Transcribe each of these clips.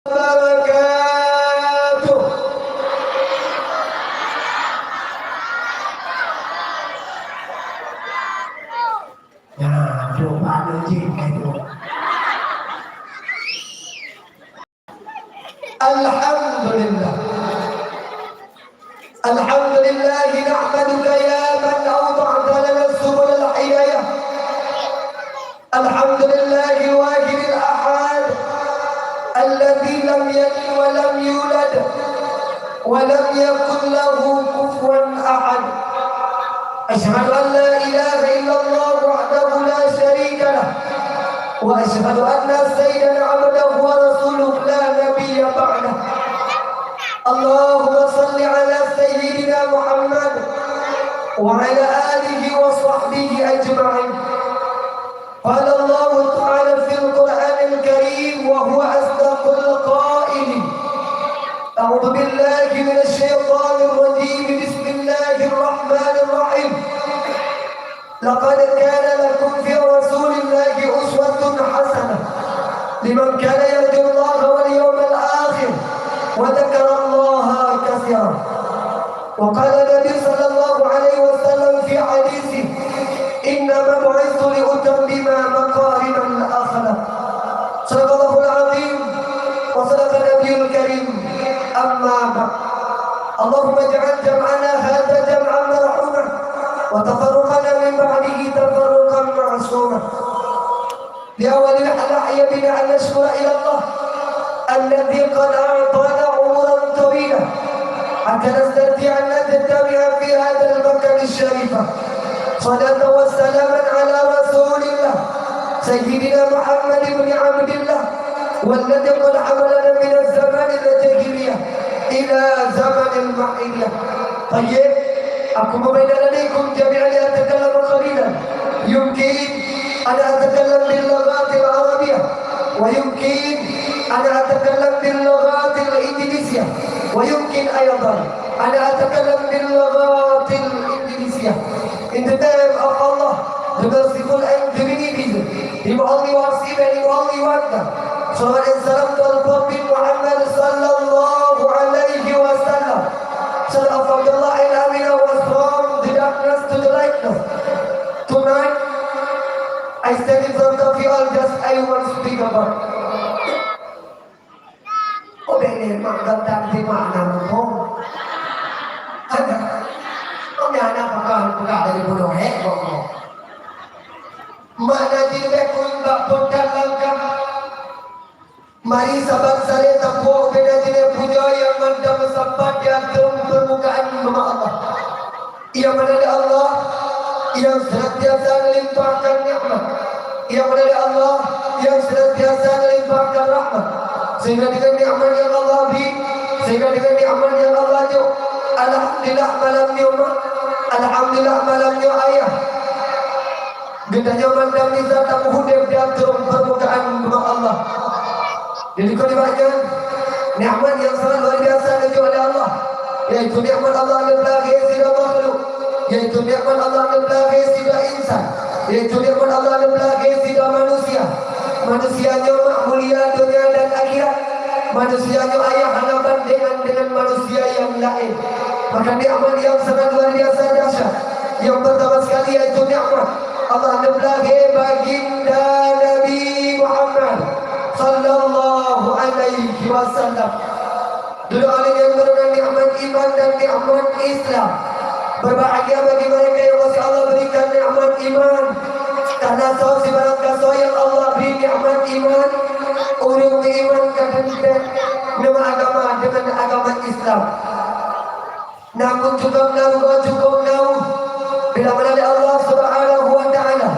wabarakatuh. Ya, doa lagi itu. Alhamdulillah. Alhamdulillah nahmaduka ya man awda'ta lana subul al-hidayah. Alhamdulillah wahid al-ahad alladhi lam yalid wa lam yulad wa lam yakul lahu kufuwan ahad. Ashhadu an la ilaha illallah wahdahu la sharika lah wa ashhadu anna sayyidana abdahu wa rasuluhu la nabiyya ba'dah. Allahumma salli ala sayyidina Muhammad wa ala alihi wa sahbihi ajma'in. Qala Allah ta'ala fil Qur'anil Karim wa huwa asdaqul qailin. A'udzu billahi minasy syaithanir rajim. Bismillahir rahmanir rahim. Laqad kana lakum fi rasulillahi uswatun hasanah liman kana yarju Allah wal yawmal akhir wa dzakara Allah katsiran. Wa qala Nabi sallallahu alaihi wasallam fi haditsi innama bu'ithtu li utammima makarim al-akhlaq. Sadaqallahul azim wa sadaqa nabiyul karim. Amma ba'd. Allahumma ij'al jam'ana hadha jam'an marhuma wa tafarruqana min ba'dihi tafarruqan ma'suma. Ya wali al-ahya bina an nashkura ila Allah alladhi qad a'tana umuran tawila hatta nastati an natabi'a fi hadha al-makan al-sharifah. Salatu wa salaman ala rasulillah sayyidina Muhammad ibn Abdillah walladhi qad hamalana min az-zaman al-jahiliyah ila zaman al-ma'iyah. Tayyib, aku membaca alaikum jami'an li atakallamu qalilan. Yumkin ana atakallam bil lughat al-arabiyyah wa yumkin ana atakallam bil lughat al-indonesiyah wa yumkin aydan ana atakallam bil lughat al-indonesiyah. In the name of Allah, the merciful and benign, He only wants even He only wants them. Salat and salam to the Prophet Muhammad sallallahu alayhi wa sallam. Son of Abdullah and Amina was from the darkness to the lightness. Tonight, I stand in front of you all just I want to speak about. Oh, bene, magandang di mana mo? Ada. Oh, yana pagka dari bunuh heko mo. Mana jilbe kung bakbundan langkah. Mari sabar sare tapo beda jile puja yang mendam sampai di atas permukaan nama Allah. Ia menjadi Allah yang senantiasa melimpahkan nikmat. Ia menjadi Allah yang senantiasa melimpahkan rahmat. Sehingga dengan nikmat yang Allah beri, sehingga dengan nikmat yang Allah jo, alhamdulillah malam nyoma, alhamdulillah malam nyo ayah. Gendanya mandam nisa tamu hudib di atas permukaan nama Allah. Jadi kau dibaca nikmat yang sangat luar biasa dari oleh Allah, yaitu nikmat Allah yang belagi sida makhluk, yaitu nikmat Allah yang belagi sida insan, yaitu nikmat Allah yang belagi sida manusia. Manusianya mulia dunia dan akhirat. Manusianya ayah hadapan dengan manusia yang lain. Maka nikmat yang sangat luar biasa dahsyat. Yang pertama sekali yaitu nikmat Allah yang belagi baginda Nabi Muhammad sallallahu alaihi wasallam. Dulu ada yang berikan nikmat iman dan nikmat Islam. Berbahagia bagi mereka yang masih Allah berikan nikmat iman. Karena sahaja sebarang kasih yang Allah beri nikmat iman, orang beriman kepada nama agama dengan agama Islam. Namun cukup tahu bila mana Allah Subhanahu wa taala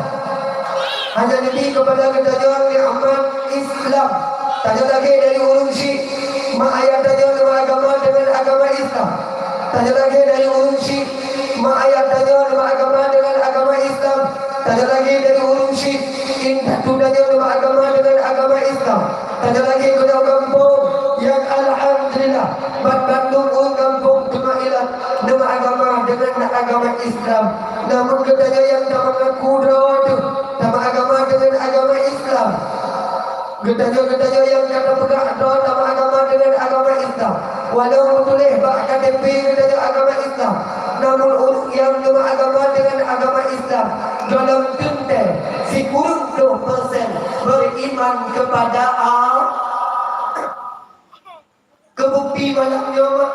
hanya lebih kepada ketajaman nikmat Islam. Tanya lagi dari urunsi ayat tanya dengan agama Islam. Tanya lagi dari urunsi ayat tanya dengan agama Islam. Tanya lagi dari urunsi tanya dengan agama Islam. Tanya lagi kepada kampung yang alhamdulillah Bandung kampung kemailan nama agama dengan agama Islam. Namun katanya yang tak mengaku nama agama dengan agama Islam. Gedanya yang kata pegang nama agama Walau boleh bak KTP dengan agama Islam, namun yang beragama dengan agama Islam dalam tuntai si kurang 20% beriman kepada Allah. Kebukti malamnya mak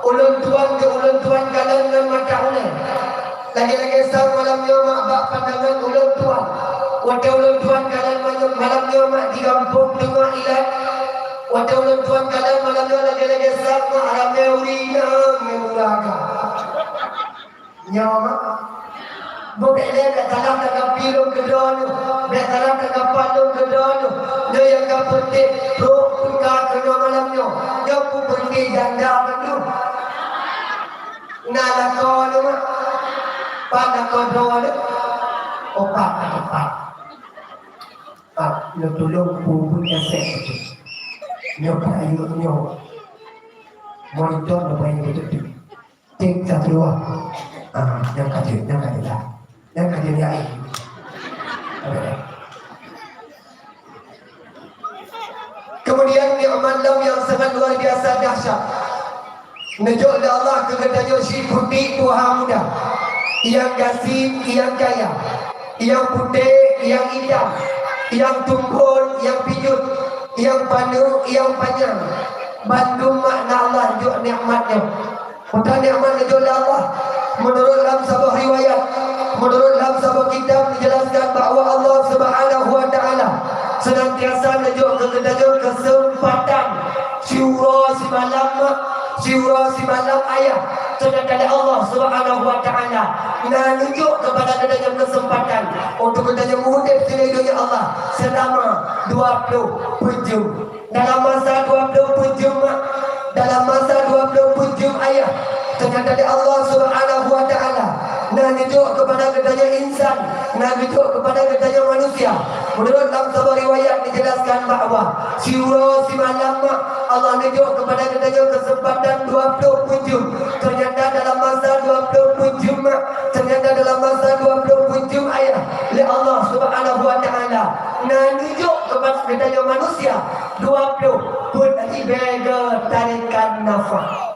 ulun tuan kalian dengan mata ulun lagi-lagi sang malamnya mak bak pandangan ulun tuan wata ulun tuan kalian malamnya mak di kampung tengah ilat wata ulun tuan kalian malamnya lagi-lagi sang mak ramai urina mengulaga nyawa bukan dia tak salah tak pilih ke dalam tak salah tak palung ke dalam dia yang tak penting roh pun kena malamnya dia pun penting janda betul nak kau tu mak pada kau doa tu opat nak tolong pun kasih nyok ayu nyok monitor bermain betul tik satu dua yang kaji lah yang kaji ni air kemudian nikmat yang sangat luar biasa dahsyat Najul Allah kegadanya si putih Tuhan muda yang kasih, yang kaya, yang putih, yang hitam, yang tumpul, yang pijut, yang panu, yang panjang. Bantu makna Allah juga nikmatnya. Bukan nikmat Najul Allah. Menurut dalam sebuah riwayat, menurut dalam sebuah kitab dijelaskan bahawa Allah Subhanahu Wa Taala senantiasa Najul kegadanya kesempatan Syura si malam ayah sedangkan Allah Subhanahu Wa Taala menunjuk kepada adanya kesempatan untuk adanya muhudib sini dunia Allah selama 20 jam dalam masa 20 jam ayah sedangkan Allah Subhanahu Wa Taala menunjuk kepada adanya insan menunjuk kepada adanya manusia. Menurut dalam sebuah riwayat dijelaskan bahawa Syura si malam Allah menunjuk kepada adanya kesempatan 20 jam. Ternyata dalam masa 20 jam dalam masa 20 jam ayah oleh Allah Subhanahu Wa Taala menunjuk kepada adanya manusia 20 pun ibadah tarikan nafas.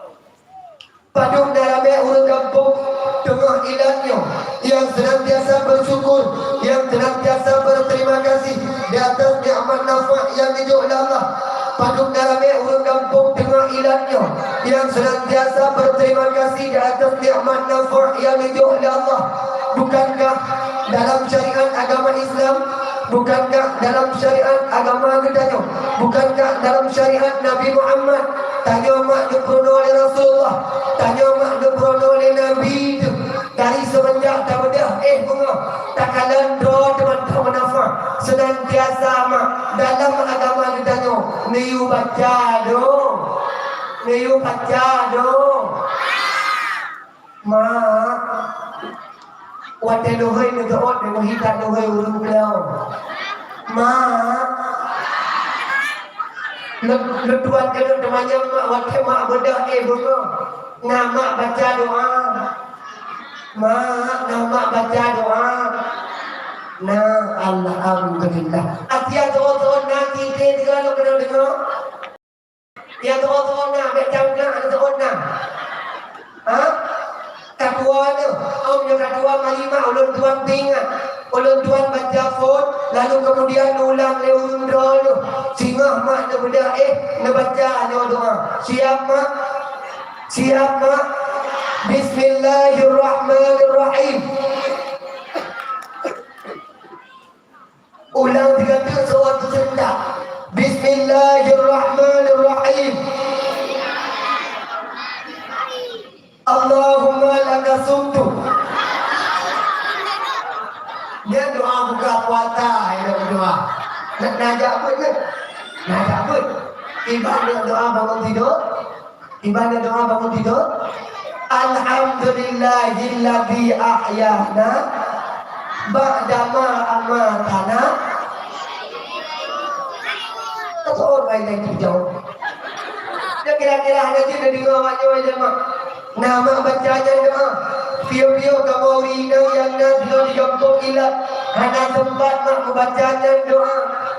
Padung dalam urut kampung tengah ilatnya yang senantiasa bersyukur, yang senantiasa berterima kasih di atas nikmat nafas yang dijuk oleh Allah. Padung dalam urut kampung tengah ilatnya yang senantiasa berterima kasih di atas nikmat nafas yang dijuk oleh Allah. Bukankah dalam syariat agama Islam, bukankah dalam syariat agama gedanya, bukankah dalam syariat Nabi Muhammad tanya mak diperono oleh Rasulullah, tanya mak diperono oleh Nabi itu dari semenjak tak bedah bunga tak kalan doa teman-teman nafas senantiasa mak dalam agama gedanya niu baca dong mak wate lohai ngedoot dengan hitam lohai urung beliau mak letuan kena temannya mak wate mak bedah bunga nama baca doa mak nama baca doa nah alhamdulillah atia doa nanti kita kalau kena dengar ya doa baca doa Kedua tu, yang kedua malima ulun tuan pingat, ulun tuan baca phone, lalu kemudian ulang leun dulu. Singah mak nak benda nak baca doa. Siap mak? Bismillahirrahmanirrahim. Ulang 3 kali suatu sendak. Bismillahirrahmanirrahim. Allahumma laka sumtu. Dia doa buka puasa, dia berdoa. Nak najak apa je? Najak apa? Ibadah doa bangun tidur. Alhamdulillahilladzi ahyana ba'dama amatana. Seorang lain yang jauh. Dia kira-kira ada je dari awaknya aja mak. Nama bacanya doa. Pio-pio kamu urina yang nak di kampung ilat. Hanya tempat mak membacanya doa.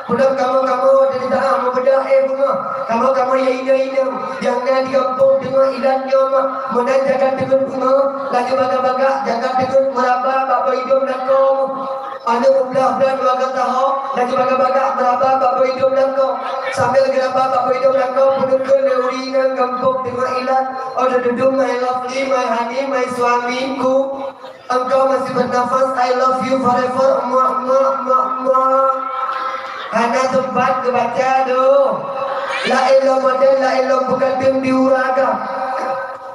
Pulang kamu dari dalam membedah bunga. Kamu yang ina jangan di kampung dengan ilannya mak. Menang jaga dengan bunga, lagi baga-baga jaga dengan meraba bapa hidung dan kau. Anu belah-belah dua kata ho, lagi baga-baga meraba bapa hidung dan kau. Sambil geraba bapa hidung dan kau pulang ke leuringan kampung dengan ilan. Oh duduk my lovely, my honey, my suamiku. Engkau masih bernafas, I love you forever, Hana tempat kebaca doh. La ilah model, la ilah bergantung diuraga.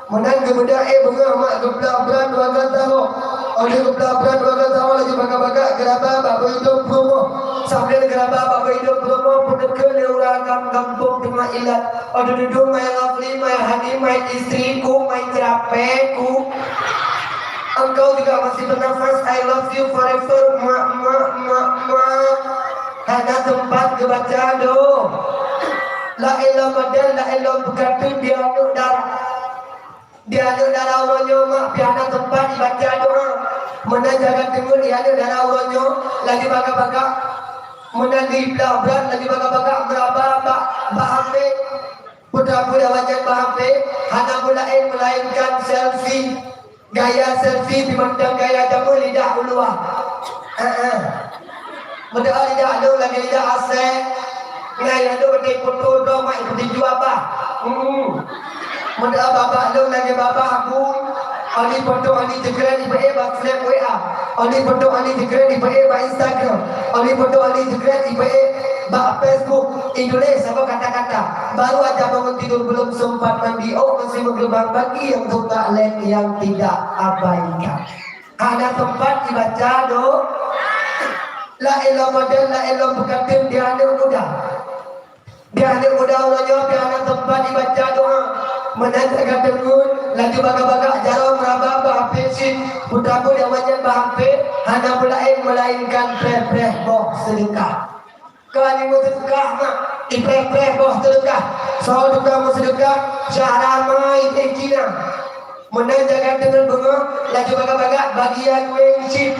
Menang kemudian bunga mak geblah beran dua kata ho. Oleh geblah beran dua kata ho lagi baga-baga geraba bapa hidup promo. Sambil geraba bapa hidup promo punya ke leuragan kampung dengan ilat. Oh duduk my lovely, my honey, my istriku, my terapeku. Engkau juga masih bernafas, I love you forever, Hanya tempat kebaca doh. La ilah model, la ilah berkata dia anu darah. Dia anu darah orangnya mak, biarlah tempat dibaca doa. Mana jaga timur, dia anu darah orangnya. Lagi baga-baga, mana di belah-belah, lagi baga-baga, berapa bahafe. Putra-putra wajah bahafe, hanya melainkan selfie. Gaya selfie dimandang gaya jamu lidah uluah. Mudah lidah lu lagi lidah asyik. Gaya lu di foto do mai di jual bah. Mudah bapa lu lagi bapa aku. Ali foto ali jegre di bah snap WA. Ali foto ali jegre di bah Instagram. Ali foto ali jegre di bah Facebook. Indonesia apa kata-kata. Baru aja bangun tidur belum sempat mandi. Oh masih menggerbang bagi yang suka lain yang tidak abaikan. Ada tempat dibaca doh. La ilah model, la ilah berkatim dia ada muda. Dia ada muda orangnya, dia ada tempat dibaca doa. Menandakan dengun, lagi baga-baga jarang meraba bahapin. Putraku dia wajah bahapin. Hana melainkan preh-preh boh sedekah. Kali mu sedekah mak, ipreh-preh boh sedekah. So duka mu sedekah, syaramai tekina. Menandakan dengan bunga, lagi baga-baga bagian wengcip.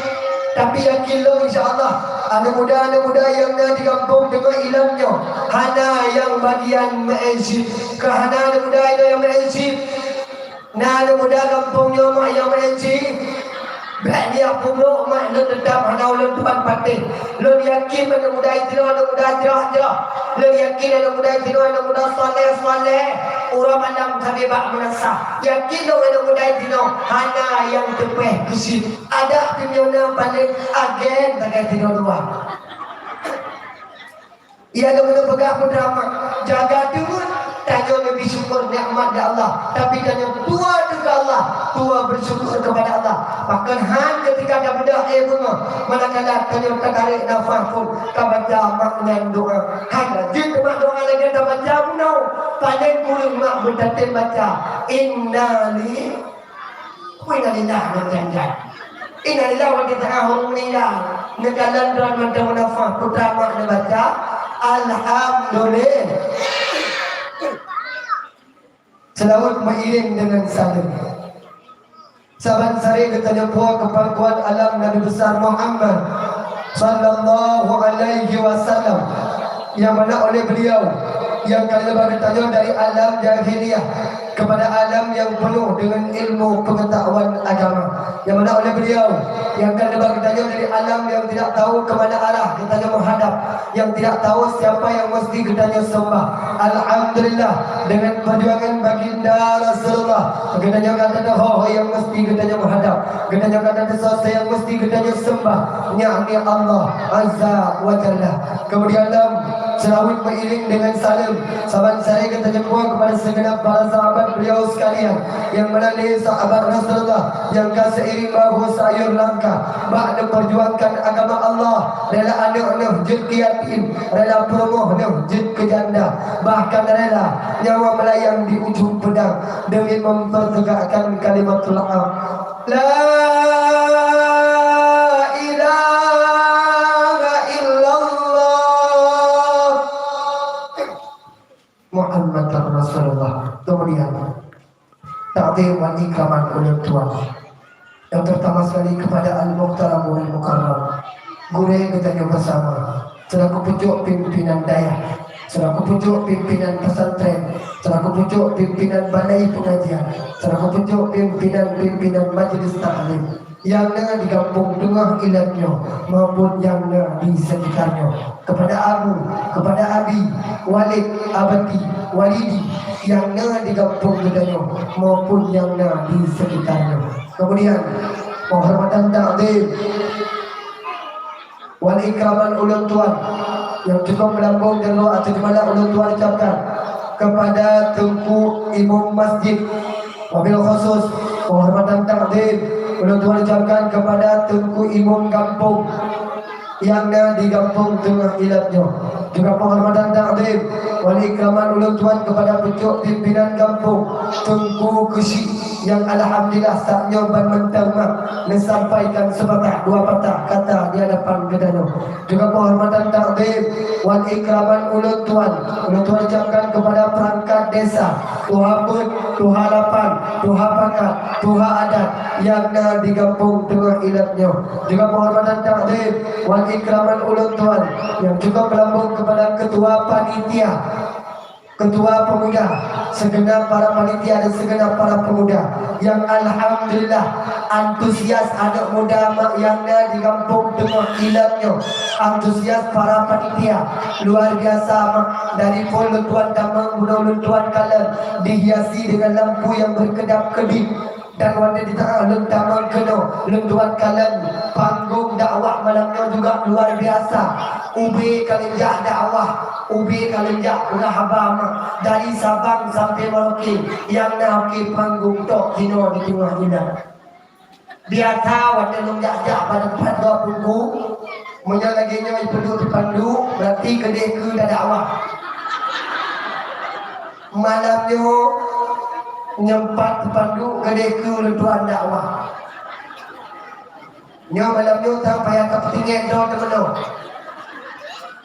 Tapi yakin lo insyaAllah anak muda yang di kampung dengan ilangnya hana yang bagian ma'izid kerana anak muda itu yang ma'izid anak muda kampungnya mak yang ma'izid baik dia puluk mak lo tetap hana ulang tuan patin lo yakin anak muda itu anak muda jerah lo yakin anak muda itu anak muda soleh orang mandang tabibak menasah yakin lo anak muda itu hana yang tepeh kusit ada dunia paling agen bagai tidur luar. Ia ada pegang drama jaga dulu tanya lebih syukur nikmat dari Allah tapi tanya tua juga Allah tua bersyukur kepada Allah bahkan han ketika ada bedah bunga manakala tanya tertarik nafas pun kabaca makna doa han rajin mak doa lagi tak baca no paling kurang mak berdatin baca innali wa inna lillahi wa inna ilaihi wa kita ahumillah negalan dan mandang nafas putra mak baca alhamdulillah. Selawat mengiring dengan salim. Saban sari ketanya puak kepada alam Nabi besar Muhammad sallallahu alaihi wasallam yang mana oleh beliau yang kali bertanya dari alam jahiliyah kepada alam yang penuh dengan ilmu pengetahuan agama yang mana oleh beliau yang kali bertanya dari alam yang tidak tahu kemana arah kitanya menghadap yang tidak tahu siapa yang mesti kitanya sembah. Alhamdulillah dengan perjuangan baginda Rasulullah kitanya kata ho yang mesti kitanya menghadap kitanya kata sesuatu yang mesti kitanya sembah yakni Allah Azza wa Jalla. Kemudian selawat mengiring dengan salim sahabat saya kita jemput kepada segenap para sahabat beliau sekalian yang menandai sahabat Rasulullah yang seiring bahu sayur langkah ba'da perjuangkan agama Allah rela anuh jid kiyatin rela promoh jid kejanda bahkan rela nyawa melayang di ujung pedang demi mempertegakkan kalimatul haq la Muhammad Rasulullah. Kemudian takdir dan ikraman oleh Tuhan. Yang pertama sekali kepada Al-Muqtaram Al-Mukarram. Guru yang kita bersama selaku pucuk pimpinan daerah, selaku pucuk pimpinan pesantren, selaku pucuk pimpinan balai pengajian, selaku pucuk pimpinan majelis taklim yang di kampung tengah ilatnya maupun yang di sekitarnya, kepada Abu, kepada Abi, Walid, Abati, Walidi yang di kampung gedanya maupun yang di sekitarnya. Kemudian penghormatan takdim wal ikraman ulun tuan yang cukup melambung dan doa sejumlah ulun tuan ucapkan kepada Tengku Imam Masjid, wabil khusus penghormatan takdim ulun tuan ucapkan kepada Tengku Imam Kampung yang di kampung tengah ilatnya. Juga penghormatan takdim wal ikraman ulun tuan kepada pucuk pimpinan kampung Tengku Kusi yang alhamdulillah saatnya ban mentama menyampaikan sepatah dua patah kata di hadapan gedano. Juga penghormatan takdim wal ikraman ulun tuan ucapkan kepada perangkat desa, tuha pun, tuha lapan, tuha pakat, tuha adat yang di kampung tengah ilatnya. Juga penghormatan takdim wal ikraman ulun tuan yang juga melambung kepada ketua panitia, ketua pemuda, segenap para panitia dan segenap para pemuda yang alhamdulillah antusias anak muda yang di kampung tengah ilatnya, antusias para panitia luar biasa. Dari puluhan tuan damang bulan tuan kalian dihiasi dengan lampu yang berkedap-kedip dan warna di tengah lentamang keno lentuan kalian panggung dakwah malamnya juga luar biasa. Ubi kalenjak dakwah, ubi kalenjak rahabam dari Sabang sampai Merauke yang nak panggung tok kino di tengah ilat. Biasa warna lenjak pada depan dua punggu menyalaginya perlu dipandu berarti kedai ke dakwah. Malamnya nyempat pandu kedai ke lentuan dakwah. Nyo malam nyo tak payah kepentingan do teman-teman.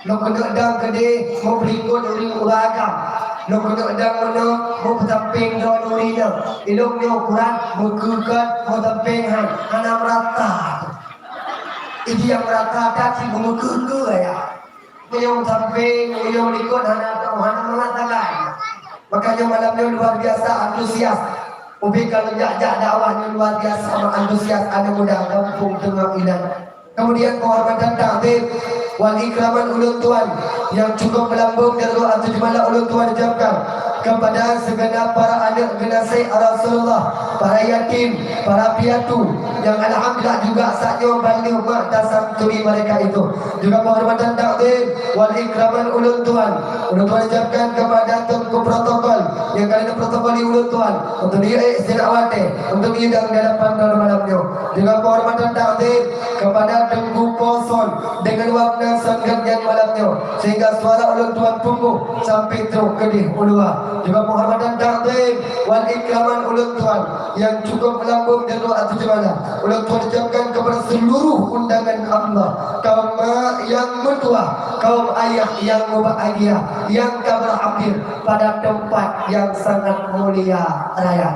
Lo kena dang kedai mau berikut uri uragam. Lo kena dang mana mau bertamping do urina. Ilok nyo Quran berkukat mau tamping hana merata. Ini yang merata tak si bunga kuku ya. Yang tamping yang berikut hana merata lain. Makanya malamnya luar biasa antusias. Ubi kalau jak dakwahnya luar biasa antusias ada muda kampung tengah ilat. Kemudian penghormatan takdim wal ikraman ulun tuan yang cukup melambung dan doa sejumlah ulun tuan ucapkan kepada segenap para anak generasi Rasulullah, para yatim, para piatu yang alhamdulillah juga saatnya balik mak dasar turi mereka itu. Juga penghormatan takdim wal ikraman ulun tuan ucapkan kepada Tengku protokol yang kali ini protokol di ulun tuan untuk dia istilahwate untuk hidang dalam pandang malamnya. Juga penghormatan takdim kepada Tengku Poson dengan warna sangat yang malamnya sehingga suara ulun tuan punggung sampai teruk kedih ulua. Juga penghormatan takdim wal ikraman ulun tuan yang cukup melambung dan doa sejumlah ulun tuan ucapkan kepada seluruh undangan Allah, kaum yang mertua, kaum ayah yang berbahagia, yang berhadir pada tempat yang sangat mulia raya.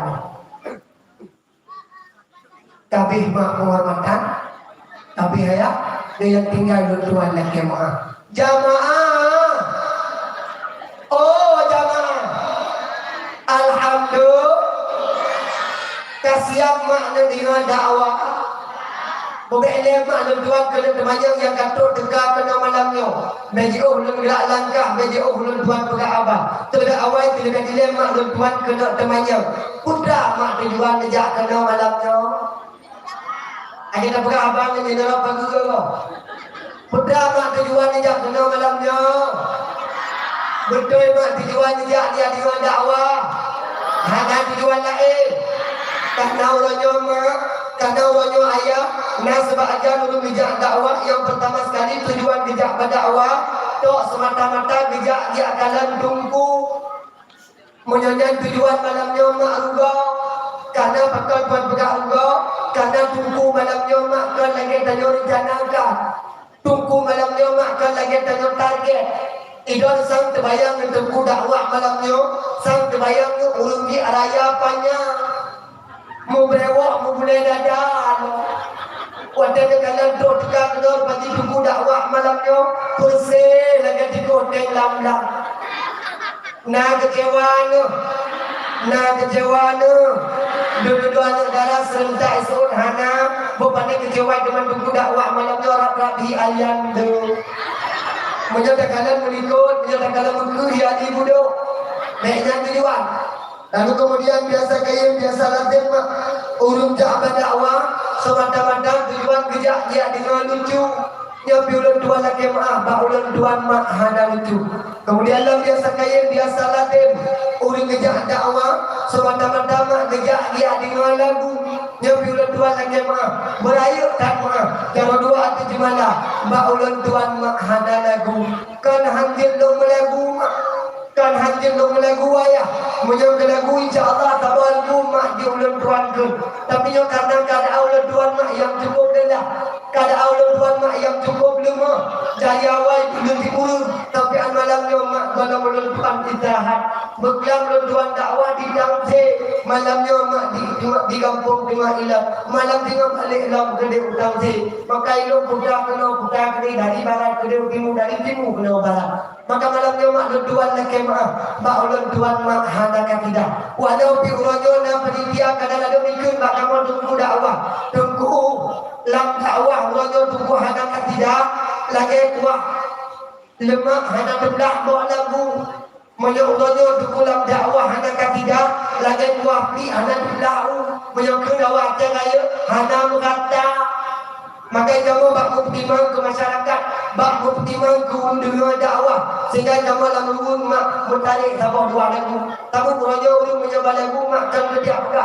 Kabeh mak penghormatan, kabeh ya dia yang tinggal tuan lagi jemaah. Jamaah, oh jamaah, alhamdulillah, kasihan mak dengan dakwah. Boleh mak tuan kena temannya yang katuk tegak kena malamnya. Bagi belum gerak langkah, bagi belum tuan pegang abah. Tidak awal tidak dilem mak tuan kena temannya. Kuda mak tujuan kejak kena malamnya. Ada nak pegang abang ni nak pagi ke? Kuda mak tujuan kejak kena malamnya. Betul mak tujuan kejak dia tujuan dakwah. Hanya tujuan lain. Karena orangnya mak, karena orangnya ayah. Nah sebahagian untuk bijak dakwah yang pertama sekali tujuan bijak berdakwah tok semata-mata bijak dia dalam tungku menyanyikan tujuan malamnya mak engkau karena bakal buat pegang engkau karena tungku malamnya mak kan lagi tanya rencana engkau tungku malamnya mak kan lagi tanya target idon sang terbayang tungku dakwah malamnya sang terbayang ulung di araya apanya mau berewak mau boleh dadan Wadahnya kalian duduk tegak kena bagi tunggu dakwah malamnya. Bersih lagi di koteng lam-lam. Nah kecewa ni. Dua-dua anak darah serentak esok hana. Berpandai kecewa dengan tunggu dakwah malamnya rap-rap di alian tu. Menyata kalian menikut, menyata kalian mengkuh ya di buduk. Naiknya tujuan. Lalu kemudian biasa kaya biasa latih mak urung jabat dakwah semata-mata tujuan kejak dia dengan lucu. Ya biulan tuan lagi maaf, baulan tuan mak hana lucu. Kemudian lah biasa kaya biasa latih urung kejak dakwah semata-mata mak kejak dia dengan lagu. Ya biulan tuan lagi maaf, berayuk tak maaf. Jangan dua hati jemalah, baulan tuan mak hana lagu. Kan hanjil lo melagu mak. Kan hanjir dong lagu ayah menyangka lagu insyaAllah tabal ku mak di ulang tuan ku. Tapi yang karena kada ulang tuan mak yang cukup dah. Kada ulang tuan mak yang cukup lemah. Dari awal belum diurus. Tapi an malamnya mak malam ulang tuan istirahat. Berkelam ulang tuan dakwah di Damse. Malamnya mak di kampung tengah ilang. Malam tengah balik lam ke Damse. Maka ilmu putar kena dari barat ke timur, dari timur kena barat. Maka malamnya mak tuan lagi maaf, mak ulun tuan mak hana tidak. Walau piuranyo na penitia kadang ada mikir mak kamu tunggu dakwah, tunggu lam dakwah uranyo tunggu hana tidak. Lagi kuah lemak hana belah bawa lagu. Maya uranyo tunggu lam dakwah hana tidak. Lagi kuah pi hana belah. Maya kedawah jangan hana merata. Maka kamu bak bertimang ke masyarakat, bak bertimang ke dunia dakwah, sehingga kamu dalam urung mak menarik sabah dua lagu. Tahu kurangnya urung mencoba lagu mak kan kerja apa?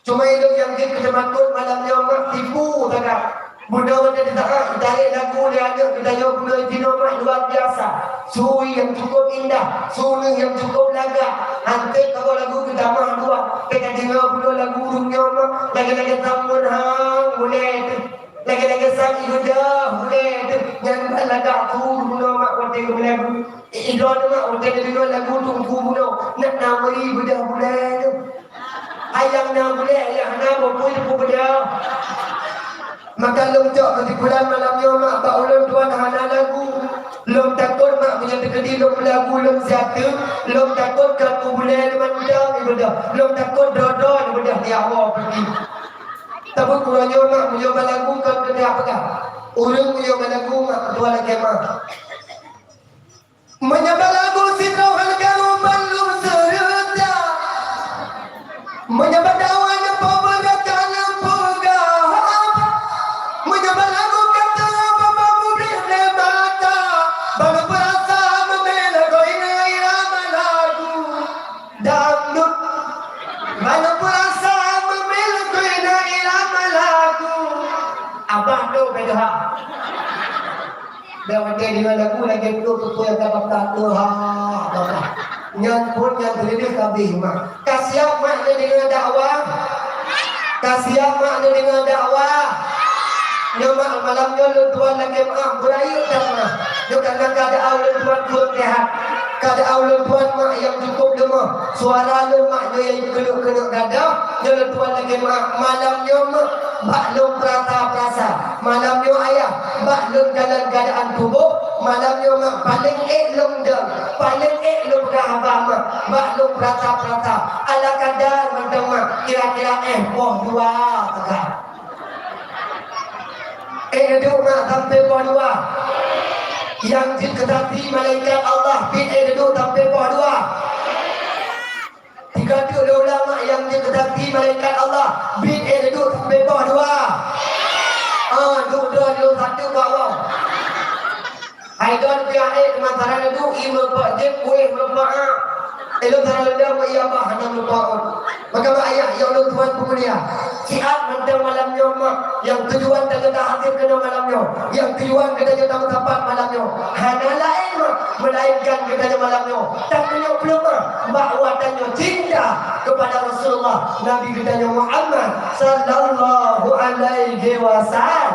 Cuma itu yang kita kesemakut malamnya mak tipu tak? Budak wanita tak tarik lagu dia ada kita yang budak Cina mak luar biasa. Suri yang cukup indah, suri yang cukup laga. Antek kalau lagu kita mah dua, kita dengar budak lagu urungnya mak lagi-lagi sambun hang boleh. Lagi-lagi sang ibadah boleh tu yang laga tu guna mak wanti lagu idon mak wanti dengan lagu tunggu guna nak namari ibadah boleh tu ayam nak boleh ayam nak boleh ibadah. Maka lom jauh di bulan malamnya mak bak ulun tuan hana lagu. Lom takut mak punya tekedi lom lagu lom zatu. Lom takut kamu boleh mandang ibadah. Lom takut dodon ibadah di awal pergi. Tapi kurangnya mak punya lagu kan kena apa kan? Urung punya lagu mak dua lagi mak. Menyabak lagu sitrau halkamu belum serta. Menyabak dakwahnya pemberakan pegah. Menyabak lagu kata bapa murid mata. Baru berasa membela goyang irama lagu dangdut. Baru berasa membela goyang irama lagu. Abah tu beda. Dah macam dia lagu lagi tu yang dapat tahu yang pun yang terlibat kabeh mak. Kasiap mak dengan dakwah. Kasiap mak dengan dakwah. Nyamak malamnya lu tuan lagi mak berayu tak mak. Dia kena kada awal tuan kurang sehat. Kada awal tuan mak yang cukup lemah. Suara lu mak dia yang kena kada. Dia tuan lagi mak malamnya mak baklum perasa. Malamnya ayah baklum dalam keadaan tubuh. Malamnya mak paling elok dah. Paling elok dah abah mak baklum perasa. Ala kadar macam mak kira-kira poh dua tegak. Duduk mak sampai poh dua. Yang diketahui malaikat Allah bin duduk sampai poh dua. Tiga tu ulama yang diketahui malaikat Allah bin duduk sampai poh dua. Duduk satu bawah. Haidon pihak masalah itu ibu pak jep kuih berapa. Elo terlalu ia bah hanya berapa. Maka ayah yang lu tuan pemulia. Siap mentang malamnya mak yang tujuan tak kita hadir kena malamnya. Yang tujuan kita kita tempat malamnya. Hanya lain mak melainkan kita malamnya. Tak punya belum bahawa tanya cinta kepada Rasulullah Nabi kita Muhammad sallallahu alaihi wasallam.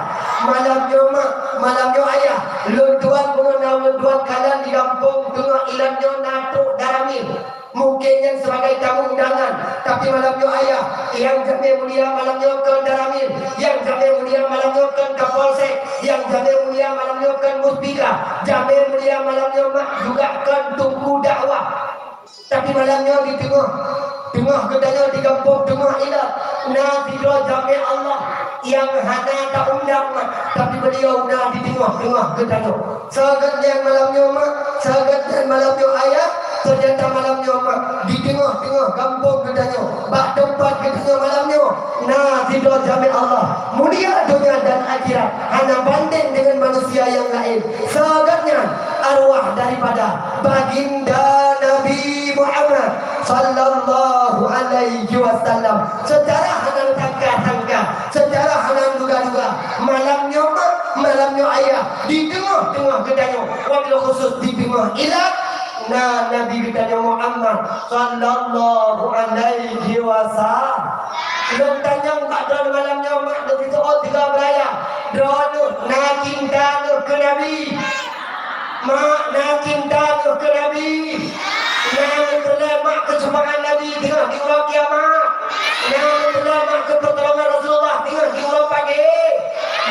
Malamnya ayah lu tuan pengenal lu tuan kalian di kampung tengah ilannya natuk daramil. Mungkin yang sebagai tamu undangan, tapi malamnya ayah yang kami mulia malamnya ke Daramil, yang kami mulia malamnya ke Kapolsek, yang kami mulia malamnya ke Muspika, kami mulia malamnya mak juga ke Tunggu Dakwah. Tapi malamnya di tengah gedanya di kampung tengah ilah Nazirah Jami Allah yang hana tak undang tapi beliau dah di tengah gedanya. Sahagatnya malamnya mak, sahagatnya malamnya ayah, ternyata malamnya mak di tengah kampung gedanya. Bak tempat gedanya malamnya Nazirah Jami Allah mulia dunia dan akhirat, hana banding dengan manusia yang lain. Sahagatnya arwah daripada baginda Nabi Muhammad sallallahu alaihi wasallam. Sejarah hanan tangga, sejarah hanan duga-duga. Malamnya ayah di tengah gedanya. Wabil khusus di tengah ilah Nabi kita Muhammad sallallahu alaihi wasallam. Lentanyang tak ada malamnya mak dari soal tiga beraya. Drone nak cinta ke Nabi. Mak nak cinta ke Nabi. Nak terlemak kesumbangan Nabi tengah di ulang kiamat. Nak terlemak ke pertolongan Rasulullah tengah di ulang pagi.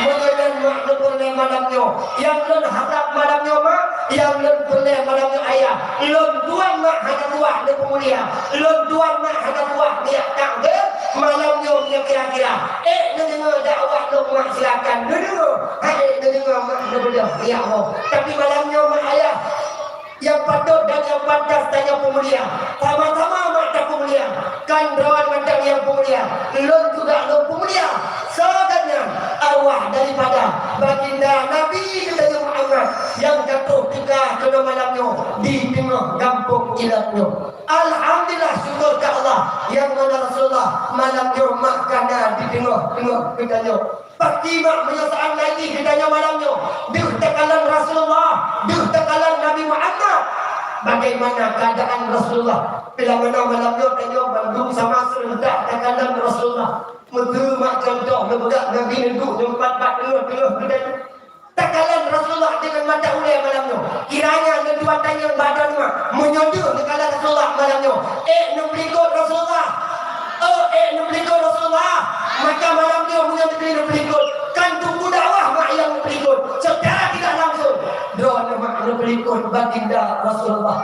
Mengenai mak terleh malamnya. Yang len harap malamnya mak, yang len terleh malamnya ayah. Len tuan mak hanya tuah dia pemulia. Len tuan mak hanya tuah dia tak ke malamnya dia kira-kira. Dengar dakwah lu mak silakan. Dengar. Dengar mak dia ya Allah. Tapi malamnya mak ayah yang patut dan yang pantas dan yang pemulia. Sama-sama mata pemulia. Kan rawan macam yang pemulia. Lun juga lun pemulia. Sebenarnya arwah daripada baginda Nabi kita Muhammad yang jatuh tinggal ke malamnya di tengah kampung ilatnya. Alhamdulillah syukur ke Allah yang mana Rasulullah malamnya makana di tengah kitanya. Pasti mak menyesal lagi kitanya malamnya. Diutakalan Rasulullah, diutakalan Nabi Muhammad. Bagaimana keadaan Rasulullah? Bila mana malamnya tanya Bandung sama serentak takalan Rasulullah. Betul mak contoh lebedak Nabi duduk tempat tengah kitanya. Takalan Rasulullah dengan mata ulai malamnya. Kiranya kedua tanya badan mak menyodor takalan Rasulullah malamnya. Numplikot Rasulullah. Numplikot Rasulullah. Maka malamnya punya numplikot. Kan tunggu dakwah mak yang numplikot. Secara tidak langsung. Doa mak numplikot baginda Rasulullah.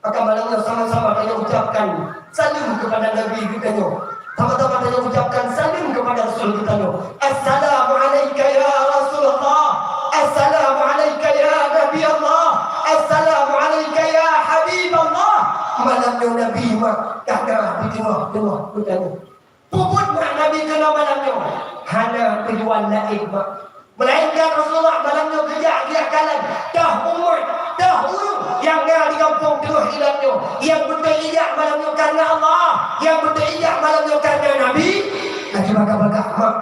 Maka malamnya sama-sama tanya ucapkan salam kepada Nabi kita. Sama-sama tanya ucapkan salam kepada Rasul kita. Assalamualaikum ya Rasulullah. Assalamualaikum ya Nabi Allah. Assalamualaikum ya Habib Allah. Malamnya Nabi mak kata di tengah kita. Puput mak Nabi kena malamnya. Hana tujuan lain mak. Melainkan Rasulullah malamnya kejak dia kalan. Dah umat, dah urung yang ada di kampung tengah ilatnya. Yang betul ijak malamnya karena Allah. Yang betul ijak malamnya karena Nabi. Lagi bagak-bagak mak.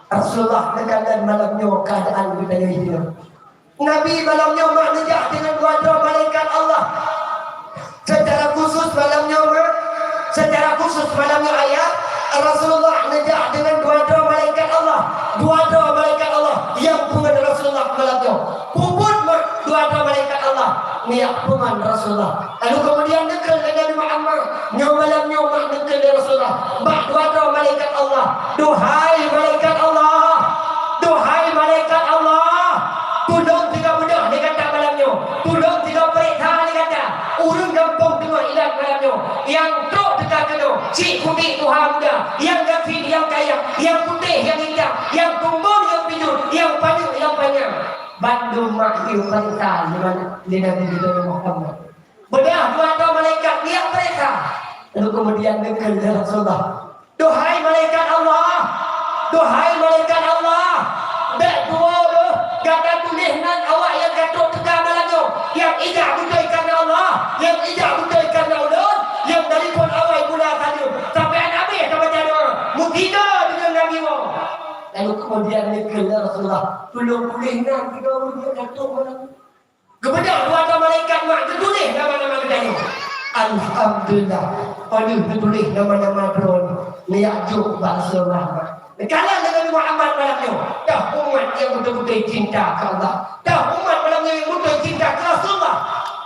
Rasulullah kekalan malamnya keadaan budaya hidup. Nabi malamnya mak nejak dengan dua malaikat Allah. Secara khusus malamnya mak. Secara khusus malamnya ayat. Rasulullah nejak dengan dua malaikat Allah. Dua malaikat Allah yang pungan Rasulullah malamnya. Puput mak dua malaikat Allah niat pungan Rasulullah. Lalu kemudian dekal Nabi Muhammad. Malamnya mak dekal Rasulullah. Bak dua malaikat Allah. Duhai malaikat Allah. Duhai malaikat Allah. Tudung tiga budak dia kata malamnya. Tudung tiga periksa dia kata. Urung kampung tengah ilat malamnya. Yang truk dekat kena. Cik putih Tuhan muda. Yang gafir yang kaya. Yang putih yang indah. Yang tumbur yang pijul. Yang panjang yang panjang. Bandung makhir periksa di Nabi kita Muhammad. Bedah dua malaikat dia periksa. Lalu kemudian dekal Rasulullah. Duhai malaikat Allah. Duhai malaikat Allah. Dak dua kata tulis nan awak yang katuk tegak malamnya. Yang ijak betul karena Allah. Yang ijak betul karena Allah. Yang dari pun awal pula tadi. Sampai anak habis sampai jadi orang. Mukina dengan Nabi Muhammad. Lalu kemudian dekal Rasulullah. Tolong tulis nan kita dia katuk malam. Kemudian dua malaikat mak tertulis nama-nama kita. Alhamdulillah. Pada tertulis nama-nama drone. Liajuk bahasa rahmat. Kalau Nabi Muhammad malamnya, dah umat yang betul-betul cinta ke Allah. Dah umat malamnya yang betul cinta ke Rasulullah.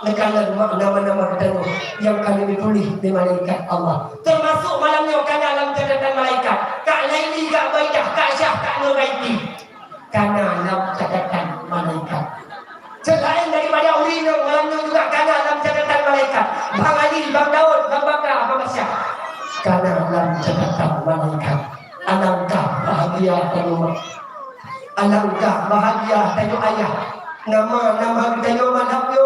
Nekalan nama-nama kita yang kami ditulis di malaikat Allah. Termasuk malamnya kan dalam catatan malaikat. Kak Laili, Kak Baidah, Kak Syah, Kak Nuraiti. Karena dalam catatan malaikat. Selain daripada Ulino, malamnya juga karena dalam catatan malaikat. Bang Ali, Bang Daud, Bang Bakar, Bang Syah. Karena dalam catatan malaikat. Alangkah bahagia tanya. Alangkah bahagia tanya ayah. Nama-nama tanya malamnya.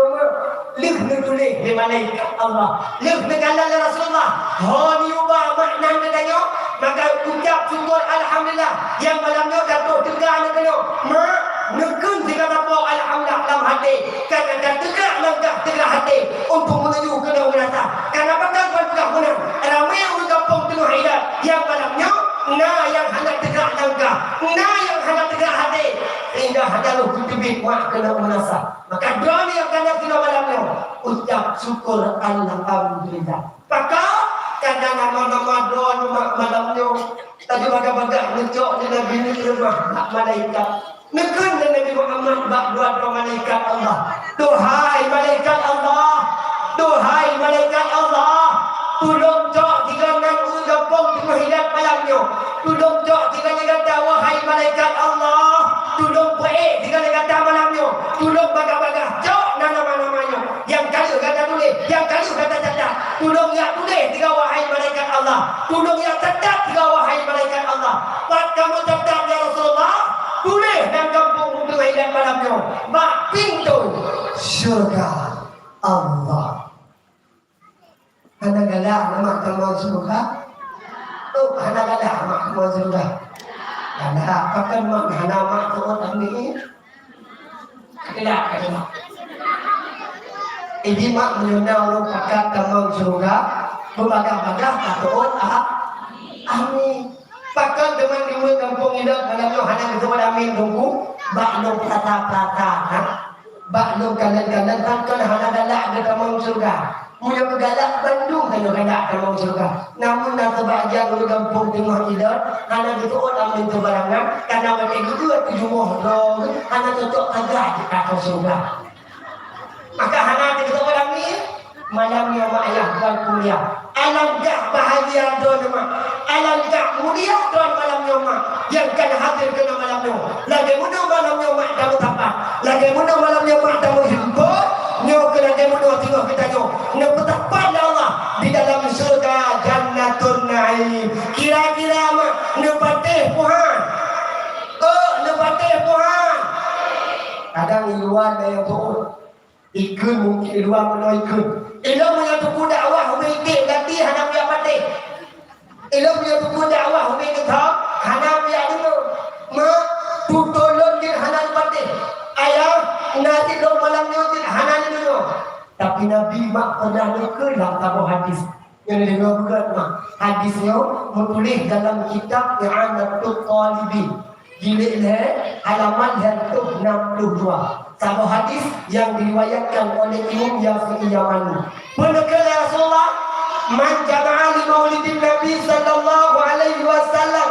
Lih nutulis di malaikat Allah. Lih negala Rasulullah. Honi ubah makna katanya. Maka ucap syukur alhamdulillah. Yang malamnya kata tegak katanya. Mak nekun jika apa alhamdulillah dalam hati. Kata tegak langkah tegak hati untuk menuju ke dalam rasa. Karena pegang pegang menang. Ramai orang kampung tengah hidup. Yang malamnya yang hendak tegak langkah. Yang hendak tegak hati. Indah adalah kutubik mak kena menasa. Maka doa ni yang kena kena malamnya. Ucap syukur alhamdulillah. Maka kadang nama-nama doa malamnya. Tadi baga-baga ngecok dengan bini rumah malaikat. Nekun dengan Nabi Muhammad bak doa malaikat Allah. Duhai malaikat Allah. Duhai malaikat Allah. Tolong cok jika nak ujapong tengah hidup malamnya. Tolong cok jika kata wahai malaikat Allah. Tolong buat jika kata malamnya. Tolong baga-baga cok nama-namanya. Yang kali kata tulis, yang kali kata catat. Tolong ya tulis jika wahai malaikat Allah. Tolong ya catat jika wahai malaikat Allah. Buat kamu catat ya Rasulullah. Tulis dan kampung untuk hidup malamnya. Mak pintu syurga Allah. Hana galak nama kamu surga. Oh, hana galak nama kamu surga. Galak, pakai mak hana mak tuan kami. Galak kata. Ini mak menyunau orang pakai kamu surga. Berbagai-bagai kata orang. Amin. Pakai dengan dua kampung hidup malamnya hana kita amin tunggu. Baklum plata-plata. Baklum kanan-kanan kan hana galak ke kamu surga. Punya galak Bandung kan galak kamu surga. Namun nak sebahagian orang kampung tengah hidup, hana gitu orang minta barangan, karena mereka itu tujuh mohon, hana cocok agak di kata surga. Maka hana gitu orang ni, malamnya mak ayah buat kuliah. Alangkah bahagia tuan mak, alangkah mulia tuan malamnya mak, yang kan hadir kena malamnya. Lagi muda malamnya mak dapat apa? Lagi muda malamnya mak dapat himpun. Nyo kena demo dua tengok kita nyo. Nyo betapa Allah di dalam surga Jannatun Naim. Kira-kira mak nyo patih Tuhan. Oh, nyo patih Tuhan. Kadang iluan yang turun. Ikun mungkin iluan mana ikun. Iluan punya tuku dakwah umikik ganti hana punya patih. Iluan punya tuku dakwah umikik tak hana punya dulu. Mak tutulun din hana patih. Ayah nanti dong malam nyotin hanan dulu. Tapi Nabi mak pernah nuker dalam tabuh hadis yang dengar bukan mak. Hadisnya menulis dalam kitab I'anatul Talibin. Jilid halaman 62. Tabuh hadis yang diriwayatkan oleh Imam Yafi'i Yamani. Penukar Rasulullah man jama'a li maulidin Nabi sallallahu alaihi wasallam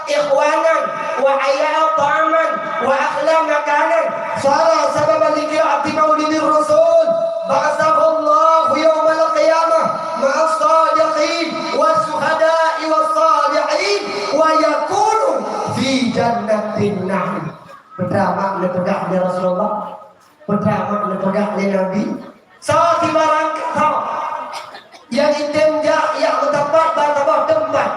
ikhwanan wa ayya'a ta'aman wa akhla makanan sara sababan liqira'ati maulidir rasul ba'athahu Allah yawmal qiyamah ma'as sadiqin was suhada'i was salihin wa yakunu fi jannatin na'im. Pertama lepegah dari Rasulullah, pertama lepegah dari Nabi. Saat barang kata yang ditemjak yang tempat tempat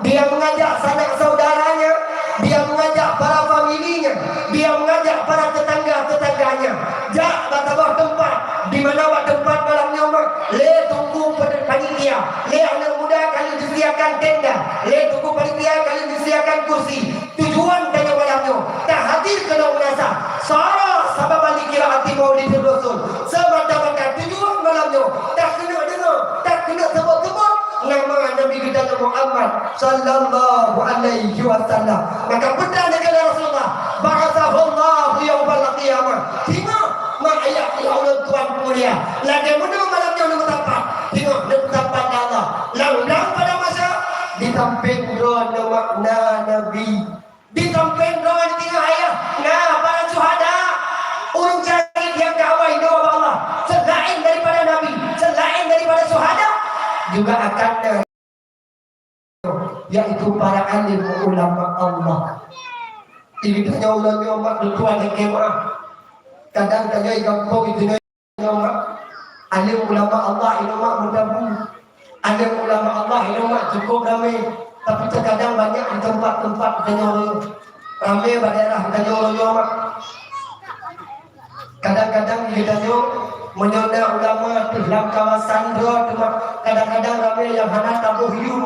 dia mengajak sanak saudaranya, dia mengajak para familinya, dia mengajak para tetangga-tetangganya. Jak bawah tempat di mana tempat malamnya mak le tunggu panitia, le anak muda kali disediakan tenda, le tunggu panitia kali disediakan kursi. Tujuan tanya malamnya tak hadir kena merasa sara sabab likiraati maulid rasul. Semata-mata tujuan malamnya tak kena dengar, tak kena sebut-sebut nama Nabi kita Muhammad sallallahu alaihi wasallam. Maka putra negara Rasulullah ba'athahu Allah yaumul qiyamah. Tengok mak ayat Allah Tuhan mulia. Lagi mana malamnya nak tempat. Tengok tempat Allah. Lang-lang pada masa di samping drone makna Nabi. Di samping drone tengok ayah. Nah para syuhada. Urung cari yang kawai doa Allah. Selain akan yaitu para alim ulama Allah. Ini tanya ulama umat tuan yang kemah. Kadang tanya gampang itu ulama. Alim ulama Allah ini mak mudabu. Alim ulama Allah ini mak cukup ramai. Tapi terkadang banyak di tempat-tempat tanya orang ramai daerah tanya ulama. Kadang-kadang kita tengok menyonda ulama dalam kawasan dua cuma kadang-kadang ramai yang hana tabuh hiu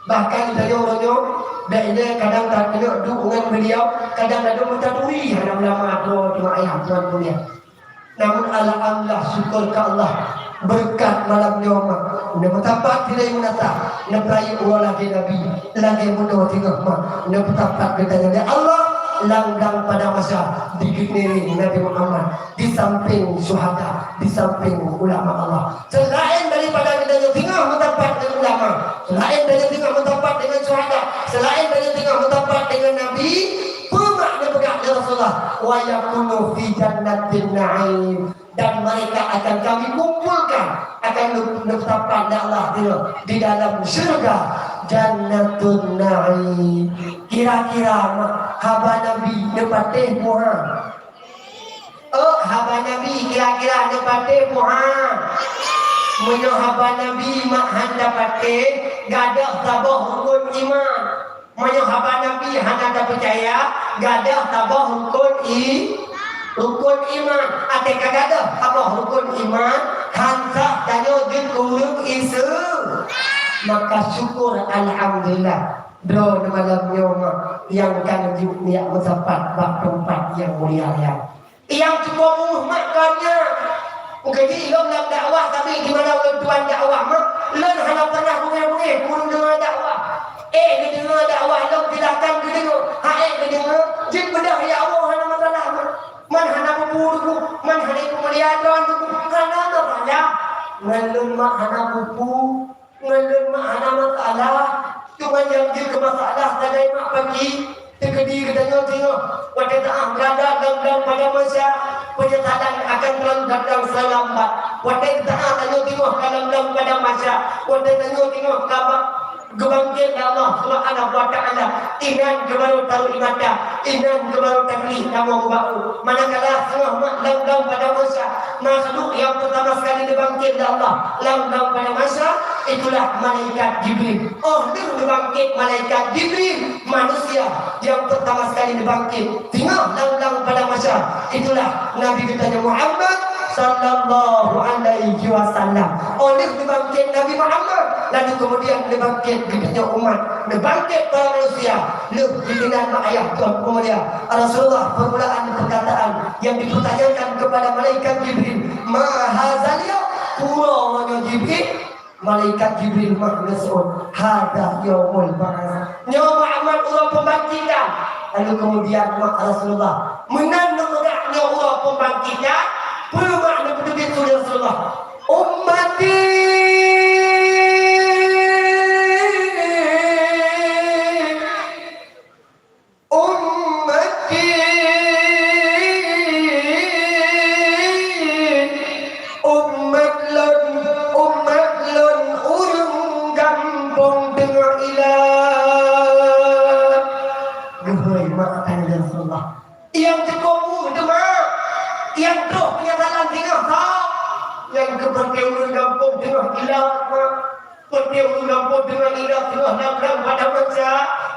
bahkan kita tengok dan ini kadang tak tengok dukungan beliau kadang-kadang mentaduri hana ulama dua cuma ayam tuan mulia. Namun alhamdulillah syukur ke Allah berkat malam nyomak nak tapak tidak menata nak perayu Allah lagi Nabi lagi mudah tengok mak nak tapak kita dari Allah langgang pada masa dikelilingi Nabi Muhammad di samping syuhada di samping ulama Allah selain daripada kita tengok mendapat dengan ulama selain dari tengok mendapat dengan syuhada selain dari tengok mendapat dengan Nabi pemakna pegang Rasulullah wa yakunu fi jannatin na'im dan mereka akan kami kumpulkan akan mendapat Allah di dalam syurga jannatun na'im. Kira-kira haba Nabi nepatih muha haba Nabi kira-kira nepatih muha menyo haba Nabi mak handa patih gadah tabah rukun iman menyo haba Nabi handa percaya gadah tabah rukun iman ate kagadah tabah rukun iman hansa danyo jin kurung isu maka syukur alhamdulillah bro malam nyoma yang kan niat mendapat bab tempat yang mulia yang cuma makannya jadi ilmu dalam dakwah tapi gimana orang tuan dakwah mak lan hana pernah bunyi kurang dengar dakwah dia dengar dakwah lo silakan dia dengar dia dengar jin bedah ya Allah hana masalah man hana bubur man hana kemuliaan tu kana ada ngalun mak hana bubu ngalun mak hana masalah cuma yang dia ke masalah tadai mak pagi terkedi kita tengok pada taah berada dalam pada masa penyetalan akan dalam selambat pada taah tengok dalam pada masa pada tengok kabar kebangkitan Allah Subhanahu wa taala iman kebaru taruh ibadah iman kebaru takli nama baru manakala semua dalam pada masa makhluk yang pertama sekali dibangkit Allah dalam pada masa itulah malaikat Jibril dia dibangkit malaikat Jibril manusia yang pertama sekali dibangkit tinggal dalam pada masa itulah Nabi kita Muhammad sallallahu alaihi wasallam oleh dibangkit Nabi Muhammad lalu kemudian dibangkit kita umat dibangkit para manusia ditinggal ayah Tuhan pemulia Rasulullah permulaan perkataan yang dipertanyakan kepada malaikat Jibril mahazalia pulau Jibril malaikat Jibril maksud hada yaumul ba'ats nyawa Muhammad urang pembangkitan lalu kemudian Rasulullah menandangnya urang pembangkitan bermakna begitu Rasulullah ummati yang cukup demam yang terus penyataan tengah tak yang kepertian gampung tengah hilang pertian gampung tengah hilang tengah nabrak pada masa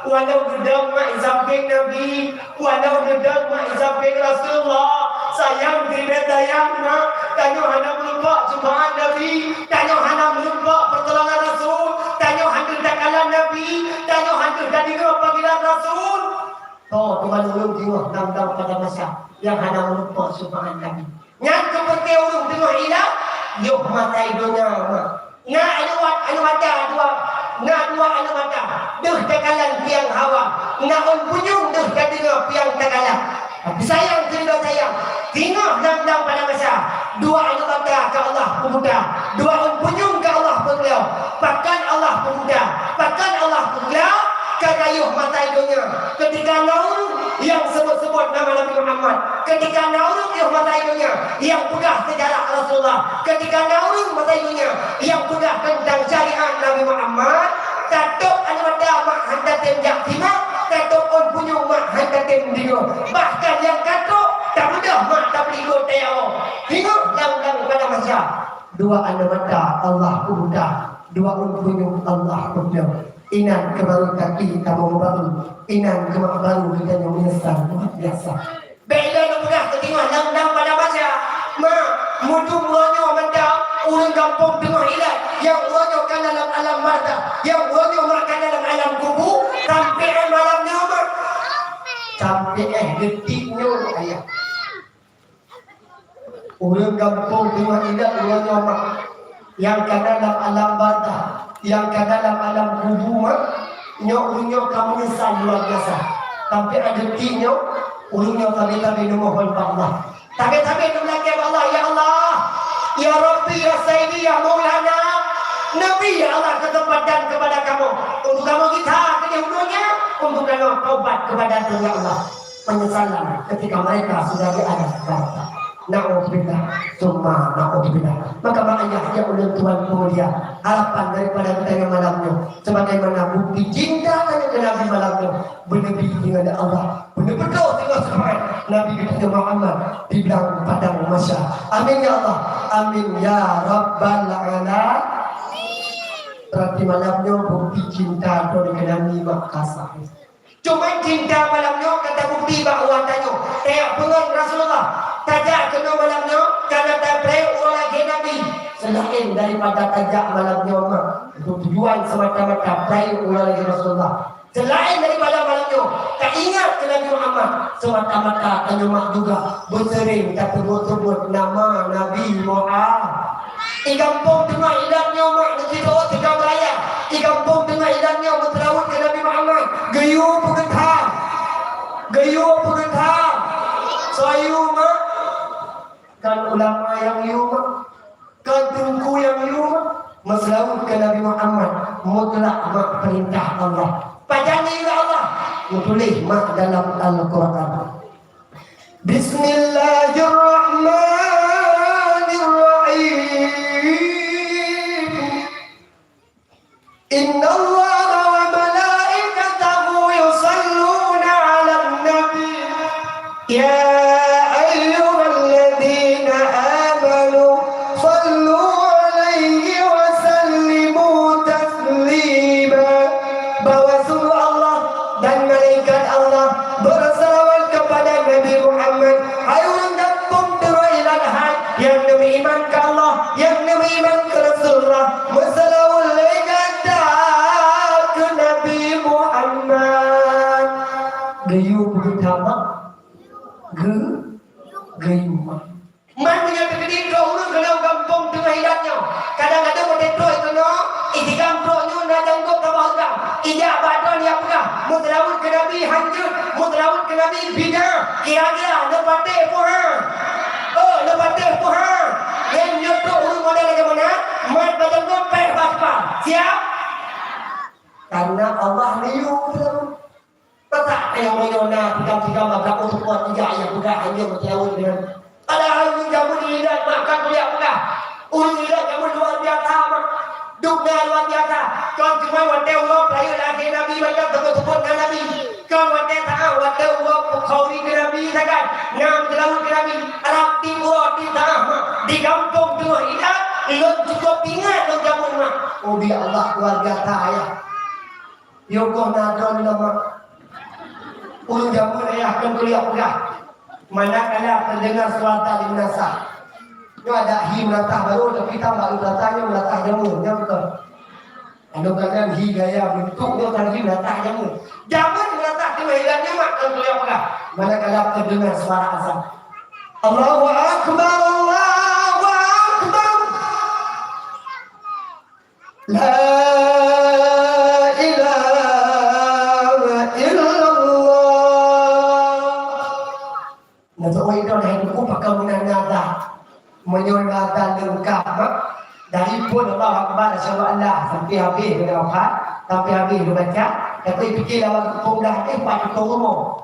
walau gedang mak samping Nabi walau gedang mak samping Rasulullah sayang tidak sayang mak tanya hana melupa cubaan Nabi tanya hana melupa pertolongan Rasul tanya hana takalan Nabi tanya hana dengar panggilan Rasul Tuhan ulung tengok dalam pada masa yang hana melupa subhan Nabi. Yang seperti ulung tengok hilang, yuk mata hidungnya. Nak anu mata dua, nak dua anu mata. Duh tekalan piang hawa. Nak on punyung duh kadinga piang tekalan. Sayang tidak sayang. Tengok dalam pada masa dua anu mata ke Allah pemuda, dua on punyung ke Allah pemuda. Bahkan Allah pemuda, bahkan Allah pemuda. kagayuh mata hidungnya. Ketika naurung yang sebut-sebut nama Nabi Muhammad. Ketika naurung yang mata hidungnya yang pegang sejarah Rasulullah. Ketika naurung mata hidungnya yang pegang tentang syariat Nabi Muhammad. Tatuk anwada mak handatin jaktima, tatuk on punyung mak handatin dia. Bahkan yang katuk tak mudah mak tak beli go tayau. Hingga lang-lang pada masa dua anwada Allah udah, dua on punyung Allah udah. Inan kebaru kaki kamu baru, inan kemak baru kita yang menyesal luar biasa. Bila nak pegang ketinggal lang-lang pada masa mak mudung lonyo mendang urang kampung tengah hilang yang lonyo kan dalam alam marda, yang lonyo makan dalam alam kubur sampai malamnya mak sampai detiknya ayah urang kampung tengah hilang lonyo mak yang kan dalam alam marda, yang kan dalam alam kubur mak nyok kamu nyesal luar biasa sampai detiknya urangnya tabi-tabi memohon Allah. Tapi lagi Allah, ya Allah, ya Rabbi, ya Sayyidi, ya Maulana, Nabi ya Allah kesempatan kepada kamu untuk kamu kita kedahulunya untuk kamu taubat kepada Tuhan Allah, penyesalan ketika mereka sudah ada kata na'udzubillah summa na'udzubillah. Maka makanya ya oleh Tuhan mulia harapan daripada kita yang malamnya sebagaimana bukti cinta ke Nabi malamnya berlebih dengan Allah, benar-benar dengan semangat Nabi kita Muhammad dibilang padang masya. Amin ya Allah, amin ya Rabbal alamin. Berarti malamnya bukti cinta dari Nabi Makassar. Cuma cinta malamnya kata bukti bahawa tanya kayak pengen Rasulullah tajak kena malamnya karena tak boleh orang lagi Nabi selain daripada tajak malamnya untuk tujuan semata-mata boleh orang lagi Rasulullah selain daripada malamnya tak ingat ke Nabi Muhammad semata-mata tanya mak juga bersering tak sebut-sebut nama Nabi Muhammad. Di kampung tengah hilangnya mak di situ Tegal Raya. Di kampung tengah hilangnya berterawat ke Nabi Muhammad. Gayu pengetang. Sayu mak. Kan ulama yang yu mak. Kan tungku yang yu mak. Maselawat ke Nabi Muhammad. Mutlak mak perintah Allah. Pajani ya Allah. Mutulis mak dalam Al-Quran. Bismillahirrahmanirrahim. Inna Allah wa malaikatahu yusalluna 'alan nabi ya ayyuhalladzina amanu sallu 'alaihi wa sallimu taslima. Bahwa sungguh Allah dan malaikat Allah bersalawat kepada Nabi Muhammad. Hai orang kampung terailan hai yang demi iman ke Allah, yang demi iman ke Rasulullah, bersalawat ke Nabi Muhammad. Gayu pertama gayu man punya begini kau urang kalau kampung tengah hidatnya kadang-kadang mau tetoi itu no isi kampungnya nak jangkau ke bawah ijak badan yang pegah mutlawut ke Nabi hanjur mutlawut ke Nabi bina kira-kira lepate puhang lepate puhang yang nyotok urang model lagi mana mat bajangkau per baspa siap karena Allah niu tetap yang menyona tiga-tiga maka untuk buat tiga yang buka hanya berjauh dengan ada hari kamu dilihat makan kuliah buka urung lihat kamu luar biasa duknya luar biasa kau cuma wadah Allah pelayu lagi Nabi macam sebut-sebut dengan Nabi kau wadah tahu wadah Allah pukhauri ke Nabi sakan ngam terlalu ke Nabi Arab timur di tanah di kampung tengah hidat lo cukup ingat lo jamun mak oh biar Allah luar biasa ya Yogo nadon nama urung jamu ayah akan kuliah pegah manakala terdengar suara di menasah itu ada hi melatah baru tapi kita baru melatahnya melatah jamu yang betul ada kadang hi gaya bentuk dia kan hi melatah jamu jamun melatah di hilangnya mak akan kuliah pegah manakala terdengar suara azan Allahu Akbar Allahu Akbar la menyuarakan lengkap dari pun Allah Akbar Asyhadu an la sampai habis berapa sampai habis dibaca Tapi fikir lawan kepung dah pak rumah.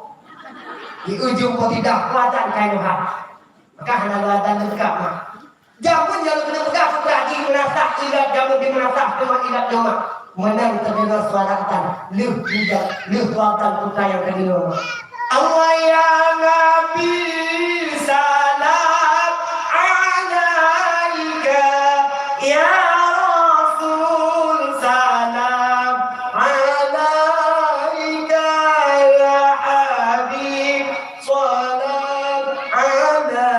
Di ujung kau tidak kuatan kain luar. Maka hendak dan dekat mak. Jamun yang kena pegang berarti menasah ilat jamun di menasah cuma ilat nama. Menang terdengar suara atan. Lih kuatan putra yang kedua. Allah ya Nabi salam alaika ya Rasul salam alaika ya Habib salam alaika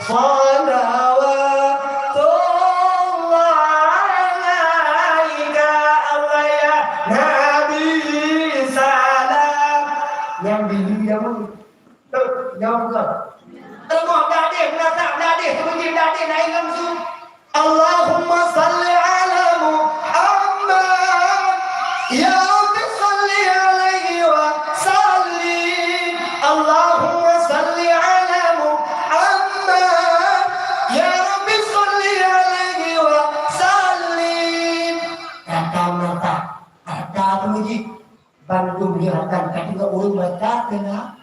salawatullah alaika Allah ya Nabi salam yang bini jamu tu jawab bukan tengok dah dia menatap dah dia sebegini dah dia naik langsung Allahumma salli ala Muhammad ya Rabbi salli alaihi wa sallim Allahumma salli ala Muhammad ya Rabbi salli alaihi wa sallim kata mata kata puji Bandung diharapkan kan juga urung baca kena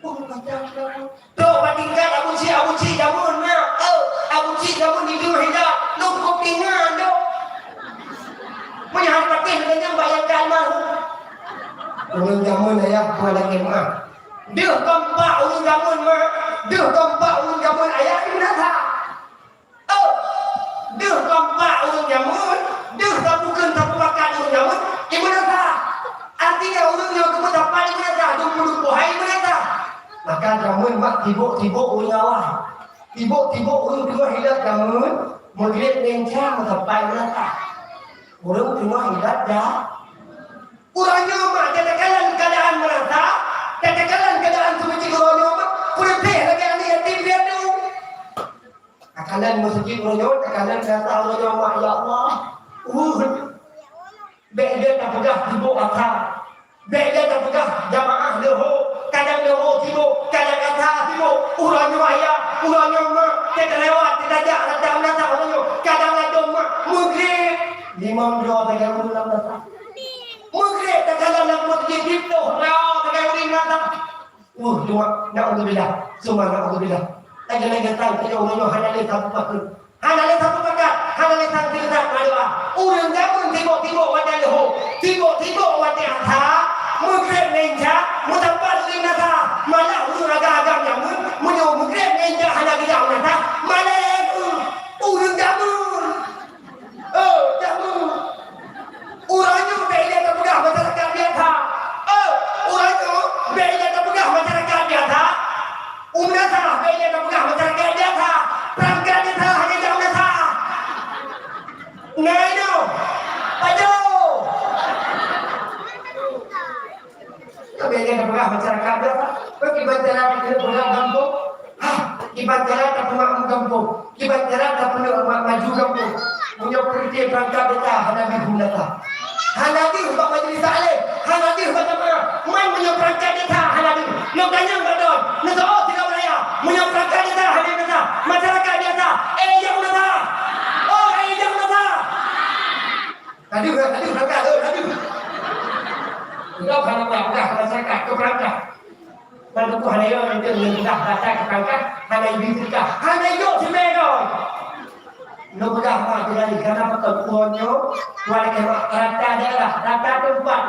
urung baca kena tu bandingkan Abu Ci jamun na Abu Ci jamun di dunia hidup lu kupingan tu punya hati dengan bayangkan mahu urung jamun ayah pada kemah dia kompak urung jamun ayah di mana dia kompak urung jamun dia tabukan tabu makan urung jamun di mana artinya orang yang kamu dapat di mana dulu pohai mana maka jamun mak tibuk urang awak tibuk urang dua hidup jamun melihat lencang sampai mana orang dua hidup dah urangnya mak katakan keadaan merata katakan keadaan semacam urangnya mak kurang teh lagi anda yatim piatu akalan masjid urangnya akalan kata urangnya mak ya Allah beda tak pegah tibuk akal beda tak pegah jamaah leho kadang leho tibuk kadang kata tibuk urangnya ayah urangnya mak kita lewat kita ajak datang urangnya kadang ladong mak mughrib limam doa tegang ulang datang mughrib tegang nak mughrib itu rao tegang ulang datang dua na'udzubillah semua na'udzubillah lagi tahu kita urangnya hanya satu pakai hanya satu pakai hanya satu tidak ada urang jamun tibuk wadah leho tibuk wadah atha mughrib ninja mutabal linata malah urang agak jamun munyo mughrib ninja hanya gejau nata malah urang jamun jamun urangnya beda kepegah masyarakat biasa urangnya beda kepegah masyarakat biasa umrata beda kepegah masyarakat biasa perangkat biasa hanya jauh nata Ngaino, padu. Tapi yang bergerak masyarakat berapa? Ibadah kita bergerak kampung. Ibadah tak pernah kampung. Ibadah tak pernah maju kampung. Punya kerja perangkat kita hanabi guna. Hanabi untuk majlis taklim. Hanabi untuk jemaah. Main punya perangkat kita hanabi. Nak tanya badon. Nak tahu tidak beraya. Punya perangkat kita hanabi kita. Masyarakat biasa. Yang mana? Tadi berangkat tadi. Engkau kalau berangkat masyarakat ke berangkat. Kalau tu hanya yang itu dah datang ke berangkat, hanya ibu kita, hanya itu semua. Nak berangkat macam ni kerana pertemuannya, wala kemak rata daerah, rata tempat.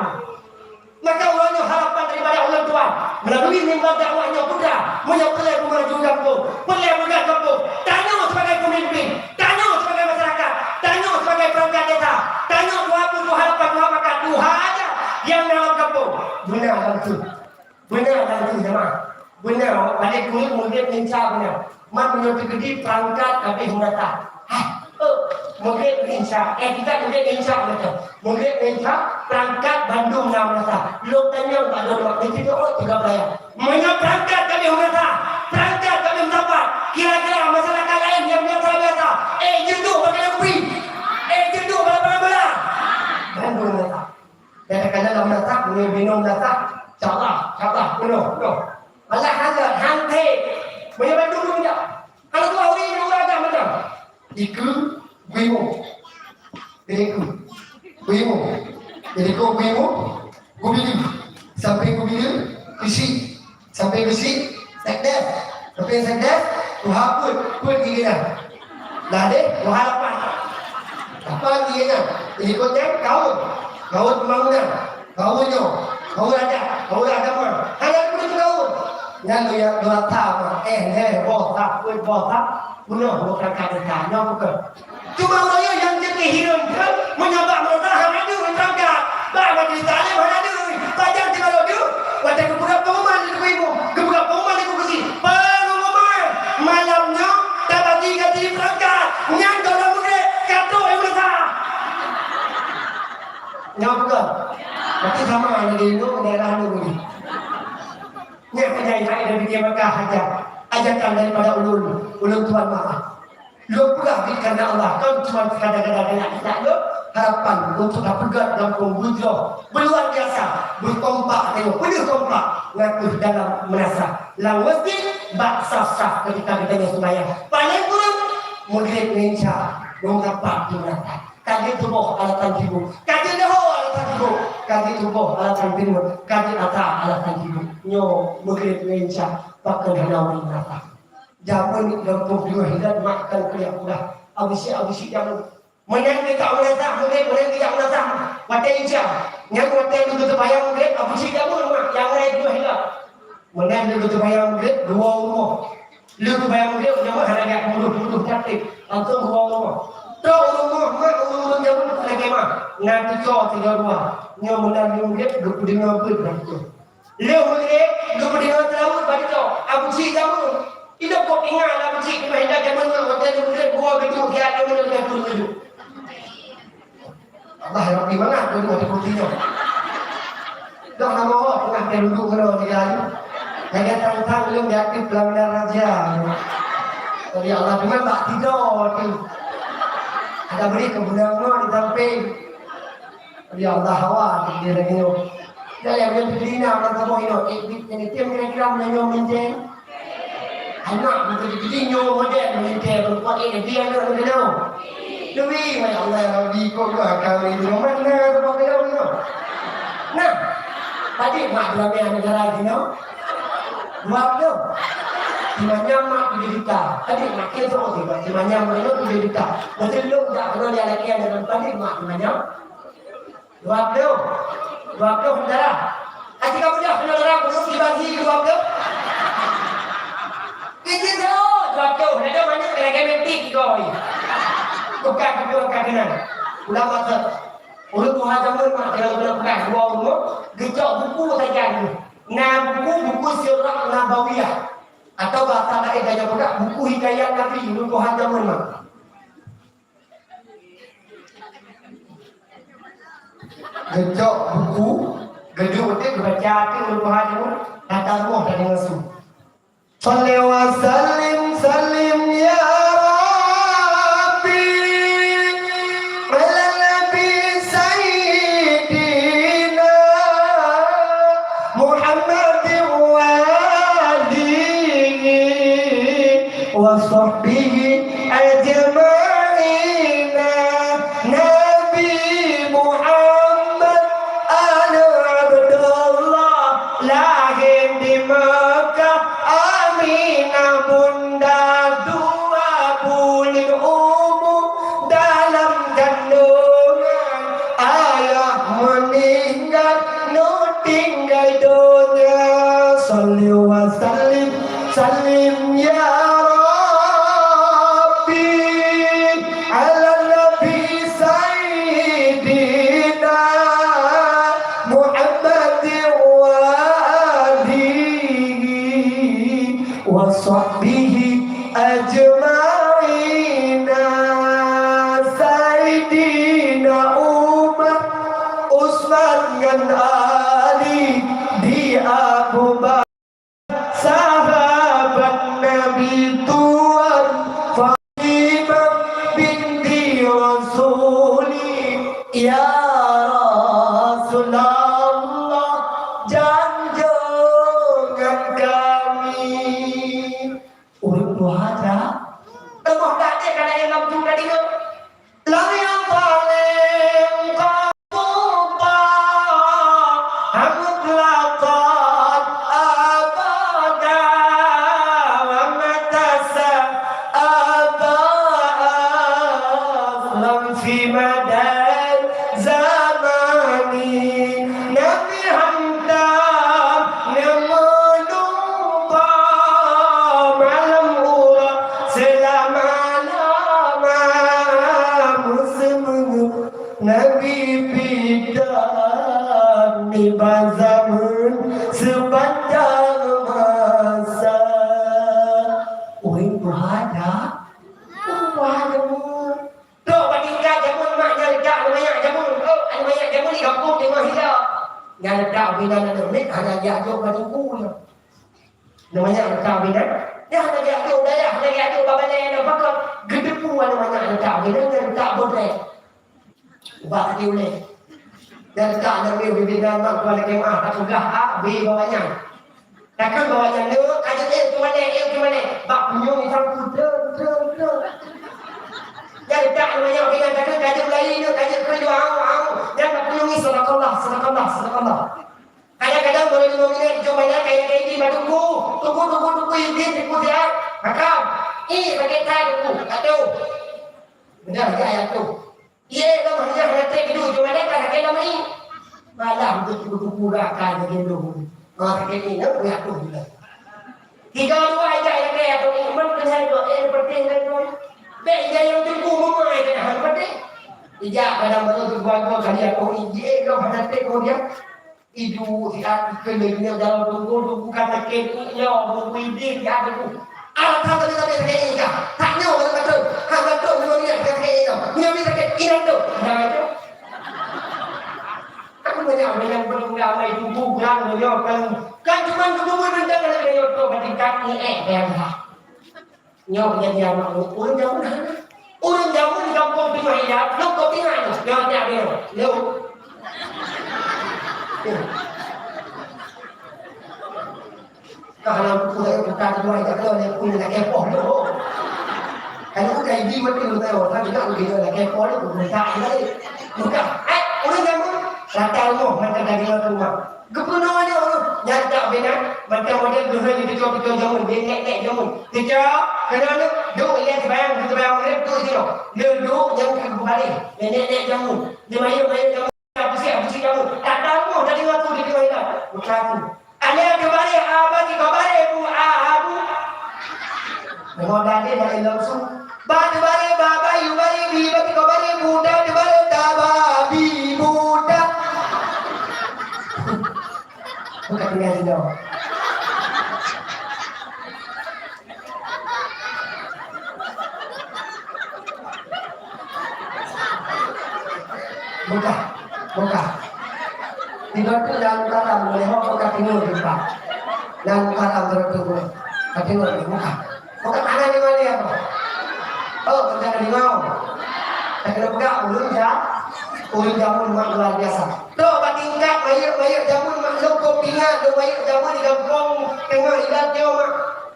Maka ulangnya harapan daripada Allah Tuhan melalui mimbar dakwahnya putra menyempelai maju kampung, pelai muda kampung. Tanya sebagai pemimpin, tanya sebagai masyarakat, tanya sebagai perangkat desa, tanya dua harapan masyarakat Tuhan aja yang dalam kampung. Benar langsung jemaah. Benar balik kulit mungkin lincah benar. Man menyebut gede perangkat tapi hunata. Mungkin lincah, kita mungkin lincah betul. Mungkin lincah perangkat Bandung nam rasa. Lu tanya tak ada waktu itu juga bayar. Perangkat kami hunata, perangkat kami mendapat. Kira-kira masyarakat lain yang biasa-biasa. Jendu pakai kopi. Jendu bala-bala. Bandung rasa. Kadang-kadang dalam rasa, minum rasa. Salah, penuh. Allah hazard, hantai. Menyebab dulu tidak. Kalau tu hari ini orang agak macam. Iku, bingung. Jadi kau pilih sampai kau pilih besi, sampai besi sekdes, sampai sekdes tu hapus pun gila. Dah deh, kau harapan apa gila? Jadi kau cek kau pembangunan, kau ada pun, hanya pun kau. Yang dua tahun, bos tak, bukan kata nyok ke. Cuma orang yang jadi hidup menyabak mereka hanya itu menangkap. Bahawa di sana mana tu? Tajam di kalau tu. Wadah kebuka pengumuman di ibu, kebuka pengumuman di kursi. Pengumuman malamnya dapat diganti berangkat. Yang kalau mungkin kata yang besar. Nyok ke? Nanti sama ada di Indo daerah dulu ni. Ni penjahit dari dia Mekah ajakan daripada ulun Tuhan Maha. Lu pula karena Allah kau cuma kadang-kadang nak harapan untuk pegat dalam pembujur luar biasa berkompak tengok penuh kompak ngaku dalam merasa lang masjid bak sah ketika kita sembahyang paling kurang murid menca mengapa merata kaji tubuh alatan jiwa kaji dah alatan jiwa kaji tubuh alatan timur kaji atas alatan jiwa nyo murid menca pakai hanau merata jaman lempuh juga hidat makan kuliah pula abisi jaman menang kita menasah menang kita menasah watai jam yang watai itu terbayang mungkin abisi jaman yang lain juga hidat menang itu terbayang mungkin dua rumah lu terbayang mungkin jaman harga mudah cantik langsung dua rumah dua rumah jaman lagi mah nanti kau tiga rumah yang menang mungkin 25 berapa lu mungkin 25 tahun bagi kau abisi jaman tidak kau ingat lah macam ni hendak zaman tu hotel tu gua begitu dia ada mana tu. Allah Rabbi mana tu ada putihnya. Dah nama Allah tengah terunduk kalau dia ni. Hanya tentang belum diaktif pelanggan raja. Jadi Allah cuma tak tidur tu. Ada beri kebudangan di samping. Jadi Allah hawa dia lagi tu. Jadi yang berdina orang tahu ini. Ini tim kira-kira menyanyi menceng. Anak betul jadi nyo model menjadi berbuat ini dia nak begitu. Demi ya Allah Rabbi kau kami di mana tempat begitu no. Nah, tadi mak dalam yang negara ini no. Buat tu. Dimana mak dididik. Tadi mak kita semua tiba. Dimana mak itu dididik. Betul lu tak pernah dia lagi yang dalam tadi mak dimana. Buat tu. Saudara. Asyik kamu dah saudara belum dibagi buat tu. Ini tu, jatuh. Ada mana regimentik kau ni? Bukan kanan. Ulang masa. Orang Tuhan zaman mak kalau bukan dua rumah, gejak buku saja ni. Buku sirah Nabawiyah atau bahasa lain gaya pula buku hikayat Nabi orang Tuhan zaman mak. Gejak buku, gedung itu dibaca tu orang Tuhan zaman datang rumah dari langsung. Salli wa sallim ya Rabbi ala nabi sayyidina Muhammad wa alihi wa sahbihi ajma'in Nabi Muhammad ana Abdullah lahir di Makkah Aminah bunda 20 umur dalam kandungan ayah meninggal no tinggal dunia salli wa sallim ya Rabbi ala nabi sayyidina Muhammad wa wa sahbihi ajma'ina Sayyidina Umar Usman dan Ali di Abu Bakar sahabat Nabi Tuhan Fatimah binti Rasuli ya Rasulullah janjungan kami urut puasa tengok tak ada kalau yang lampu tadi tu lang yang paling kamu berpindah di zaman sepanjang masa. Oi berada, berada. Tuh bandingkan jamun maknya ledak banyak jamun. Oh, ada banyak jamun di kampung tengah hilang. Yang ledak bina ni hanya jatuh pada kuku. Namanya ledak bina. Dia hanya jatuh dah, hanya jatuh babanya yang bakal gedepu namanya ledak bina dan ledak bodek. Ubah dia boleh. Dan letak nak bina mak tuan kemah tak sudah A B bawanya. Takkan bawanya ni kajian tu mana bak punyung ni sangkut dah. Yang letak namanya bina takkan kajian lain ni kajian kerja yang bak punyung ni sedekah. Kadang-kadang boleh 5 minit cuma kayak ini tunggu izin tunggu dia. Akam. Pakai tai tunggu. Atau. Benar ke ayat tu? Ia dah hanya hidup cuma dia tak kena mai. Malam tu pura-pura begini dulu. Tak kena nak buat tu juga. 3 ayat yang dia tu iman kena penting kan tu. Baik dia yang tunggu memai kan penting. Ijak pada baru buat kali aku ije kau hanya tengok dia. Idu siat kelenya dalam tunggu kata kena tunggu ide dia tu. Alat tadi ini kan. Tak nyawa betul. Hang betul memang dia kata itu. Dia bisa kata ini tu. Dah itu. Aku banyak belum ramai tubuh berang dia kan cuma kemudian rendah kalau dia tu ketika ni yang dah. Nyawa dia orang jamun di kampung di Mahia, lu kau tinggal dia. Lu. Kalau aku tak dua tak tahu dia punya nak kepo tu. Kalau aku dah ibu mati tu tahu, tak juga aku nak kepo tu bukan tak lagi. Bukan. Orang jamun rata rumah macam dah dia rumah. Gubernur dia orang nyata benar macam model gubernur di betul jamun dia nek jamun. Kita kena duk lihat bayang kita bayang dia tu dia. Dia duk yang kembali. Nek jamun. Dia main jamun apa sih jamun. Tak tahu dah dengar tu di mana. Bukan. Ada kembali abadi kembali bu abu. Mengodani dari langsung. Batu bari baba yubari bibati kembali muda dibari tababi muda. Bukan dengan dia. Bukan. Tiba tu dalam kalam boleh hok kat timur kita. Dalam kalam tertentu. Kat timur bukan. Bukan mana di mana dia tu? Oh, jangan di mau. Tak kena pegang ulun jamun mak luar biasa. Tu batingkat mayuk jamun mak lu kopingan tu mayuk jamun di kampung tengah ilat dia mak.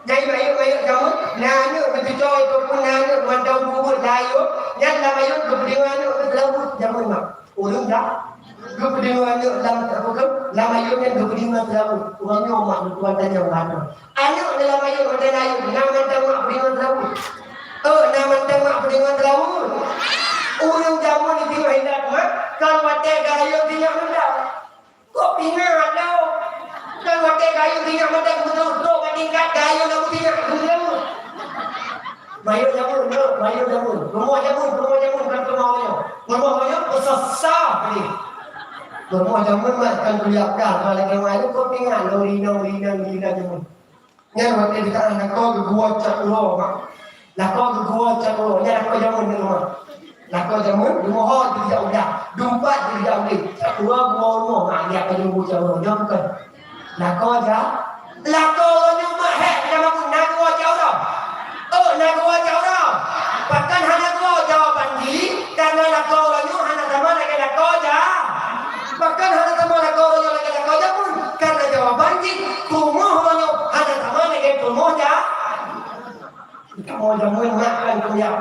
Jadi mayuk jamun nanya berjoy tu pun nanya mandau bubur layu. Yang dah mayuk kepentingan tu berlaut jamun mak. Ulun dah kepentingan tu dalam apa lama mayuk yang kepentingan berlaut. Orangnya mak tuan tanya mana. Anak dalam mayuk ada layu nama mak kepentingan berlaut. Nama mak kepentingan berlaut. Orang jamun di tengah hidup mak kalau watai gayu tinyak mendak. Kok pingat tau. Kalau watai gayu tinyak mendak betul-betul bandingkan gayu kamu tinyak betul. Mayu jamun. Rumah jamun kan rumahnya besar ni. Rumah jamun mak kan kuliahkan kalau lagi mayu kok pingat lorina jamun. Ngan watai di tanah kau gua cak lo mak. Lah kau gua cak lo, ya kau jamun di rumah. Lakau jamun, rumah tidak udah, dumpat tidak boleh. Dua rumah mak dia akan jumpa jauh, dia bukan. Lakau mak hek nama pun nak gua jauh dah. Nak gua jauh dah. Bahkan hanya gua jawapan di, karena lakau hanya sama lagi lakau jah. Bahkan hanya sama lakau lagi lakau jah pun, karena jawapan di, rumah hanya sama lagi rumah jah. Kamu jamun mak kan punya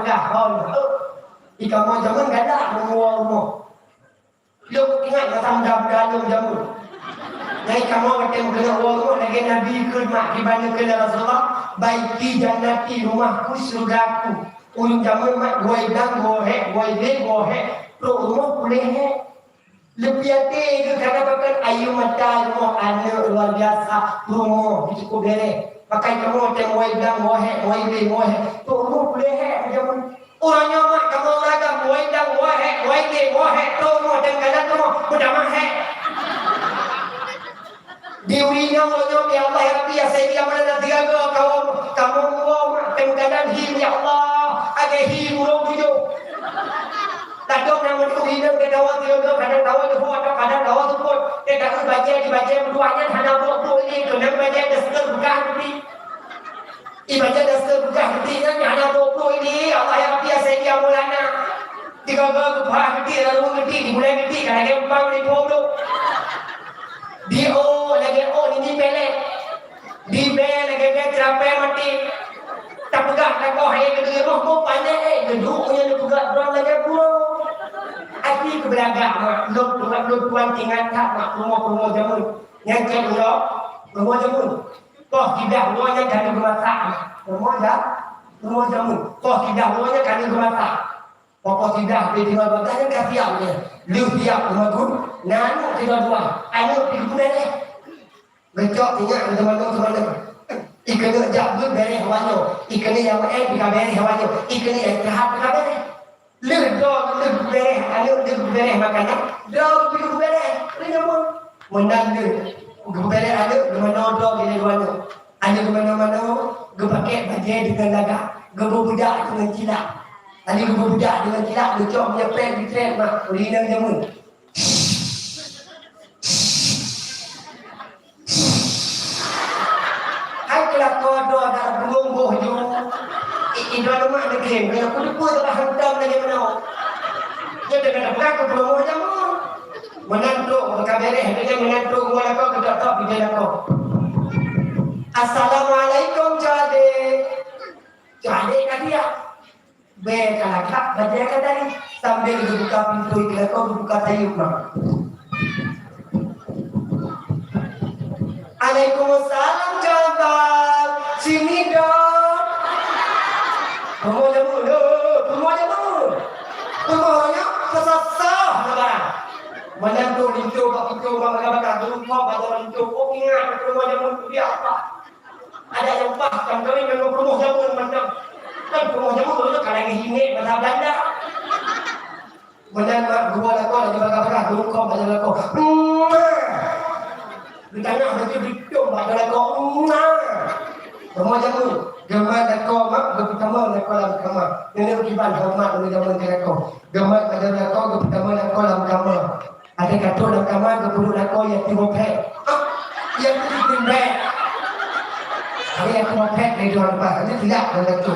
Ika mau jamun gak ada rumah. Lu ingat datang dalam jamun. Jadi kamu bertemu dengan rumah lagi Nabi kurma dibanding ke Rasulullah. Baiki jannati rumahku surgaku. Ulun jamun mak gue bilang gue Pro rumah boleh lebih hati ke karena bahkan ayu mata rumah anak luar biasa rumah cukup boleh. Pakai kamu temu gue bilang gue Pro rumah boleh jamun. Orangnya mak kamu ragam dang wai ke to mo dan kanan to mo udah mah diurina mo ya Allah ya Rabbi ya Sayyidi ya mana tiga kamu mo kanan him ya Allah age him mo video kadang namun itu hidup ke dawa tiga kadang dawa itu atau kadang dawa itu pun kadang dibaca berduanya hanya buku ini kadang baca dasar bukan ini ibadah dasar bukan ini hanya buku ini Allah yang biasa dia mulanya tiga buah gede lalu gede dimulai gede kadang yang bang di polo di o lagi o ini pelek di b lagi b terapai mati tak pegang tak kau hai kedua roh pandai gedung yang dipegang orang lagi pulau Aki keberagaman, lu tuan tinggal tak nak rumah jamun, yang kedua rumah jamun, toh tidak rumahnya kami bermasak, rumah jamun, toh tidak rumahnya kami bermasak, pokok tidak di tinggal batanya kasiannya, lu tiap rumah gun, nanu tinggal dua, anu tiga ni, becok tinggal teman-teman. Ikan ni jabut dari hawanyo, ikan ni yang pika dari hawanyo, ikan ni yang terhad pika dari. Lek bereh makanya dog pergi bereh ini namun menang bereh ada mana dog ini luar ada mana pakai baju dengan laga budak dengan cilak ada budak dengan cilak lucok punya pen di tren mak ulinang jamun hai kelakon ada belum ju Indo rumah ada game, aku lupa tak hantam lagi mana. Dia dengan belakang promo jamu. Menantuk berkabareh dengan menantuk mulai kau kedak tak bila kau. Assalamualaikum jade. Jade kadia. Be kalak baca kadari sambil buka pintu iklan kau buka tayub mak. Waalaikumsalam jabal. Sini dong. Rumahnya kesasar lebaran. Menantu lintu bakal lupa pada lintu. Oh ingat rumahnya dia apa? Ada yang paham kami memang rumah jamun macam kan rumah jamun dulu kalau yang ini bahasa Belanda. Menantu gua lako lagi bakal lupa pada lako. Ditanya berarti bitung pada lako. Rumah jamun. Gemar lako mak berpertama lako dalam kamar. Ini berkibar hormat oleh zaman lako. Gemar pada lako berpertama lako dalam kamar. Ada kata dalam kamar berpuluh lako yang timopek. Yang timopek. Ada yang timopek dari luar lepas. Ini tidak dalam lako.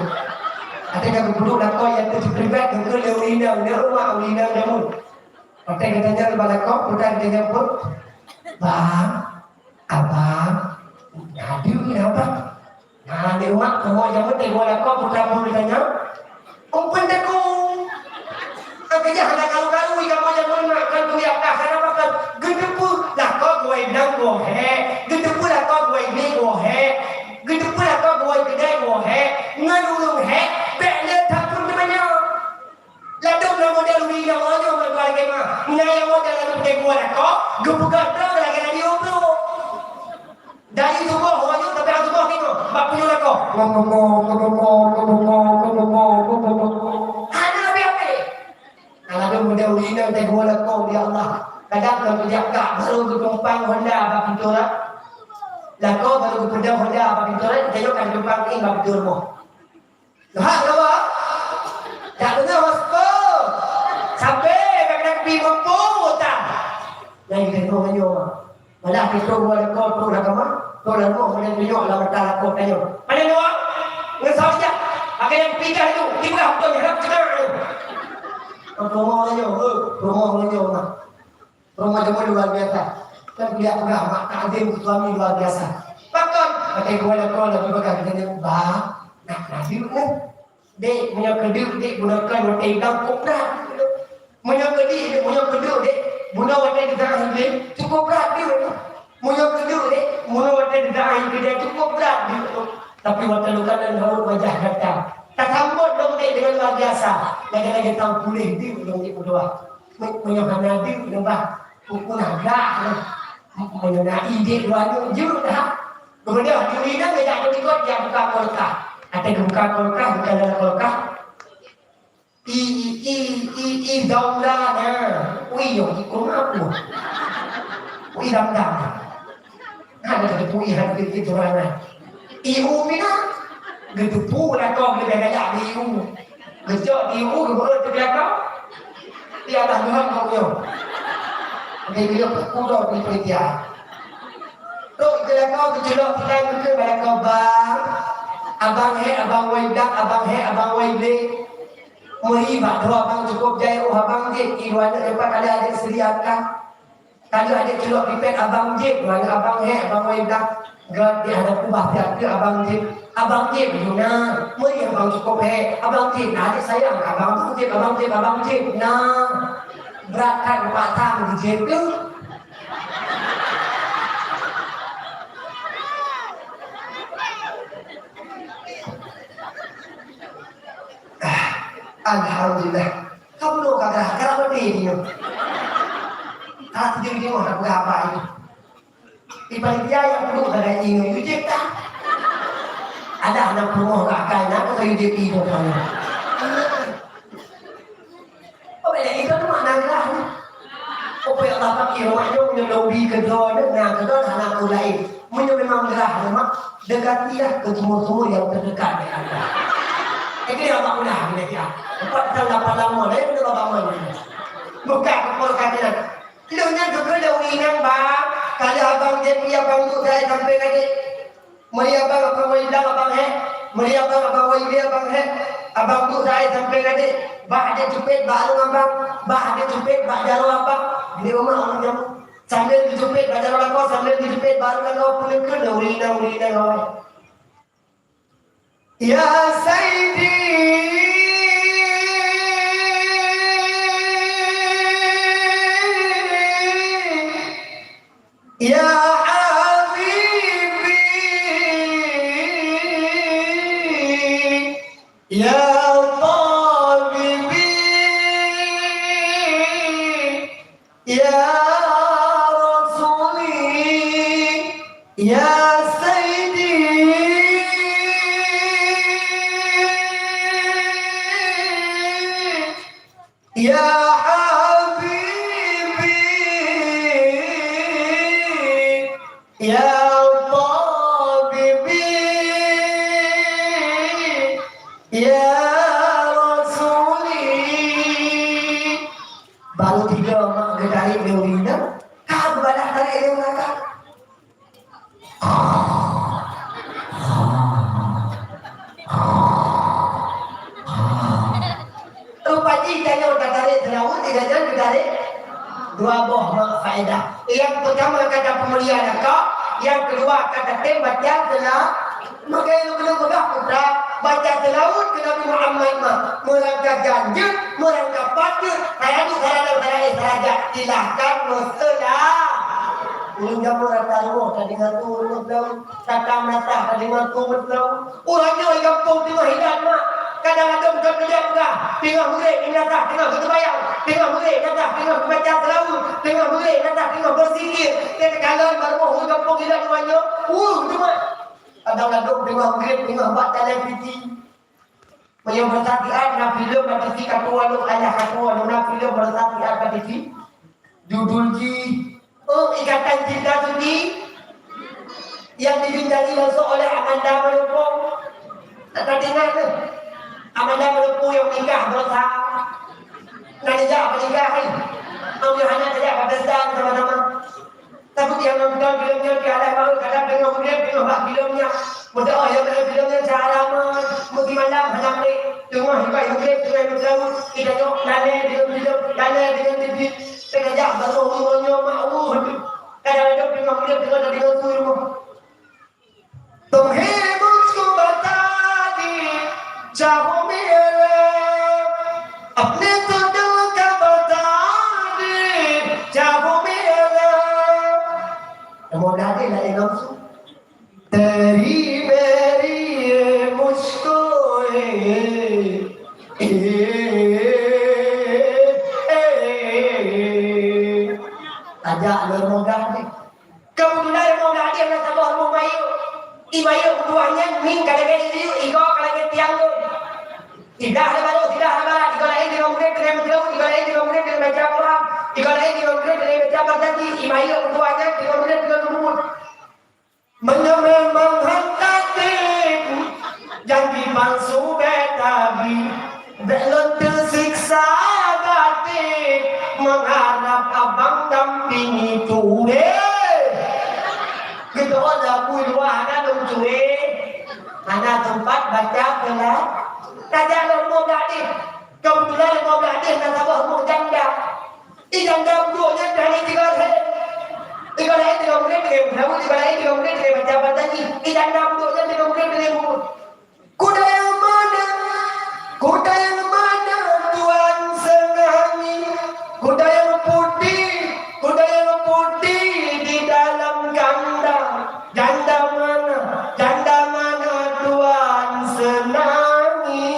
Ada kata berpuluh lako yang timopek. Yang ke leulina rumah ulina jamun. Ada katanya lepas lako bukan dengan pun. Bang, abang, hadir kenapa? Nah, di rumah semua jamu tengok lako putra-putri tanya. Umpan aku. Akhirnya hendak kalau ikan jamu makan tu yang dah sana makan. Gedepu lako gue bilang gue gedepu lako gue ini gue gedepu lako gue kedai gue ngalulung bela tapun namanya. Lalu model ni yang mana lagi mah. Naya model lalu gue lako gue buka terus lagi lagi obro. Dari tubuh wajib tapi aku tubuh ni bab punya lako. Ana apa? Kalau ada model ulina teh gua lako dia Allah. Kadang kalau jaga baru bertumpang Honda bab pintu lah. Lako baru berpedang Honda bab pintu lah. Dia kan tumpang ini bab pintu mo. Hak lawa. Tak benar wasko. Sampai kadang pergi mampu tak. Yang kita tahu ayo. Malah kita gua lako tu dah kama. Kau lalu mana tunjuk lah mata aku tanya. Mana dua? Ngesau saja. Akan yang pikir itu, tiba aku harap cakap itu. Rumah aja, rumah aja mah. Rumah jamu luar biasa. Kan dia pernah mak takdim suami luar biasa. Bahkan, pakai gua lagi bagai kita bah, nak nasi kan? Dek punya kedua dek gunakan waktu hitam koprak. Punya kedua dek guna waktu kita hidup cukup berat dia. Punya kedua dek mula waktu dah dia cukup berat gitu. Tapi waktu luka dan haur wajah datang. Tak sambut dong dek dengan luar biasa. Lagi-lagi tahu pulih dia dong dek berdua. Menyokana dia lembah. Pukul naga. Menyonai dek luar jujur dah. Kemudian di lidah dia jadi kot yang buka kolkah. Ada buka kolkah bukan dalam kolkah. i đông ra nè ui dồi cũng áp luôn ui đâm đâm hai người tụi ui hai người tụi này iu mi đó người tụi pu là con người này là iu người cho iu người bữa tụi em đó đi ăn hàng hơn không nhiều người bây giờ pu rồi đi về nhà rồi tụi em có tụi lo tụi em cứ về có ba abang he abang wendak abang he abang wende Muhibat abang cukup jaya abang je iwan lepas kali adik sediakan kali adik celok pipet abang je mana abang he abang wendak gad di hadap kubah tiada abang je guna mui abang cukup he abang je adik sayang abang je nah beratkan patang di je Alhamdulillah. Kamu lo kagak kenapa ini? Kalau jadi mau nak apa ini? Ibaratnya yang perlu kagak ini ujek tak? Ada anak perlu kagak nak kagak ujek itu kan? Oh beda itu mana kan? Oh beda apa kira yang lebih kedua nak kedua anak mulai. Mungkin memang gerah memang dekat dia ke semua yang terdekat dengan anda. Ini apa guna ini dia? Empat tahun 8 lama dah itu bapak mana? Bukan kepala kata. Ilmunya juga dah ingat bang. Kalau abang dia punya abang tu saya sampai kata. Mari abang wendak abang he. Mari abang wendak abang he. Abang tu saya sampai kata. Bah ada cepet baru abang. Bah ada cepet bah jalan abang. Dia rumah orang yang sambil dijepit bah jalan kau sambil dijepit baru kau punya kena urina kau. Ya Sayyidi Ya Habibi Ya Tabibi Ya Rasuli Ya Ya Habibi Ya Tabibi Ya Rasuli baru tiga mak gedari beurina kau balah tarik dia belakang tidak tarik dua buah faedah. Yang pertama kata pemuliaan kau, yang kedua kata tembak telah maka yang kena pegang putra baca selawat ke Nabi Muhammad merangkap ganjil, merangkap patut, saya saja silahkan masalah. Hingga merata rumah tadi ngatu betul, takam rata tadi ngatu betul. Orangnya yang kampung tengah hidat mak. Kadang-kadang bukan kerja enggak, tengah murid, tengah berbayang, tengah murid, tengah membaca selawat, tengah murid, tengah berzikir, tengah kalan baru mau kampung hidat rumahnya. Cuma kadang-kadang tengah murid, tengah buat televisi. Yang bersatian, nak film, nak TV, katua, nak ayah katua, nak film bersatian ke TV. Judul Ji, Ikatan Cinta Suci yang dibintangi langsung oleh Amanda Malopo. Tak dengar tu? Amanda Malopo yang nikah bersama. Nak dijak pernikahan. Yohana dijak berdendam sama-sama. Tapi yang nonton filmnya tiada baru kadang tengok filmnya. Berdoa yang dalam filmnya cara mesti malam hendak ni. Tengok hidup tengok kita tengok lale dengan TV. Sekejap baru umurnya mak kadang-kadang tengok dari rumah. Tumhe मुझको बता दी चाहो मेरा अपने तो दिल का बता दे चाहो मेरा mau dari lagi nafsu तेरी मेरी मुझको ajak lu mau dari kamu tunai mau dari yang sabah mau mayu ibayu keduanya min kadang-kadang itu iko kadang-kadang tiang tu Tidak ada baru, tidak ada barat. Ikaw lain di kemudian dengan menjauh, ikaw lain di kemudian dengan baca Quran, ikaw lain di kemudian dengan baca berjanji, imailah berdoanya, di kemudian dengan lumut. Memang hentatik, janji palsu betabi, belum tersiksa batik, mengharap abang dampingi ture. Gitu ada dua anak lucu anak tempat baca kelas. Kajian mau gadis, kebetulan mau gadis dan sabah mau janda. Janda buahnya dari 3 hari. 3 hari 3 menit dengan berapa? 3 hari 3 menit dengan baca berjanji. Janda buahnya 3 menit dengan umur. Kuda yang mana? Kuda yang mana? Tuan senangi. Kuda yang putih. Kuda yang putih di dalam kandang. Janda mana? Janda mana? Tuan senangi.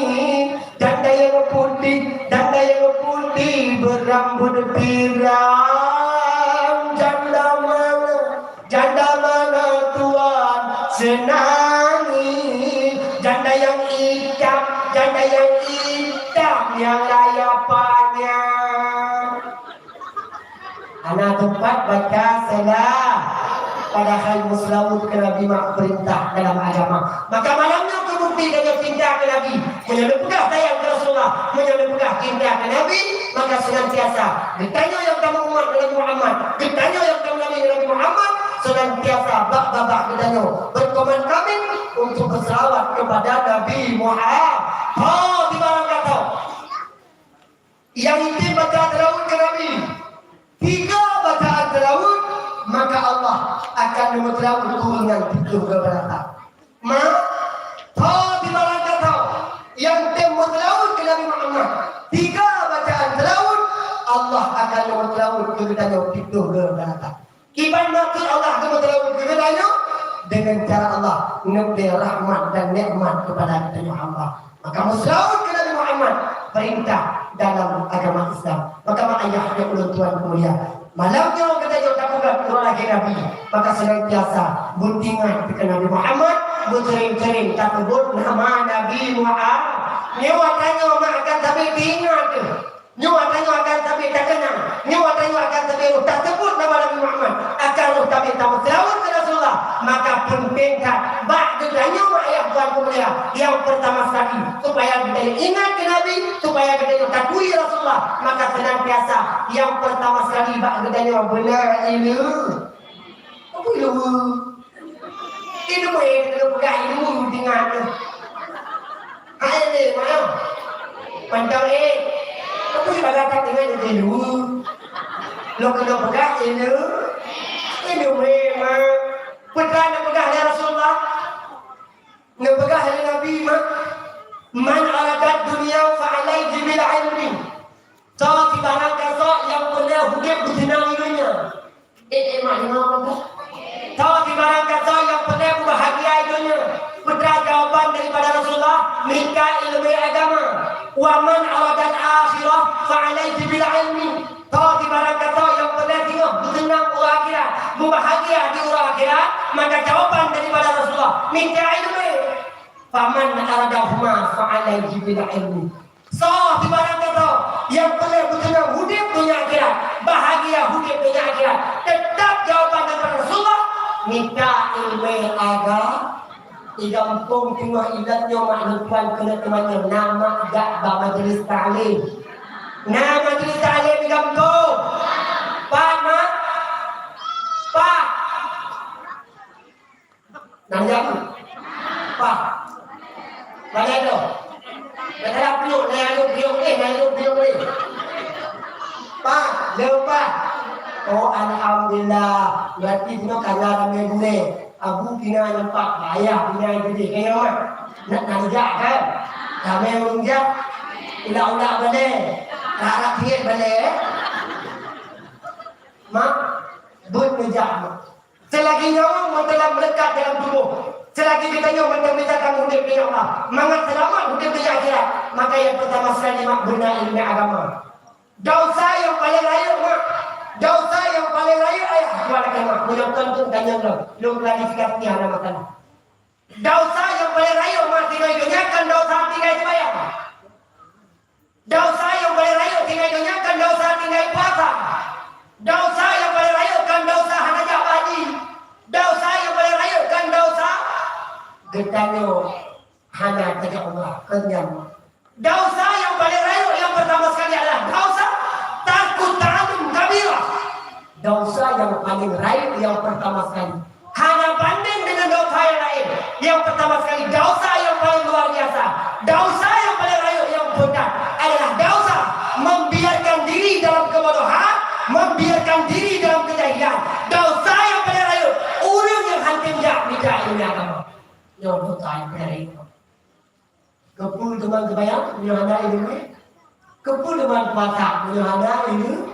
Janda yang putih berambut pirang. Janda mana tuan senangi. Janda yang hitam yang layapannya. Anak tempat baca salah. Padahal Muslim ke Nabi mak perintah dalam agama. Maka malamnya terbukti dengan cinta ke Nabi, menyebutkan sayang ke Rasulullah, menyebutkan cinta ke Nabi. Maka senantiasa ditanya yang kamu umat Nabi Muhammad, ditanya yang kamu Nabi Muhammad, senantiasa bak-bak ditanya berkomen kami untuk berselawat kepada Nabi Muhammad. Oh, di mana kata yang inti baca terawih ke Nabi, 3 bacaan terawih, maka Allah akan memeterawih kurungan 7 keberatan. Tahu di mana kata yang memeterawih ke Nabi Muhammad 3 bacaan terawih, Allah akan memeterawih keberatan 7 keberatan. Kiban maksud Allah memeterawih keberatan dengan cara Allah memberi rahmat dan nikmat kepada kita hamba. Maka memeterawih ke Nabi Muhammad perintah dalam agama Islam. Maka ayah yang ulun Tuhan mulia, malamnya kita jauh turun lagi Nabi, maka senantiasa buntingan ke Nabi Muhammad, sering-sering tak sebut nama Nabi Muhammad. Nyawa tanya akan sampai diingat, nyawa tanya akan sampai tak kenal, nyawa tanya akan sampai tak sebut nama Nabi Muhammad, akan tapi tak berselawat ke Rasulullah. Maka pentingkan bak tanya ayat Tuhan mulia yang pertama sekali supaya kita ingat ke Nabi, supaya kita takui Rasulullah. Maka senantiasa yang pertama sekali bak tanya benar ini apa ini boleh kita pegang ilmu dengan hai ni mana pandang apa sih bagatan dengan ilmu lo kena pegang ini memang pegang nak pegang ya Rasulullah, nak pegang ya Nabi man aradat dunia fa'alaihi bil ilmi. So si barang kata yang pernah hidup di dunia maknanya apa? So si barang kata yang pernah bahagia dunia, putra jawaban daripada Rasulullah minta ilmu agama. Wa man aradat akhirah fa'alaihi bil ilmi. So si barang kata yang pernah tengok bersenang akhirat, bahagia di akhirat, maka jawaban daripada Rasulullah minta ilmu. Faman aradahuma fa'alaihi bil ilmi. So di barang kata yang pernah bersenang hidup dunia akhirat, bahagia hidup dunia akhirat, tetap jawaban daripada Rasulullah minta ilmu agama. Igampung tengah ilatnya maklukan kena temannya nama gak majlis ta'lim. Nama majlis ta'lim igampung. Pak mak, Pak. Nanya Pak. Mana tu? Ada peluk, peluk ni. Pak, lupa. Oh alhamdulillah. Berarti punya kaya ramai gune. Abu kena nampak ayah punya gede. Kaya mak. Nak nanjak kan? Kami menunjak. Ulang-ulang balik. Harap sikit balik. Mak, buat menjak mak. Selagi nyawa telah melekat dalam tubuh. Selagi kita nyawa menjadikan hidup di Allah, mangat selamat hidup di akhirat. Maka yang pertama sekali mak guna ilmu agama. Dosa yang paling raya mak. Dosa yang paling raya ayah kepada mak. Punya tonton tanya lo klarifikasi ada masalah. Dosa yang paling raya mak tidak dikenyakan dosa tidak dibayar. Dosa yang paling raya tinggal dunia kan dosa tinggal puasa. Dosa yang paling raya kan dosa hajat haji. Dosa yang paling raya kan dosa getanyo hana tajak umrah kenyang. Dosa yang paling raya yang pertama sekali adalah dosa takut ta'allum kabirah. Dosa yang paling raya yang pertama sekali. Hanya banding dengan dosa yang lain. Yang pertama sekali dosa yang paling luar biasa. Dosa yang paling raya yang benar adalah dosa membiarkan diri dalam kebodohan, membiarkan diri dalam kejahilan. Dosa yang paling raya orang yang hantim jak tidak ilmu agama. Yang dosa yang paling raya. Kepul teman kebayang menyahada ilmu. Kepul teman puasa menyahada ilmu.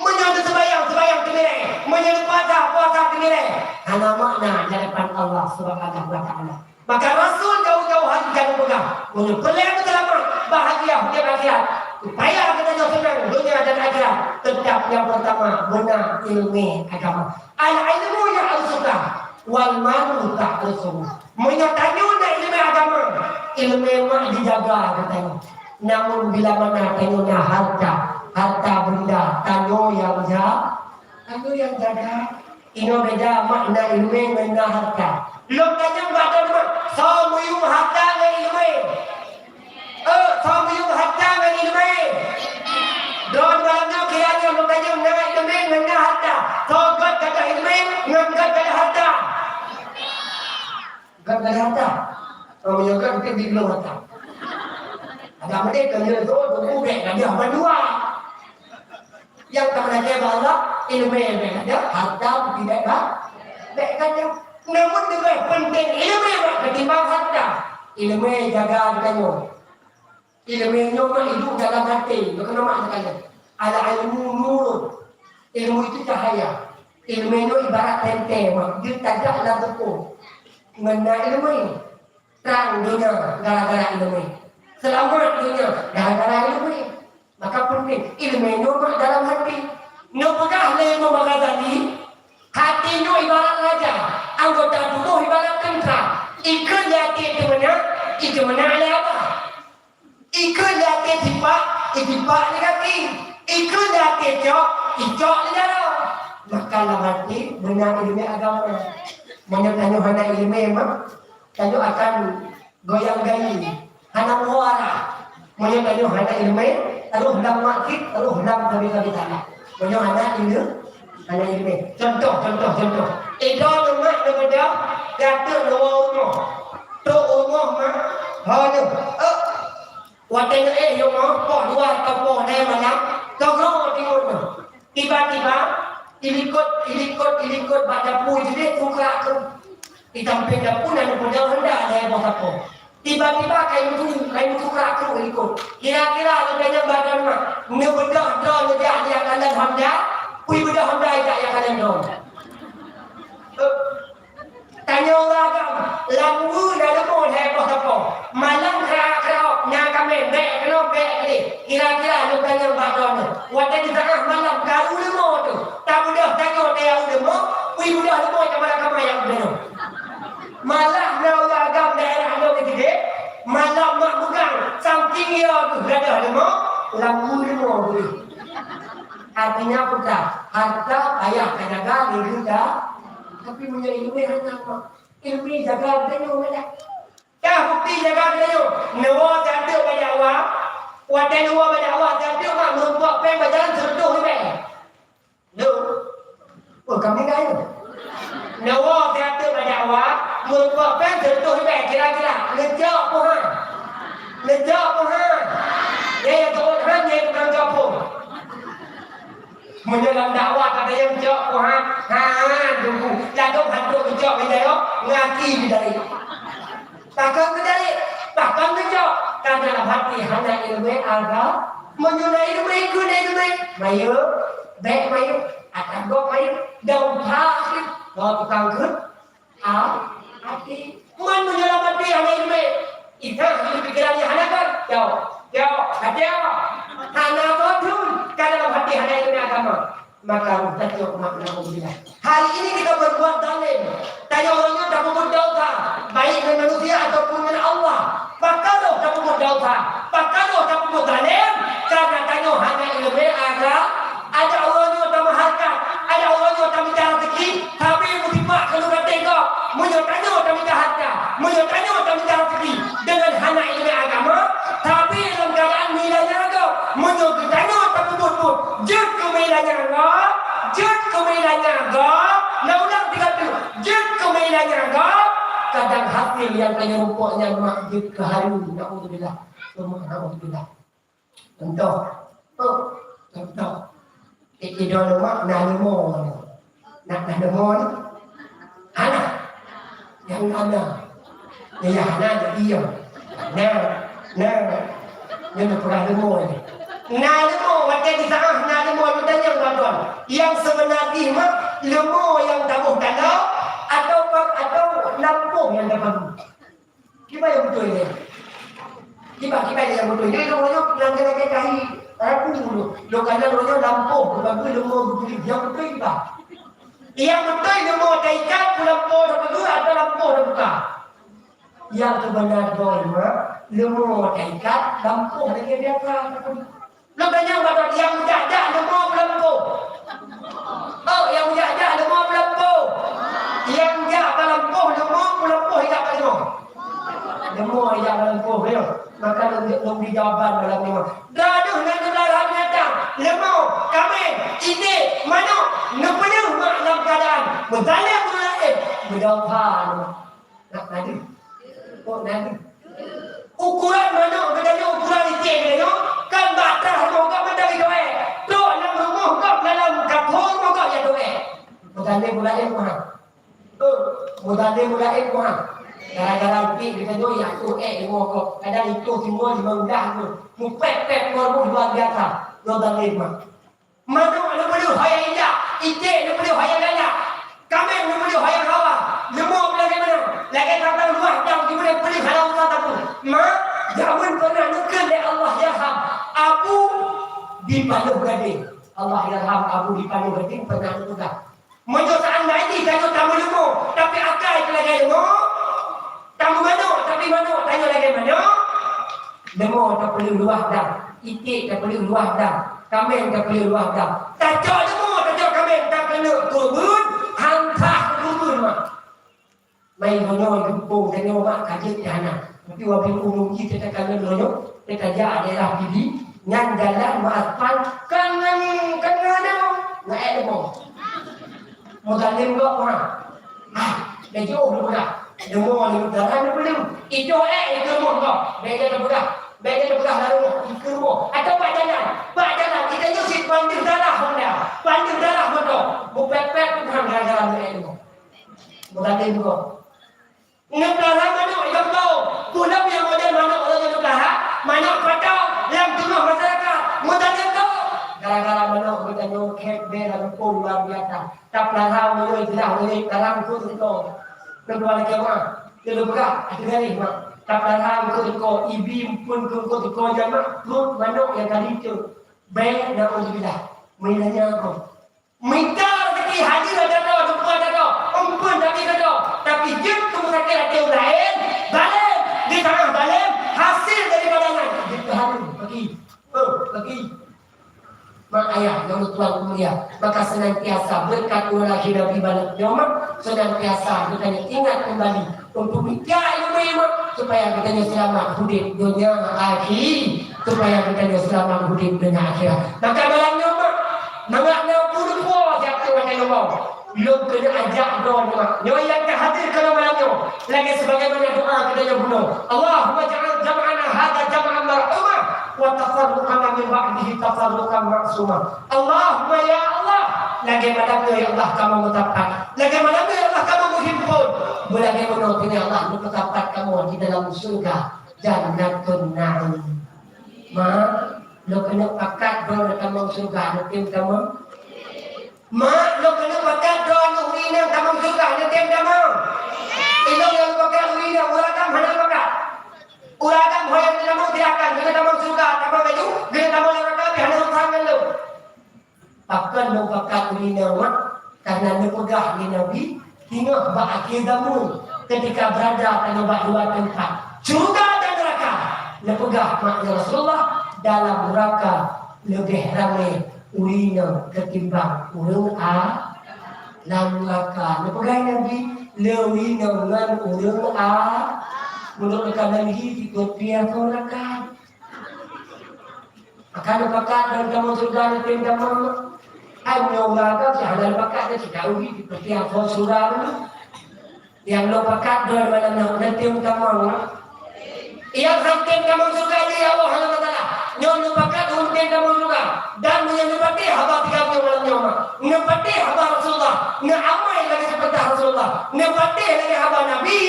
Menyahada sebayang kemire. Menyahada puasa kemire. Karena makna di hadapan Allah Subhanahu wa taala. Maka Rasul jauh-jauh hari jangan pegang. Menyepelih bersama bahagia di akhirat. Supaya kita senang dunia dan akhirat. Tetap yang pertama benar ilmu agama. Al-ilmu yang al-sunnah wal malu ta'rusun. Menyatanya ilmu agama. Ilmu memang dijaga katanya. Namun bila mana tanya harta benda tanyo yang jaga. Ino beda makna ilmu dengan harta. Lo tanya badan so muyung harta dengan ilmu. So muyung harta dengan ilmu. Don malamnya kiranya lo tanya dengan ilmu dengan harta. So God kata ilmu dengan God kata harta. God kata harta. Oh ya kan mungkin di belum harta. Ada mereka yang tu dia dia berdua. Yang kemudian Allah ilmu yang ada harta tidak ada. Namun lebih penting ilmu ketimbang harta. Ilmu jaga kamu. Ilmu nyoba hidup dalam hati. Bukan nama sekalian. Ada ilmu nur. Ilmu itu cahaya. Ilmu itu ibarat lenteng. Dia tajam dalam tepung. Mengenai ilmu ini terang dunia gara-gara ilmu ini. Selamat dunia gara-gara ilmu ini. Maka penting ilmu nyoba dalam hati. Nopakah ilmu mengadani? Hatinya ibarat raja. Anggota tubuh ibarat tentera. Ikut hati itu mana ada apa? Ikut hati tipak di kaki. Ikut hati cok di darah. Maka dalam hati benar ilmu agama. Menyertanya hana ilmu memang tanyo akan goyang gayi. Hana muara. Menyertanya hana ilmu lalu hendak makit, lalu hendak kami tanah. Menyertanya ilmu hana ilmu. Contoh. Ida rumah daripada kata luar rumah. Tok rumah mah hanya wateng yang mau pok dua kapok dia malam. Tolong tengok mah. Tiba-tiba ilikut baca pui jadi tukar ke. Ditampai dapur dan punya hendak dia baca pok. Tiba-tiba kayu tukar ke ilikut. Kira-kira lebihnya badan mah. Ni bedah dah dia akan dan hendak. Pui bedah hendak tak yang akan dong. Tanya orang lagu dalam pun heboh apa malam kerap nyangka bek kira-kira lu tanya badan waktu di tengah malam kau lemo tu tak mudah tanya dia lemo ui mudah lemo kepada kamu yang benar malam orang agam daerah ada begitu malam mak bukan samping dia tu ada lemo lagu lemo tu artinya apa harta ayah jaga diri dah. Tapi punya ilmu hanya apa? Ilmu jaga dia mana? Dah bukti jaga dia. Nawa jatuh banyak awak. Wadah nawa banyak awak jatuh mak merumpok pen berjalan serutuh ni. No. Oh kami kaya. Nawa jatuh banyak awak merumpok pen serutuh ni. Kira-kira lejak puhan. Dia yang tuhan dia bukan kapung. Menyelam dakwah kata yang jok puhan. Tunggu. Jaduk hantu kejok bidaya. Ngaki bidaya. Takkan kejok. Kan dalam hati hanya ilmu agama. Menyunai ilmu. Mayu. Baik mayu. Akan gok mayu. Daun pakit. Kalau tukang ke. Hati. Menyelam hati hanya ilmu. Itu pikirannya hanya kan. Jauh. Hati apa? Hanya betul. Kan dalam hati hanya ilmu agama. maka tajuk makna ubilah. Hari ini kita berbuat zalim. Tanya orangnya dah berbuat dosa, baik dengan manusia ataupun dengan Allah. Pakalo dah berbuat dosa, pakalo dah berbuat zalim. Karena tanya hanya ilmu agama, ada orangnya dah maharkat, ada orangnya dah minta rezeki, tapi musibah kalau dah tengok, tanya dah minta harta, tanya dah minta rezeki dengan hanya ilmu agama, tapi dalam keadaan nilainya agak, tanya dah berbuat, jut kemilanya agak. Jut kemilanya agak, naulang 30. Jut kemilanya agak, kadang hasil yang tanya rumputnya makjid keharu. Na'udzubillah. Na'udzubillah. Contoh. Kita lemak nak lemur. Nak lemur ni. Anak. Yang anak. Dia anak dia diam. Dia nak pernah lemur ni. Nah lemur macam di sana, nah lemur macam yang tuan-tuan. Yang sebenarnya mah lemur yang tabuh tanah atau lampung yang dapat. Kita yang betul ini. Kita yang betul. Jadi lemurnya langgar-langgar kahi aku dulu. Lo kena lemurnya lampung, bagi lemur betul. Yang betul kita. Yang betul lemur ikan lampung betul atau lampung buka. Yang sebenarnya lemur ikan lampung dengan dia kan. Lo tanya pada yang mudah-mudah lemur melampau. Oh, yang mudah-mudah lemur melampau. Yang mudah melampau lemur tidak lemur. Lemur tidak melampau dia. Maka lo beri jawapan dalam lemur. Gaduh nak dalam datang. Lemur, kami, ini, mana? Nepenuh mak dalam keadaan. Berzalim berlain. Berdoa. Nak nadi. Oh, nadi. Ukuran mana? Bertanya ukuran licin dia. Kan batas moga mentari doa. Tok dalam rumah kau dalam kapur moga ya doa. Mudane mulai kuah. Mudane mulai kuah. Gara-gara pi kita doa ya tu moga. Kadang itu semua dimendah tu. Mupet moga luar biasa. Mudane mah. Mana ada perlu hayang indah. Ite ada perlu hayang gaya. Kami ada perlu hayang hawa. Lemur lagi mana? Lagi kata luar jam di mana perlu halau kata pun. Jangan pernah nuker dari Allah yarham Abu di Paluh Gading. Allah yarham Abu di Paluh Gading pernah nuker. Menurut anda ini tanya tamu lemur, tapi akal itu lagi lemur. Tamu mana? Tapi mana? Tanya lagi mana? Lemur tak perlu luah dah. Itik tak perlu luah dah. Kameng tak perlu luah dah. Tajak lemur, tajak kameng tak kena kubun. Hantah kubun mak. Main dono gempung tanya mak kajet jana. Tapi wabil umum kita kena dono. Kita kerja adalah bibi. Ngan jalan maafkan. Kangen nak lemur. Mudalim kok mah. Dah jauh dulu dah. Lemur ni dalam belum. Itu itu lemur kok. Beda dah belah lalu itu lemur. Atau pak jalan kita nyusit pandir darah benda. Pandir darah betul. Bupet-pet pun dalam lemur. Mudalim kok. Ngepelaha mana yang tahu. Pulau yang model mana orang yang ngepelaha. Mana patau yang tengah masyarakat. Mudalim kok. Gara-gara mana kita nyokek dalam pun luar biasa. Tak pelarang menurut jelah menurut dalam tu tentu. Kedua lagi mah. Kedua berat. Ada dari mah. Tak pelarang tu tentu. Ibi pun tu tentu jamaah. Tu mana yang tadi tu. Baik nak ujilah. Mainannya aku. Minta rezeki hadir ada dah. Jumpa ada dah. Ampun tapi ada. Tapi jut kamu sakit hati orang lain. Balik. Di tangan balik. Hasil daripada lain. Dia hadir. Pergi. Mak ayah yang tuan mulia, maka senantiasa berkat ulah hidup ibadat nyaman, senantiasa kita ingat kembali untuk minta ilmu supaya kita selamat hidup dunia akhir, supaya kita selamat hidup dunia akhirat. Maka dalam nyaman, mengenai puluh buah jatuh macam ngomong, belum kena ajak doa nyaman. Nyawa yang hadir kalau malamnya, lagi sebagaimana doa kita yang bunuh. Allahumma ja'al jam'ana hadha jam'an marhumah. Wa tafarruqana min ba'dihi tafarruqan ma'suma. Allahumma ya Allah, bagaimana ya Allah kamu menetapkan, bagaimana ya Allah kamu menghimpun, bagaimana ya Allah menetapkan kamu di dalam surga jannatun na'im. Ma lo kena pakat doa kamu surga nanti kamu. Ma lo kena pakat doa nuhina kamu surga nanti kamu. Ilo yang pakat nuhina orang kamu hendak pakat. Uragam hoyang tidak mau tirakan, bila tak mau surga, tak mau baju, bila tak mau neraka, bila nak tangan lu. Pakan dan pakat uli nama karena nepegah ni Nabi tengok akhir zaman ketika berada pada dua tempat syurga dan neraka. Nepegah makna Rasulullah dalam neraka lebih ramai ulina ketimbang urang dalam neraka. Nepegah Nabi lebih dengan urang menurut Nabi ikut dia neraka. Akan pakat dan kamu surga nanti kamu hanya ulaga jangan pakat dia tidak uji seperti apa surga itu yang lo pakat dan malam nanti kamu yang nanti kamu surga di Allah Taala nyon lo pakat nanti kamu surga dan yang nepati haba 30 malam nyoma nepati haba Rasulullah ngamai lagi seperti Rasulullah nepati lagi haba Nabi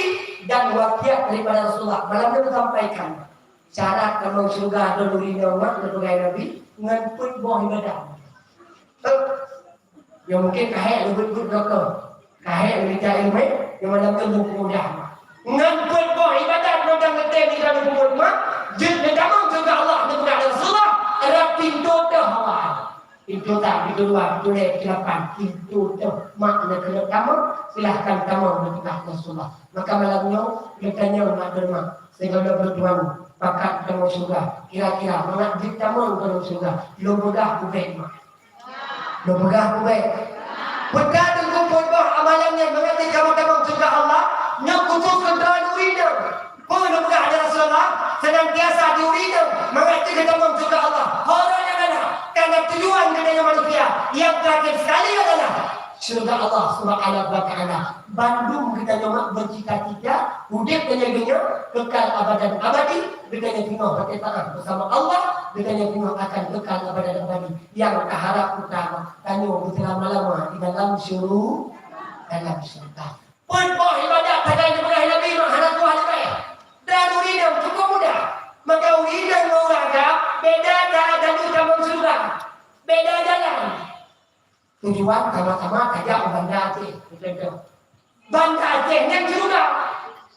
dan wakiat daripada Rasulullah malam itu sampaikan syarat kamu surga dan uli nyoma sebagai Nabi nganpun buah ibadah. Yang mungkin kahek lebih doktor, kahek lebih cari ilmu, yang mana tu mudah. Nganpun buah ibadah tentang ketem di dalam rumah, jadi kamu juga Allah dan Rasulullah ada pintu terhawa. Pintu tak, pintu dua, pintu delapan, pintu tu makna kalau kamu silahkan kamu mendekat Rasulullah. Maka malamnya bertanya umat derma, segala bertuan pakat kamu surga. Kira-kira mengajak kamu kamu surga, lo mudah kubek mak. Lo pegah baik. Pegah dan kumpul bah amalannya mengerti kamu surga Allah. Yang khusus kendaraan urina. Pun lo pegah ada Rasulullah. Senantiasa di urina. Mengerti kamu surga Allah. Horanya mana? Karena tujuan kedaya manusia. Yang terakhir sekali adalah surga Allah Subhanahu wa Ta'ala. Bandung kita nyomak bercita-cita. Udip kenyaganya kekal abadan abadi. Dekanya tengok berkaitan bersama Allah. Dekanya tengok akan kekal abadan abadi. Yang keharap utama tanyo berlama-lama di dalam dalam surga. Pun ibadah pada ibadah Nabi Muhammad SAW. Dan uridam cukup mudah. Maka uridam mengurangkan beda cara dan kamu surga. Beda jalan. Tujuan sama-sama kajak Banda Aceh. Banda Aceh yang surga.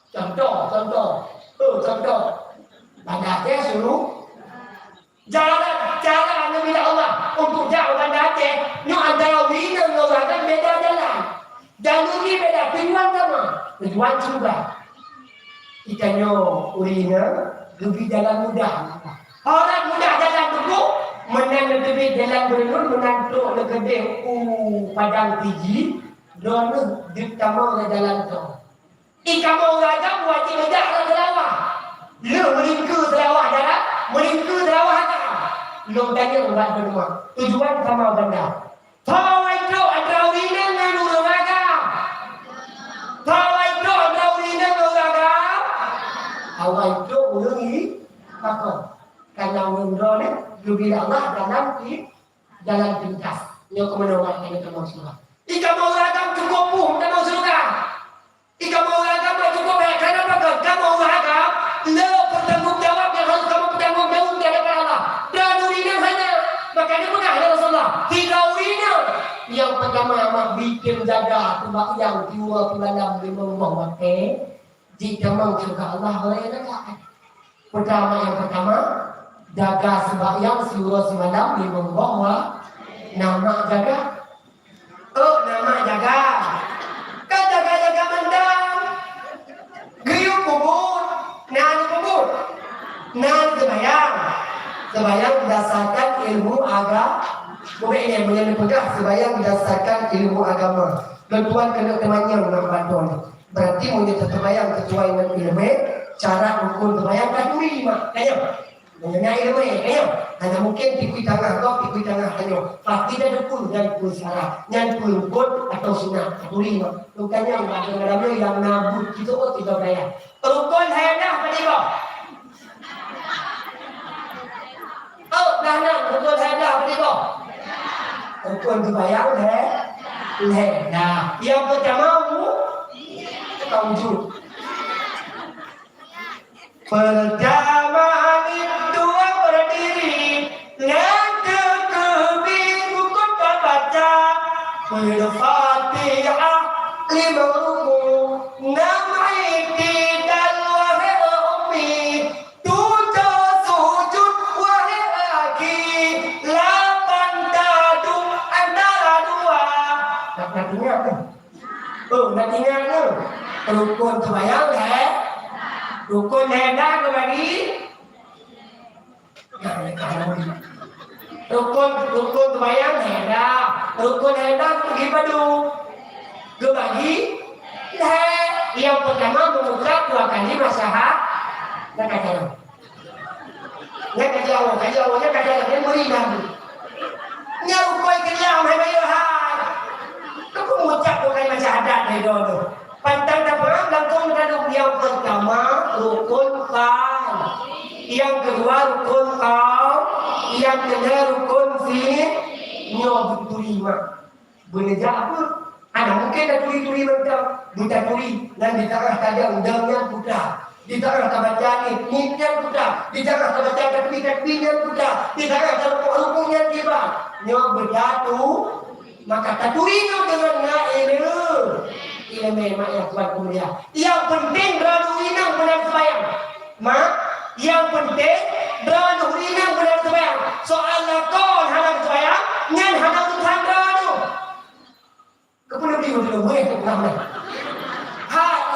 Contoh. Banda Aceh suruh jalan Nabi Allah untuk jauh Banda Aceh. Ini antara wina mengurangkan beda jalan. Dan ini beda tujuan sama. Tujuan surga. Ikannya urina lebih jalan mudah. Orang mudah jalan tubuh. Menang lebih jalan berenun menantuk lebih padang tinggi. Dono ditama jalan tu. Ikamu raja wajib dah selawah. Lu melingku selawah darat, melingku selawah tak. Lu tanya buat berdua. Tujuan sama benda. Tawai tu ada urina nganu raga. Tawai tu ada urina raga. Awai tu ulangi apa? Kalau mundur lebih Allah dalam jalan pintas. Yang kemenangan ini kamu semua. Ika mau ragam cukup pun kamu surga. Ika mau ragam cukup baik. Kenapa kamu ragam? Lo bertanggung jawab yang harus kamu bertanggung jawab di hadapan Allah. Dan urina hanya. Makanya bukan ada Rasulullah. Tiga urina. Yang pertama mak bikin jaga tempat yang dua malam di membawa jika mau surga Allah boleh jaga. Yang pertama jaga sembahyang surah semalam di membawa nama jaga. Nama jaga. Kan jaga mendang. Geriuk kubur. Nan kubur. Nan sembahyang. Sembahyang berdasarkan ilmu agama. Bukan ini yang pegang sembahyang berdasarkan ilmu agama. Tuan kena temannya menambah. Berarti mungkin sembahyang sesuai dengan ilmu. Cara hukum sembahyang kan duri mak. Mengenai ilmu hanya mungkin tikui tengah hanya pasti ada pun dan pun salah yang pun rukun atau sunat atau lima rukanya dalamnya yang nabut kita tidak bayar rukun hayana tadi kok rukun hayana tadi kok rukun dibayar nah yang pertama wujud pertama itu berdiri nanti kebingungan baca Al-Fatihah 5 rukun 6 i'tidal wahai ummi 7 sujud wahai akhi 8 taduk Nak ingat ke? Nak ingat ke? Rukun sembahyang rukun hendak ke bagi? Rukun sembahyang hendak. Rukun hendak pergi padu. Ke bagi? Yang pertama mengucap 2 kali masalah. Nak kata Allah. Nak kata Allah dia beri nabi. Nyau koi kenyang hai bayo hai. Kau mengucap 2 kali masalah dari dulu. Pantang dapat langsung kadang yang pertama rukun kan. Yang kedua rukun kau. Yang ketiga rukun nyo terima. Boleh apa? Ada mungkin dah turi macam buta turi dan di tengah tadi undangnya buta. Di tengah baca niknya buta. Di tengah baca takbirnya buta. Di tengah rukunnya tiba. Nyo berjatu maka taturinya dengan ngaile. Ini memang yang kuat mulia. Yang penting beradu inang benar sembahyang. Yang penting beradu inang benar sembahyang. Soal lakon hadap sembahyang, ngan hadap tuhan beradu. Kemudian dia boleh kemudian.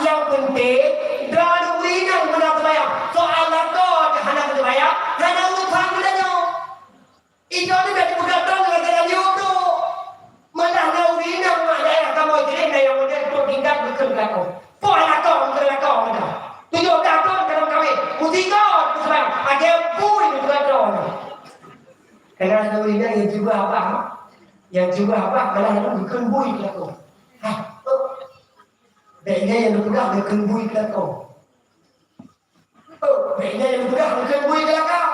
Yang penting beradu inang benar sembahyang. Soal lakon hadap sembahyang, hadap tuhan beradu. Itu ni berarti bukan tahu dengan jodoh. Mana ada inang ada kamu jadi yang model tu tinggal bekerja kau. Poin kau ada. Tujuh kau kalau kawin. Musika sebab ada pun bekerja kau. Kerana ada inang yang juga apa? Yang juga apa? Kalau ada bukan bui kau. Baiknya yang bukan bukan bui kau. Baiknya yang bukan bui kau.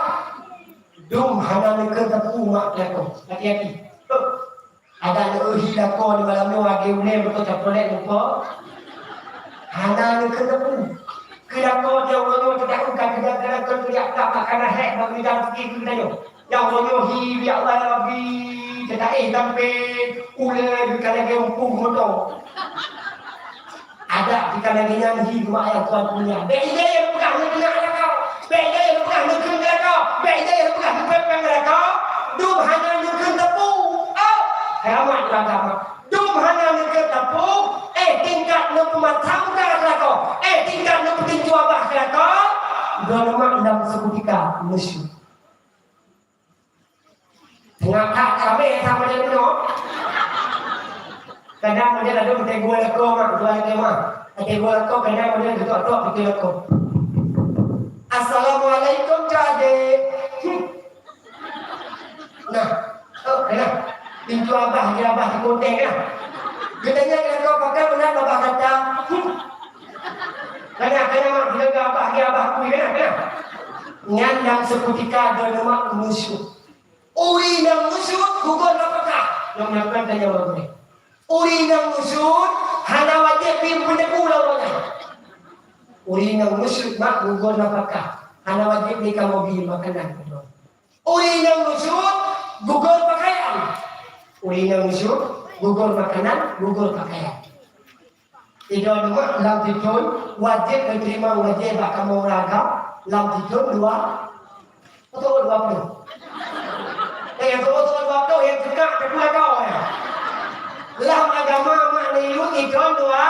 Dum hana mereka tepu mak kau. Hati-hati. Ada uhi lakon di malam ni wagi ule betul capolek lupa. Hana ni kena pun. Kelakon dia orang tidak bukan tidak teriak tak makan hek bagi dalam fikir kita yo. Yang orang hi ya Allah Rabbi tidak sampai ule bukan lagi umpung motor. Ada bukan lagi yang hi mak yang tuan punya. Beda yang bukan punya kau. Beda yang bukan kena kau. Beda yang bukan pepeng kau. Dum hanya nyusun tepu. Ramai agama. Dum hanya nak tepung. Tingkat nak pematang kau. Tingkat nak petinju abah kau. Dua dalam seketika musuh. Tengah tak kami sama dia penuh. Kadang dia ada betul gua leko mak, gua leko mak. Gua leko kadang dia betul betul leko. Assalamualaikum jadi. Nah, kenapa? Pintu abah di konteng lah. Katanya kalau kau pakai benar abah kata. Kena mak bila abah kui kena. Nyandang seketika ada mak musuh. Uri nang musuh gugur apakah? Yang nak tanya orang ni. Uri nang musuh hana wajib pimpin pulau. Uri nang musuh mak gugur apakah? Hana wajib ni kamu beli makanan. Uri nang musuh gugur pakaian. Uri yang musuh, gugur makanan, gugur pakaian. Tiga dua, lam tidur, wajib menerima wajib kamu ragam, lam tidur dua, atau 20. Yang tu 20 yang juga kedua kau ya. Lam agama makna itu tiga dua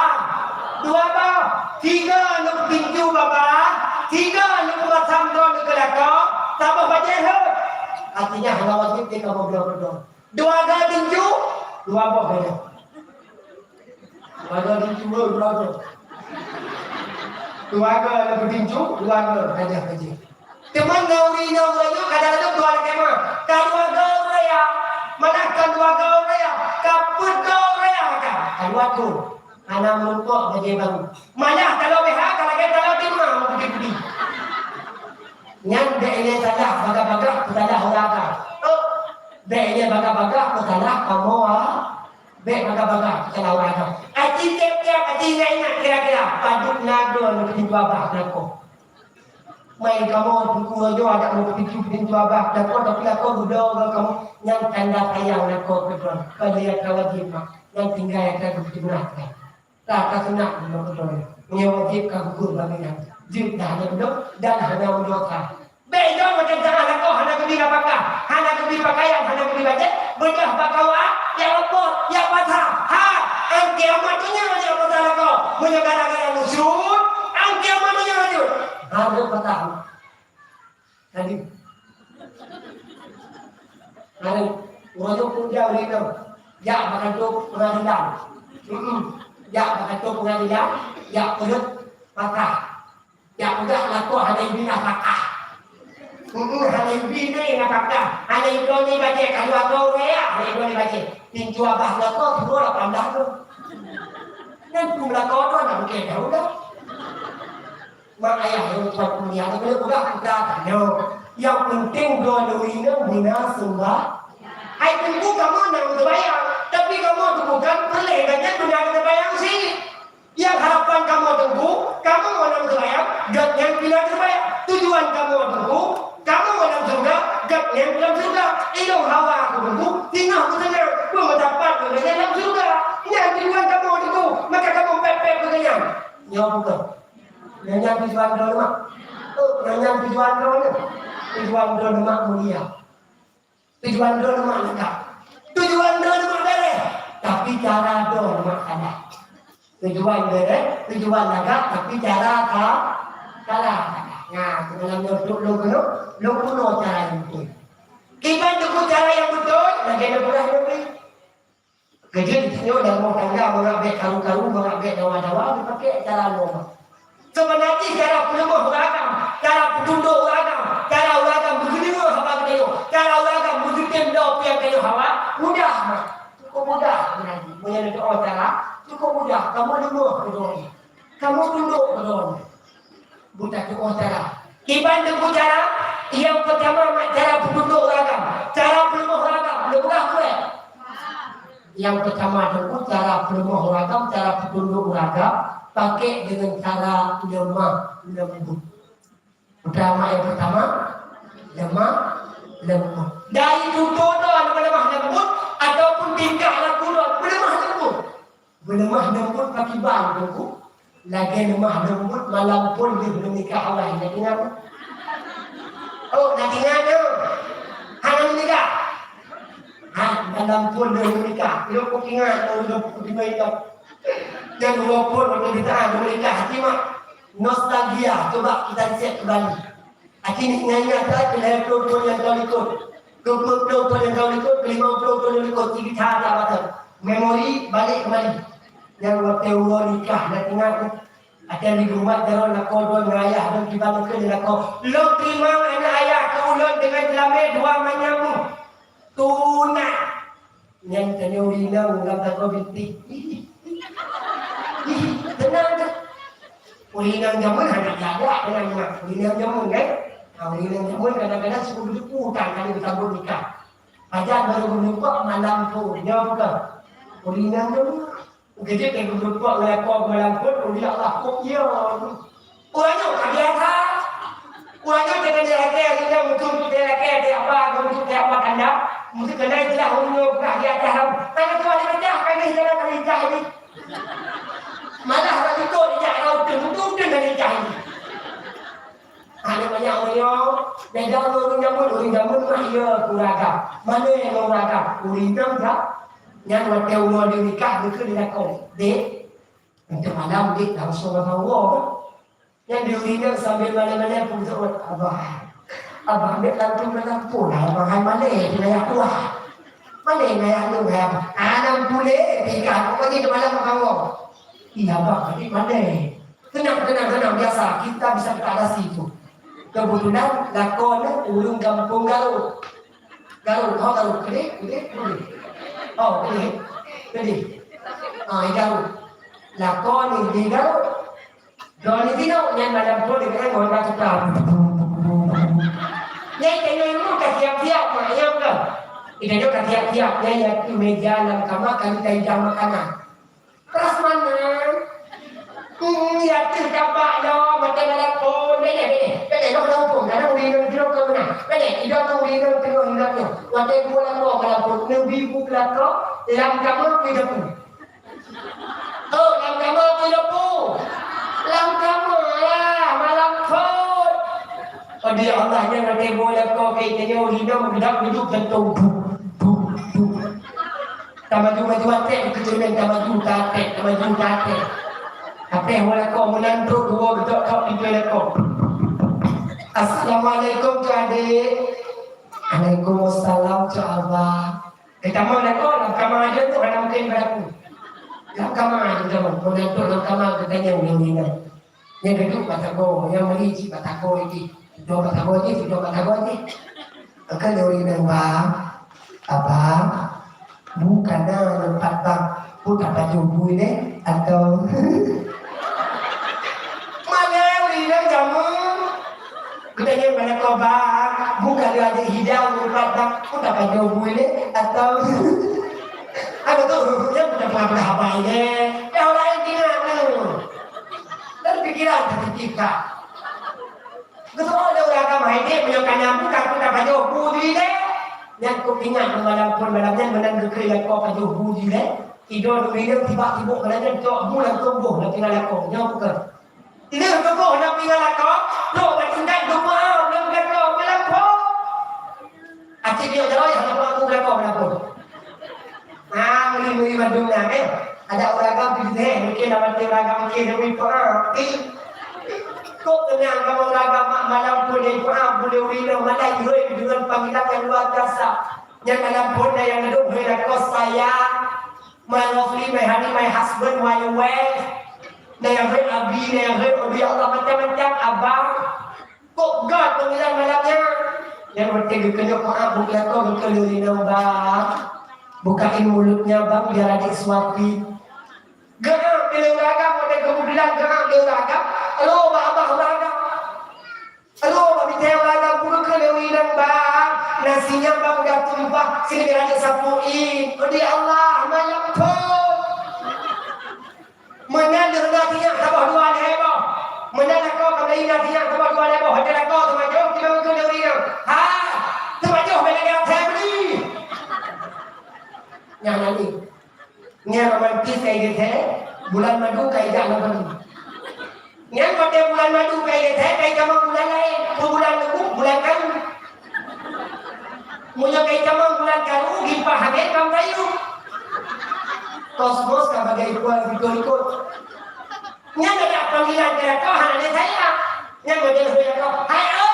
apa? 3 nak pintu bapa, 3 nak macam don nak kelakau, tambah wajib. Artinya hal wajib dia kamu berdoa. 2 kali tinju, 2 boh aja. 2 kali tinju, 2 boh. 2 kali tinju, 2 kali aja. Teman nauri kadang-kadang 2 kali mah. Kalau 2 raya, mana kan 2 raya? Kaput 2 raya kan? Kalau aku, anak melumpuk aja bang. Mana kalau BH, kalau kita timah mau pergi. Yang dia salah, baga-baga, salah orang. Beknya baga-baga salah kamu bek baga-baga salah orang. Aci tiap-tiap aci ingat kira-kira paduk nado nak pintu abah nako. Main kamu buku aja ada mau pintu abah nako tapi aku udah kamu yang tanda sayang nako betul. Kalian wajib yang tinggal yang begitu berat kan. Tak sunat betul. Yang wajib kau gugur bagian. Jidah betul dan hanya mendoakan. Beda macam jangan kau hanya kebiri apakah? Hanya kebiri pakaian, hanya kebiri bajet, berkah bakawa, yang lepot, yang patah. makan tu pengadilan. Ya makan tu pengadilan, ya perut patah. Ya udah laku ada bina patah. Ada bina yang patah. Ada ibu ni baca kalau aku ya, ada ibu ni baca. Pintu abah laku dua 18 tu. Dan pula kau tu nak mungkin dah udah. Mak ayah yang tuan kuliah tu udah tak ada. Yang penting dua-duanya bina sembah. Ai tentu kamu nak terbayang, tapi kamu tu bukan perlegannya benar terbayang sih. Yang harapan kamu tunggu, kamu mau terbayang, gak yang bilang terbayang. Tujuan kamu tunggu, kamu mau surga, gak yang bilang surga. Ilmu hawa aku tunggu, tinggal aku dengar, aku mendapat mengenai dalam surga. Yang tujuan kamu tunggu, maka kamu pepek kenyang. Ya bukan. Yang tujuan dulu mak. Yang tujuan dulu. Tujuan dulu mak mulia. Tujuan dulu mak lengkap. Tujuan dulu mak beres. Tapi cara dulu mak kalah. Tujuan beres, tujuan lengkap, tapi cara kalah. Nah, dalam duduk lu kuno cara yang betul. Kita tunggu cara yang betul, lagi ada pernah lebih. Kerja di sini dah mau tangga, mengabek karu-karu, mengabek dawa-dawa, dipakai cara normal. Sebenarnya cara pelemah beragam, cara petunduk beragam, cara beragam begini hawa kayu, cara beragam begitu dah yang kayu hawa, mudah mah, cukup mudah menjadi. Menjadi doa cara cukup mudah. Kamu dengar berdoa, kamu tunduk berdoa, bukan doa cara. Kiban dengan cara yang pertama cara petunduk beragam, cara pelemah beragam, lebih kuat. Yang pertama dengan cara pelemah beragam, cara petunduk beragam. Pakai dengan cara lemah lembut. Pertama yang pertama lemah lembut. Dari tutur doa lemah lembut ataupun tingkah laku doa lemah lembut. Lemah lembut pakai bangku. Lagi lemah lembut malam pun dia menikah awal. Nak ingat? Oh, nak ingat tu? Hang menikah. Malam pun dia menikah. Lu kok ingat lu dah yang walaupun untuk kita menikah hati mak nostalgia, coba kita cek kembali. Hati ni ingat tak 20 yang kau ikut, 20 yang kau ikut, 50 yang ikut, kita ada apa? Memori balik kembali. Yang waktu Allah nikah dan ingat ada di rumah jalan nak kau dua ayah dan kita nak nak kau. Lo terima anak ayah kau ulun dengan selama dua manyamu. Tunai. Yang tanya urina ulang tak kau bintik. Tenang tak? Ulinang zaman anak jaga dengan mak. Ulinang zaman kan? Ulinang zaman kadang-kadang suka berdeputan kali bertabur nikah. Ajar baru berdepak malam tu. Dia bukan. Ulinang zaman. Kerja kan berdepak melakuk malam pun. Uliak lah kok ya. Orangnya tak biasa. Orangnya jangan dia dia muncul dia dia apa muncul dia apa kanda. Mesti kena jelah orangnya bukan dia tahu. Kalau tu ada dah kena jalan kali jah ni. Malah orang itu dia tahu tentu dengan dia ini. Ada banyak orang dan jangan orang jamun mah ia kuragam. Mana yang kuragam? Kurigam tak? Yang waktu Allah dia nikah dia dia kau. Dek, untuk malam dek langsung bawa. Yang diurigam sambil mana-mana pun sebut abah. Abah ambil lampu lah. Abah hai mana dia kuah. Mana yang lu ya? 60 nikah pokoknya di malam bawa. Iya bang, ini mana? Tenang biasa. Kita bisa berkreasi itu. Kebetulan lakonnya ulung kampung Garut. Garut, kedai. Oh, kedai. Garut. Lakon di Garut. Doni tino yang malam pun dengan orang kita. Yang kena kasiap-siap macam kan? Ini juga kasiap-siapnya yang di meja dalam kamar kami jam makanan. Terus mana? Ya terdapat lo macam dalam pun beda lo pun dalam ulinan kilo ke mana? Beda tidak tahu ulinan kilo hidupnya. Waktu bulan lo dalam pun lebih bukan lo dalam kamar tidak pun. Oh dalam kamar tidak pun. Dalam kamar lah malam pun. Oh dia Allahnya nanti boleh kau kayaknya hidup hidup tentu. Maju atek kecuali maju atek. Apa yang boleh kau menanduk dua betul kau tinggal kau. Assalamualaikum tu adik. Waalaikumsalam tu abah. Kita mau nak dalam kamar aja tu ada mungkin berlaku. Dalam kamar aja zaman. Kemudian tu dalam kamar katanya yang yang kedua batago, yang melici batago ini. Dua batago ini. Akan dari nambah apa? Bukan tempat bang. Bukan baju bui atau mana uri nang jamu. Katanya mana kau bang? Bukan ada hidang tempat bang. Bukan baju bui atau aku tu yang punya apa ini? Ya orang yang tinggal tu. Dan pikiran tercipta. Betul ada orang agama ini menyangkanya bukan baju bui yang kau ingat malamnya menang kerja kau baju bui tidur dia tiba-tiba kerana cok bulan tumbuh nak tinggal aku nyawa bukan dia tumbuh nak tinggal aku lo bertingkat doa nak tinggal aku melaku aci dia jauh yang nak aku melaku muli Bandung nak ada orang agama di sini mungkin dapat agama mungkin demi Quran kau tenang kamu agama malam pun dia Quran boleh ulang malai dengan panggilan yang luar biasa yang dalam pun yang hidup aku sayang my lovely, my honey, my husband, my wife. Yang Abi Allah macam-macam abang. Kok God panggilan malamnya? Yang penting dikena Quran bukan kau berkeluri nambah. Bukain mulutnya bang biar adik suapi. Gerak bila uragam ada kemudian gerak bila uragam. Halo abah uragam. Halo babi teh uragam bukan keluri nambah. Nasinya bang udah tumpah sini biar adik sapuin. Di Allah malam menanda nasinya sabah dua lebo menanda kau kembali nasinya sabah dua lebo hanya kau termaju kita mungkin dari ha termaju menanda family yang nanti nya romantis kayak gitu bulan madu kayak jangan yang pada bulan madu kayak gitu kayak kamu bulan lain bulan madu bulan kan punya kayak kamu bulan kalu gipah hadir kamu kayu kosmos sebagai ikut nya ada panggilan kira kau hanya saya nya model saya kau ayo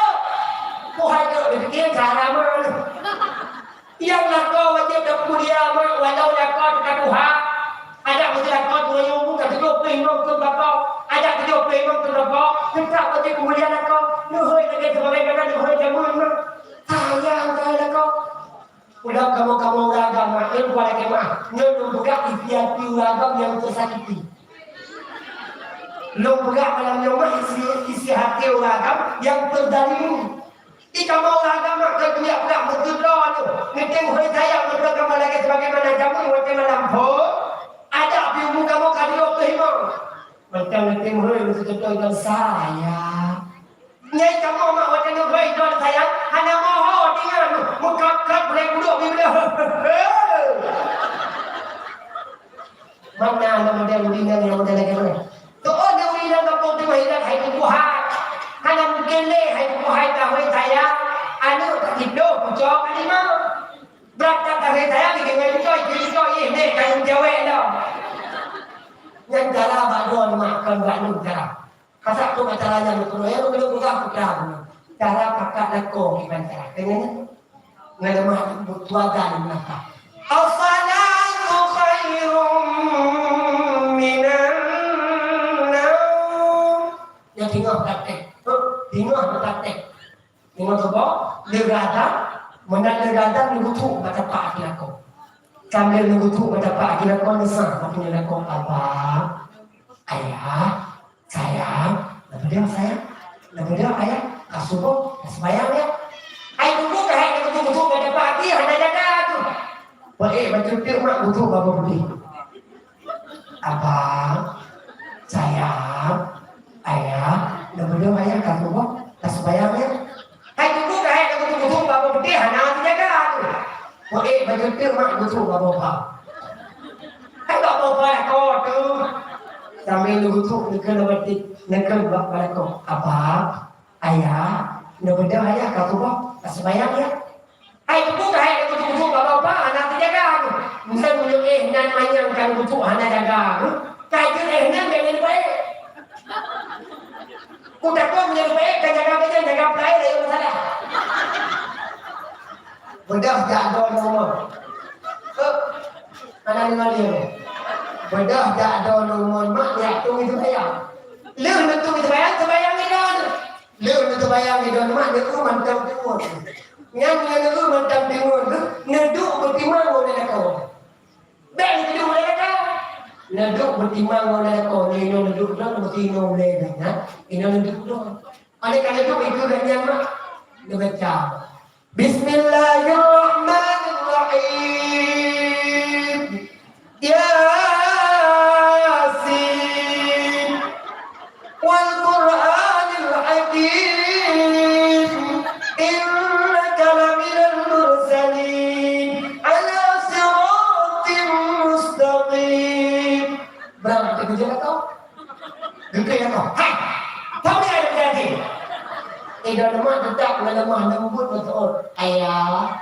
kau hayo berpikir cara mana yang nak kau wajib dah kuliah walau nak kau dekat Tuhan ada mesti kau dua yang bukan tujuh puluh tu kau ada 70 tu kau kita wajib kuliah nak kau nuhoi lagi sebagai mana nuhoi jamun sayang saya kau udah kamu agama ilmu lagi mah nyono buka istiati agama yang tersakiti lo buka malam nyono isi hati agama yang terdalimu jika mau agama ke dunia buka berdoa tu mungkin hari saya berdoa lagi sebagaimana jamu waktu malam pun ada ilmu kamu kado terima macam nanti hari mesti contoh saya nyai kamu mak waktu itu hari saya hanya mohon dengan muka boleh duduk di beliau. Mana ada model undingan yang model lagi mana? Tu ada undingan kampung tu hilang hai Tuhan. Hanya mungkin leh hai Tuhan tahu saya. Anu tak tidur pucuk kali mah. Berangkat dari saya dengan pucuk ini kan jawab dah. Yang cara bagon makan ganu cara. Kasak tu caranya tu ya tu belum buka putra. Cara kakak lako gimana cara? Tengoknya. Ngalemah butuagan napa as-salatu khairum minan naum ya tengok praktek tengok coba legada menang legada nubutu mata pak aku sambil nubutu mata pak aku nisah makanya aku apa ayah sayang lebih ayah kasubo sembayang ya ai dulu kayak betul-betul pada pagi hanya jaga tu. Boleh macam tu mak butuh bapa beli. Abang, sayang, ayah, berdua ayah kamu kok tak sebayangnya. Ai dulu kayak betul-betul bapa beli hanya jaga tu. Boleh macam tu mak butuh bapa. Ai tak apa kau tu. Sambil butuh nak bapa kau. Abang, ayah, berdua ayah kamu kok sebayang ya. Hai butuh hai butuh apa anak jaga aku. Misal menurut nan manyangkan butuh anak jaga aku. Kajian nan dengan baik. Kuda kau menjadi baik jaga play dari masalah. Mudah jaga nomor. Anak lima dia. Bedah dah ada nomor mak ya tu itu bayang. Leu itu bayang ni don. Leu itu bayang ni don mak dia tu mantap timur. Ngan tu mantap timur tu neduk bertimang oleh kau. Bang itu oleh kau. Neduk bertimang oleh kau. Ni neduk dah bertimang oleh dah. Ini neduk dah. Oleh kerana itu dan yang mak dia baca. Bismillahirrahmanirrahim. Yasin wal Qur'anil Hakim innaka laminal mursalin ala siratin mustaqim. Berapa kerja kau? Kerja kau. Hai. Tahu ni ada jadi. Dah lemah tetap lemah lembut betul. Ayah,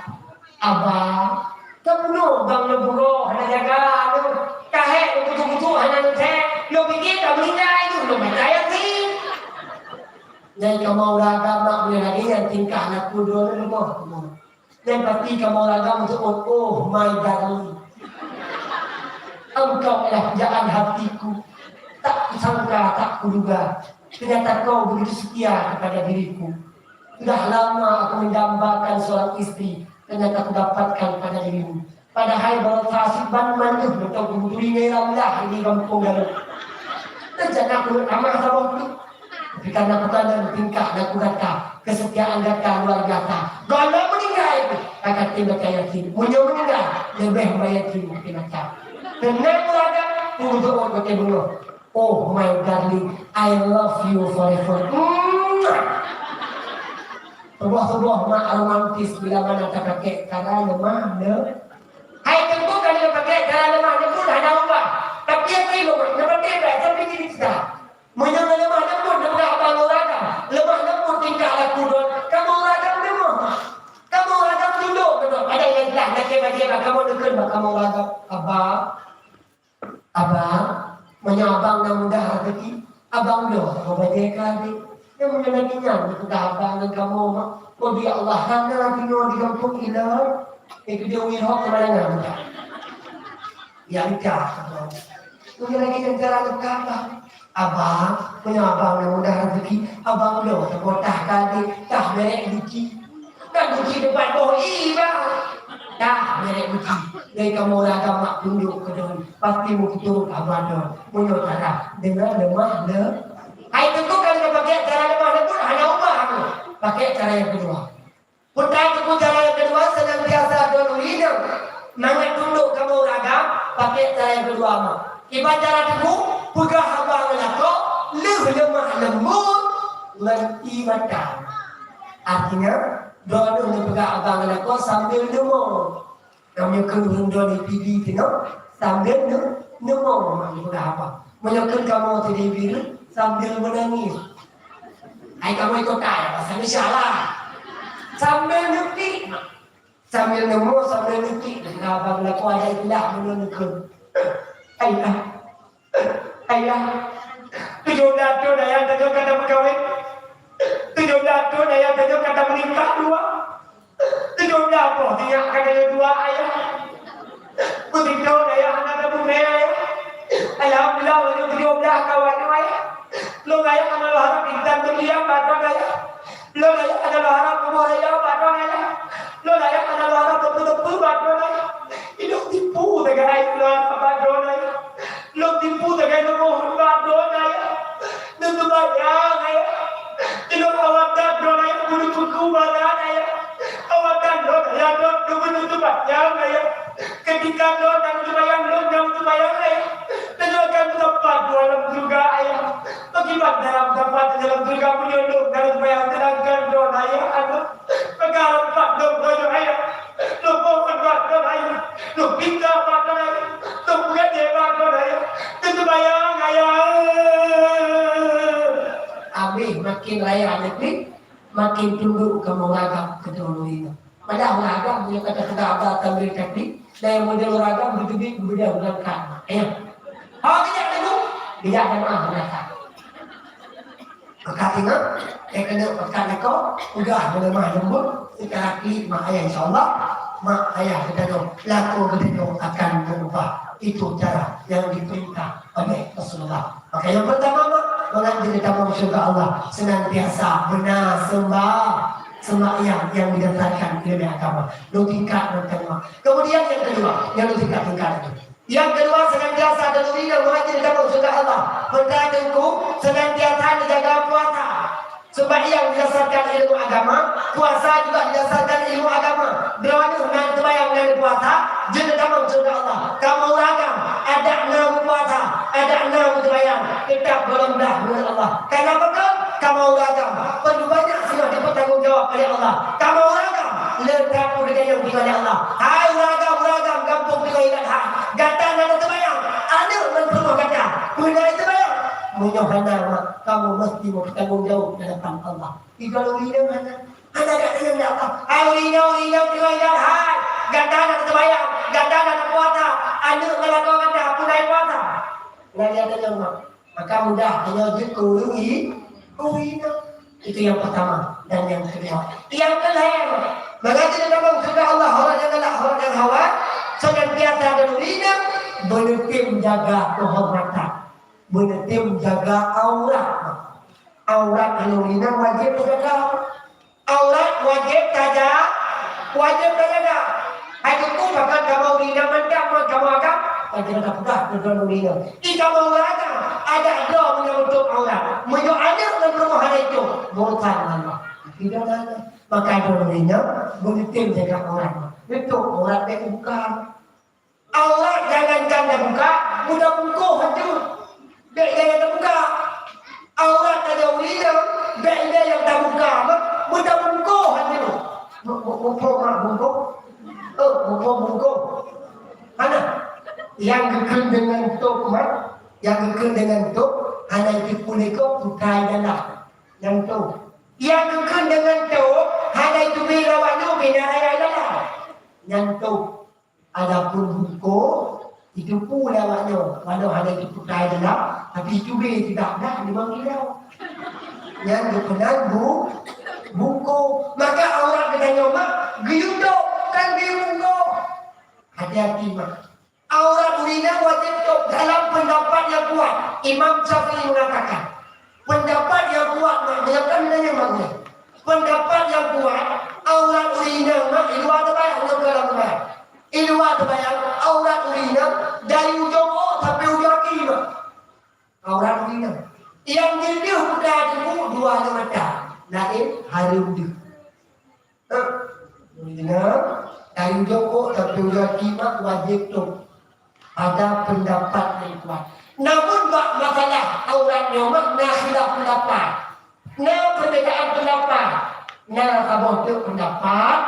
abang, kamu bang leburo hana jaga tu. Kahek betul-betul hana teh. Lo fikir tak meninggal itu lo percaya sih. Jadi kamu raga mak boleh lagi yang tingkah nak kudo tu boh. Dan pasti kamu raga untuk oh my darling. Engkau adalah pujaan hatiku. Tak kusangka, tak kuduga. Ternyata kau begitu setia kepada diriku. Sudah lama aku mendambakan seorang istri. Ternyata aku dapatkan pada dirimu. Padahal baru tasik banman tu. Betul kemudian ngeram lah ini kampung dalam. Dan jangan aku ramah sama itu. Tapi karena aku kandang tingkah dan aku kata. Kesetiaan kata luar kata. Kalau meninggal itu. Akan tiba yakin. Punya meninggal. Lebih membayar terima macam. Kenapa ada? Untuk orang betul. Oh my darling, I love you forever. Sebuah mak romantis bila mana tak pakai cara lemah ne. Hai tentu kan dia pakai cara lemah ne pun ada ubah. Tapi yang ini lemah, dia pakai baik tapi ini tidak. Menyang lemah ne pun dia pakai abang olahraga. Lemah ne pun tingkah laku don. Kamu olahraga lemah. Kamu olahraga tunduk betul. Ada yang jelas nak bagi kamu dekat kamu olahraga abang. Menyabang dan mudah rezeki. Abang dah membacakan dia. Dia menyenanginya. Dia abang dan kamu. Oh dia Allah. Hana tinggal di kampung ilah. Itu dia wirhok kemana-mana. Ya nikah. Itu lagi yang cara lekatlah. Abang. Menyabang dan mudah rezeki. Abang dah terkotahkan dia. Dah merek rezeki. Kan rezeki depan doi bang. Dah merek rezeki. Dari kamu raga mak tunduk ke daun. Pasti mu turun abang daun. Menurut cara. Dengan lemah le. Hai tentu kalau dia pakai cara lemah le pun hanya ubah aku. Pakai cara yang kedua. Putar aku cara yang kedua senantiasa daun hidup. Mangat tunduk kamu raga. Pakai cara yang kedua mak. Ibarat cara itu. Pegah abang lako. Lemah lembut. Lenti matang. Artinya. Doa untuk pegah abang lako sambil lemah. Kami kerun di TV tengok sambil nemo apa? Menyokong kamu TV sambil menangis. Hai kamu ikut tak? Sambil salah. Sambil nukti. Sambil nemo sambil nukti. Abang laku ada itulah menukun. Ayah. Tujuh dato daya tujuh kata berkahwin. Tujuh dato daya tujuh kata menikah dua. Tujuh dapo dia kata dua ayah. Putih daya anak kamu ayah. Alhamdulillah wajib tujuh belah kawan ayah. Lo ayah anak harap intan dunia patron ayah. Lo ayah anak harap umur ayah patron ayah. Lo ayah anak harap betul-betul patron ayah. Hidup tipu dengan ayah patron ayah. Lo tipu dengan umur patron ayah. Tentu bayang ayah. Hidup awak patron ayah bulu-bulu badan ayah. Awatan dot ya dot betul bayang ayah. Ketika dot dan bayang dot dan bayang ayah. Tentu akan tempat dalam surga ayah. Bagaimana dalam tempat dalam surga punya dot dalam bayang sedangkan dot ayah ada. Perkara empat dot bayang ayah. Lo pohon dot ayah. Lo pinta dot ayah. Lo bukan dewa dot ayah. Tentu bayang ayah. Abi makin raya negeri. Makin tunduk kamu ragam kedua itu. Padahal ragam punya kata-kata abatan berkati. Dan yang model ragam begitu berbeda bukan kan. Oh tidak itu. Tidak ada maaf mereka. Maka ingat. Kena pekan kau. Udah melemah lembut. Sekarang ini makanya insyaAllah. mak ayah kita dong, laku kita dong akan berubah. Itu cara yang diperintah oleh Rasulullah. Maka yang pertama mak, mengambil tamu surga Allah senantiasa benar sembahyang yang didasarkan ilmu agama, tingkat dan terima. Kemudian yang kedua, yang tingkat. Yang kedua senantiasa daluri dan mengambil tamu surga Allah. Bertadungku senantiasa menjaga puasa. Sembahyang didasarkan ilmu agama, puasa juga didasarkan ilmu agama. Berapa nak sembahyang dan puasa, jadi tamu surga Allah. Kamu ragam, ada 6 puasa, ada 6 sembahyang, tetap berendah dengan Allah. Kenapa kau? Kamu ragam, perlu banyak sudah dipertanggungjawab oleh Allah. Kamu ragam, letak budaya di mana Allah. Hai ragam, kampung di hak. Gata nak sembahyang, ada menperlu gata. Budaya sembahyang. Menyohana kamu mesti bertanggung jawab di hadapan Allah. Kalau rina mana? Anak tak sayang Allah. Rina tinggal hai. Gata nak sembahyang, gata nak puasa. Anak melakukan gata punai puasa. Nanya tanya mak. Maka mudah hanya rina. Itu yang pertama dan yang kedua. Yang kedua, mengaji dalam surga Allah orang yang hawa senantiasa dan rina bertim jaga kehormatan. Menetim jaga aurat. Aurat alurina wajib jaga. Aurat wajib jaga. Hajuku bahkan kamu urina mantap kamu agak. Kajian tak pedah dengan urina. Ika mau agak ada doa menutup aurat. Menyuk ada menutup hal itu. Murtad Allah. Tidak ada. Maka urina menetim jaga aurat. Itu aurat buka. Aurat jangan buka. Mudah bungkuh hancur. Bek yang terbuka, aurat ada urina, bek yang terbuka, mudah bungkuh hati lu. Bungkuh. Mana? Yang gekeng dengan tok mat, yang gekeng dengan tok, hanya itu puliko putai dalam. Yang tok. Yang gekeng dengan tok, hanya itu birawanu binaraya dalam. Yang tok. Adapun bungkuh. Itu pula makna. Walau ada itu putai dalam, tapi itu tidak ada di Manggirau. Yang berkenan buku. Maka orang katanya mak, giyundo kan giyundo. Hati-hati mak. Aurat urina wajib dalam pendapat yang kuat. Imam Syafi'i mengatakan, pendapat yang kuat mak, bukan menanya makna. Pendapat yang kuat, aurat urina mak, itu ada banyak dalam bayang. Iluat bayang aurat urina dari ujung sampai ujung kaki. Aurat urina. Yang dia buka itu dua mata. Lain harum dia. Urina dari ujung sampai ujung kaki wajib tu. Ada pendapat yang kuat. Namun masalah auratnya nak khilaf pendapat. Nak perbezaan pendapat. Nak kabur tu pendapat.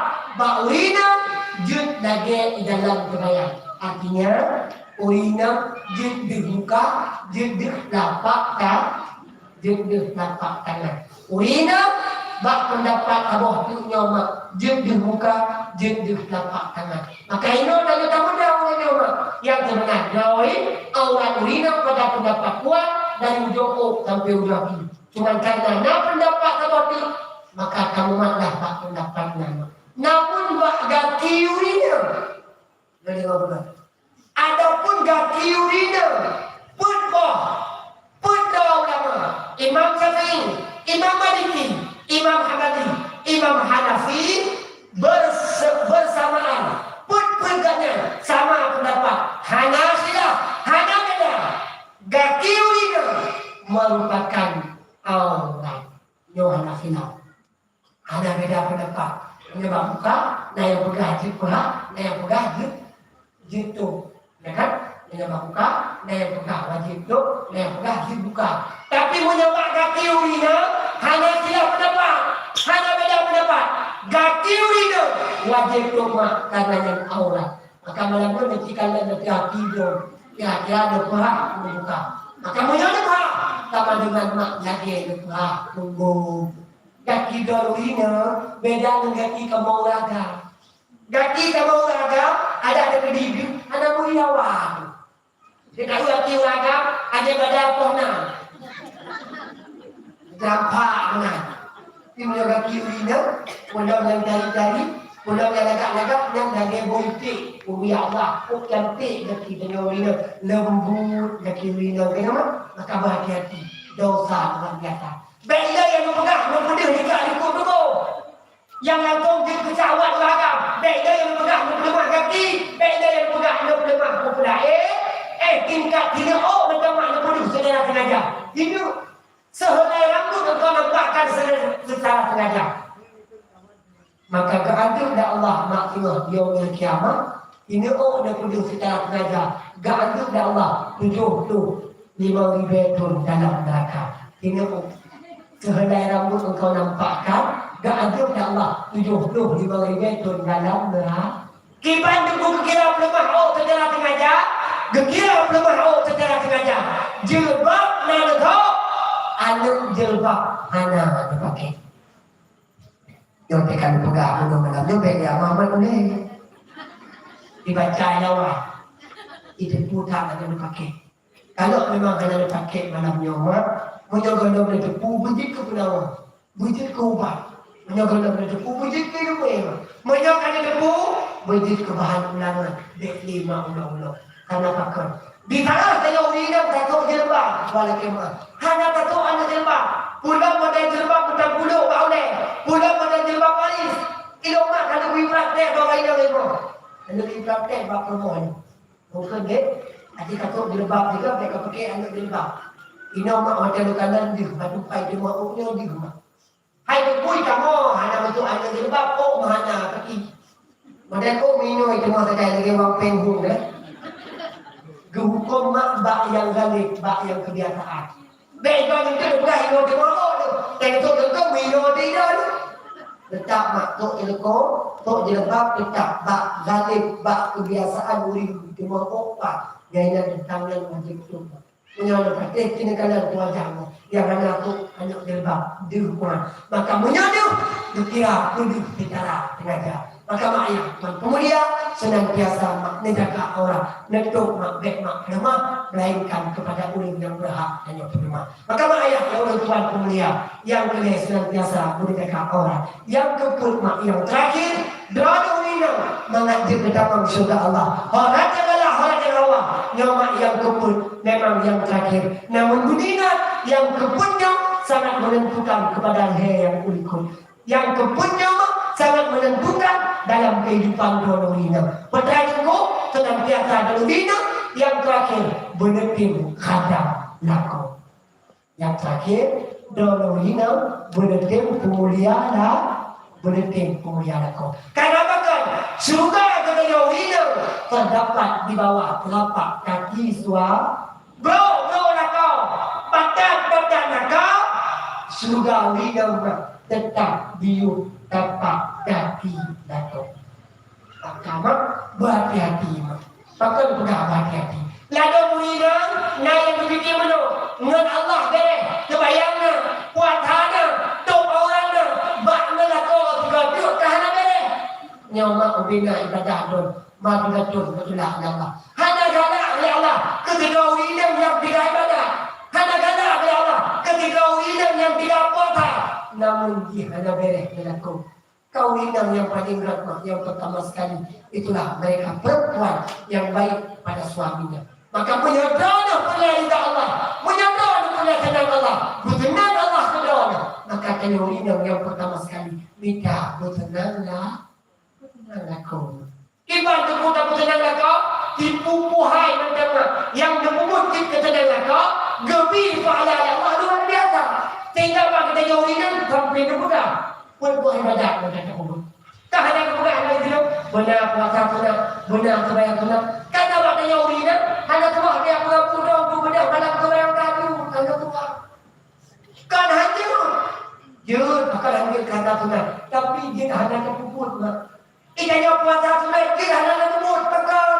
Urina jud lagi di dalam sembahyang. Artinya urina jud dibuka, jud dilapak tangan. Urina bak pendapat abah tu nyoma jud dibuka, jud dilapak tangan. Maka ini tanya tamu dah orang nyoma yang sebenar. Jadi aurat urina pada pendapat kuat dari ujung sampai ujung kaki. Cuma karena pendapat abah tu maka kamu malah bak pendapat nama. Namun gaki urina. Jadi apa? Adapun gaki urina pun ulama. Imam Syafi'i, Imam Maliki, Imam Hambali, Imam Hanafi bersamaan. Pun pegangan sama pendapat. Hana beda. Gaki urina merupakan aurat. Yohana final. Hana beda pendapat. Menyebab buka, nah yang pegang pula, nah yang pegang jitu, ya kan? Menyebab buka, nah yang pegang wajib tu, nah yang pegang buka. Tapi menyebab kaki urina, hanya tidak pendapat, hanya beda pendapat. Kaki urina wajib tu mak karena yang aurat. Maka malam pun ketika ada kaki tu, ya dia ada pihak membuka. Maka menyebab pihak, sama dengan mak lagi ada pihak tunggu. Kaki darurina beda dengan kaki kamu olahraga. Kaki kamu olahraga ada kediri, ada muliawan. Dekat kaki olahraga ada pada pohna. Gampang benar. Timnya kaki urina, modal yang dari Pulang yang agak-agak yang dari politik, ubi Allah, cantik lagi dengan wina, lembut lagi wina, kenapa? Maka berhati-hati, dosa luar biasa. Bila yang berpegang, berpegang juga ikut dulu. Yang langsung di pesawat beragam, bila yang berpegang, berpegang kaki, bila yang berpegang, berpegang popular. Tingkat tidak macam mana pun secara sengaja. Itu sehelai rambut engkau nampakkan secara sengaja. Maka keadaan dah Allah maksudnya yaumil kiamat ini dah tujuh secara sengaja. Keadaan dah Allah tujuh tu 5,000 ton dalam neraka. Ini sehelai rambut engkau nampakkan keadaan dah Allah 75,000 ton dalam neraka. Kiban tunggu kira lemah secara sengaja. Gekira lemah secara sengaja. Jilbab nak anu jilbab hana dipakai. Yang tekan pegang mana-mana dia dia Muhammad ni. Dibaca lawah. Itu putar ada dipakai. Kalau memang kena dipakai malam nyawa, menyogono boleh tepu bujit ke penawa. Bujit ke ubat. Menyogono boleh tepu bujit ke rumah. Menyogono tepu bujit ke bahan ulangan. Dek 5 ulang-ulang. Karena pakar. Di tanah saya ulinan tatuk jilbab. Wala kemah. Hanya tatuk anak jilbab. Pulang model jilbab petang bulu bau le. Pulang model jilbab paris. Ilo mak kalau beri praktek orang ini lego. Kalau beri praktek bab perempuan. Mungkin dek. Adik tatuk jilbab juga mereka pakai anak jilbab. Ino mak macam kanan di batu pai di mauknya di rumah. Hai berpui kamu hanya bentuk anak jilbab. Oh mana kaki. Model kau minum itu masa saya lagi wang penghung deh. Hukum mak bak yang galib, bak yang kebiasaan. Begal itu bukan hino di mana tu. Tentu tentu hino di dah. Letak mak tok jeleko, tok jelebab letak bak galib, bak kebiasaan urip di mana opak. Gaya tangan wajib tu. Punya nak kini kalian tu ajarmu. Yang anak tu anak jelebab di rumah. Maka menyadu dikira kudu bicara sengaja. Maka maknya kemudian senantiasa mak menjaga orang, netuk mak bek mak lemah, melainkan kepada uling yang berhak hanya penerima. Maka maknya ya orang Tuhan pemulia yang kedua senantiasa menjaga orang, yang keempat yang terakhir doa uling mengajak ke dalam surga Allah. Orang janganlah orang yang Allah. Nyawa yang keempat memang yang terakhir. Namun budina yang keempatnya sangat menentukan kepada he yang ulikun. Yang keempatnya sangat menentukan dalam kehidupan dunia. Pertanyaanku senantiasa dunia. Yang terakhir benetim khadam laku. Yang terakhir dunia benetim pemuliaan benetim pemuliaan laku. Kenapa kan? Surga kata dunia terdapat di bawah telapak kaki suami. Bro laku. Patat laku. Surga dunia tetap biu tapak kaki datuk. Maka berhati-hati. Maka pernah berhati-hati. Lalu muridang, nak yang berfikir mana? Ngan Allah bereh. Kebayangnya, puatana, tok orangnya, bakna lakau juga duduk kahana bereh. Nyawa ubina ibadah dun. Maka betul lah Allah. Hanya galak oleh Allah. Ketika muridang yang tidak ibadah. Hanya galak oleh Allah. Ketika muridang yang tidak puasa. Namun dia hanya bereh melakukan kawinan yang paling rahmat yang pertama sekali itulah mereka perempuan yang baik pada suaminya. Maka menyadar perintah Allah, menyadar perintah Allah, berkenan Allah kepada. Maka kawinan yang pertama sekali minta bertenanglah, bertenanglah kau. Iban terputar bertenanglah kau, dipupuhai mendengar yang memutih ketenangan kau, gebi pahala Allah luar biasa. Sehingga apa kita jauhinan sampai kemudah pun buat ibadat macam tu. Tak hanya kemudah hanya itu benar puasa sunat, benar sembahyang sunat. Kan apa kita jauhinan hanya cuma dia pulang tu benar dalam sembahyang kadu hanya cuma. Kan hanya jujur akan ambil kata sunat, tapi dia hanya terpuput mak. Ianya puasa sunat dia hanya terpuput tekal.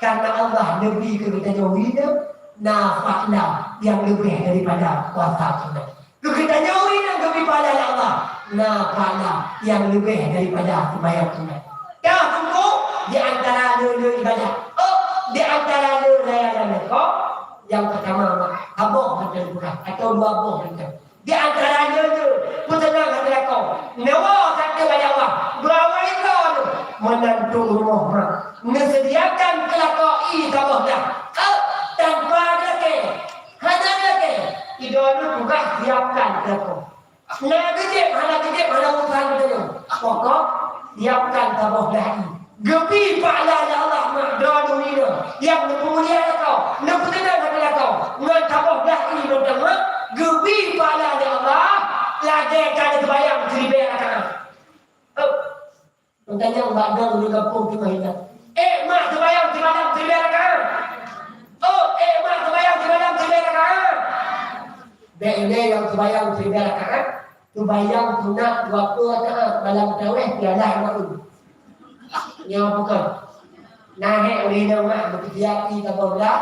Karena Allah lebih ke kita jauhinan nafaklah yang lebih daripada puasa sunat. Kita jauhi dan lebih pada Allah. Nafkah yang lebih daripada sembahyang sunat. Dah tunggu di antara dua ibadah. Di antara dua layanan kau yang pertama abah macam bukan atau dua abah macam. Di antara dua pertenang hati kau. Nawa kata pada Allah. Berawal kau menantu rumah mak. Nesediakan kelakoi tabah dah. Tanpa ada ke. Hanya ada ke. Idona juga siapkan kelakoi. Nak kejep, hana urusan kita. Pokok siapkan tabah dah. Gebi pa'ala ya Allah ma'danu ina. Yang nemulia kau. Nemulia kau. Ngan tabah dah ini notama. Gebi pa'ala ya Allah. Lagi kan kebayang seribu akan. Tanya Mbak Dong di kampung di Mahina. Mak kebayang di malam seribu akan. Mak kebayang di malam seribu akan. Ini yang kebayang seribu akan. Kebayang sunat waktu akan malam taweh tiada makhluk. Yang bukan. Nahe ulina mak berkejati tabah dah.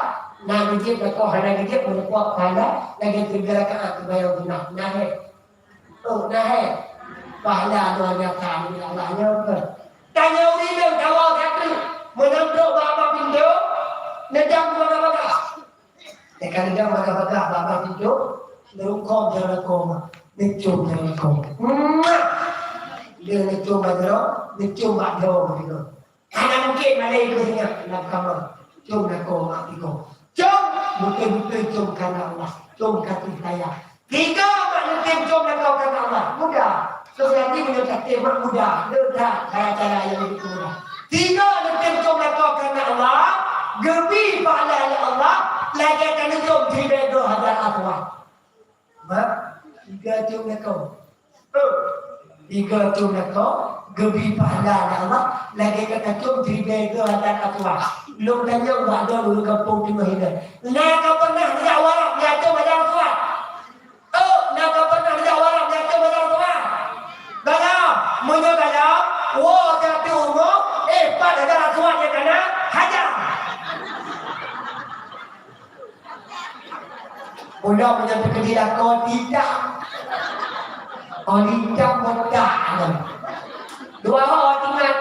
Nah gijip kau hana gijip menekuak pahala. Lagi seribu akan kebayang sunat. Nahe. Nahe. Pahala luar biasa ni Allahnya apa? Tanya orang yang kawal kata menentuk bapa pintu, nedang baga-baga. Tekan nedang baga-baga bapa pintu, nerukam jalan koma, necum jalan koma. Dia necum badro, necum badro begitu. Karena mungkin malai dunia nak kamar, cum nak koma begitu. Cum mungkin cum karena Allah, cum kasih sayang. Tiga mungkin cum nak kau karena Allah, mudah. Sebenarnya menyebut tema mudah, mudah cara-cara yang lebih mudah. Tiga lebih kau karena Allah, gebi pahala Allah, lagi akan jom tiga doa hadal Allah. Mak, tiga jom kau. Tiga jom kau, gebi pahala Allah, lagi akan jom tiga doa hadal Allah. Lu tanya Mbak Dong dulu kampung di Mahina. Nak kau pernah tidak warak nyata macam tuan? Nak kau pernah tidak warak nyata macam tuan? Kalau menyebabkan wah tapi umur pada darah tuannya kena hajar. Udah menyebut dia kau tidak. Tidak mudah. Dua orang tinggal.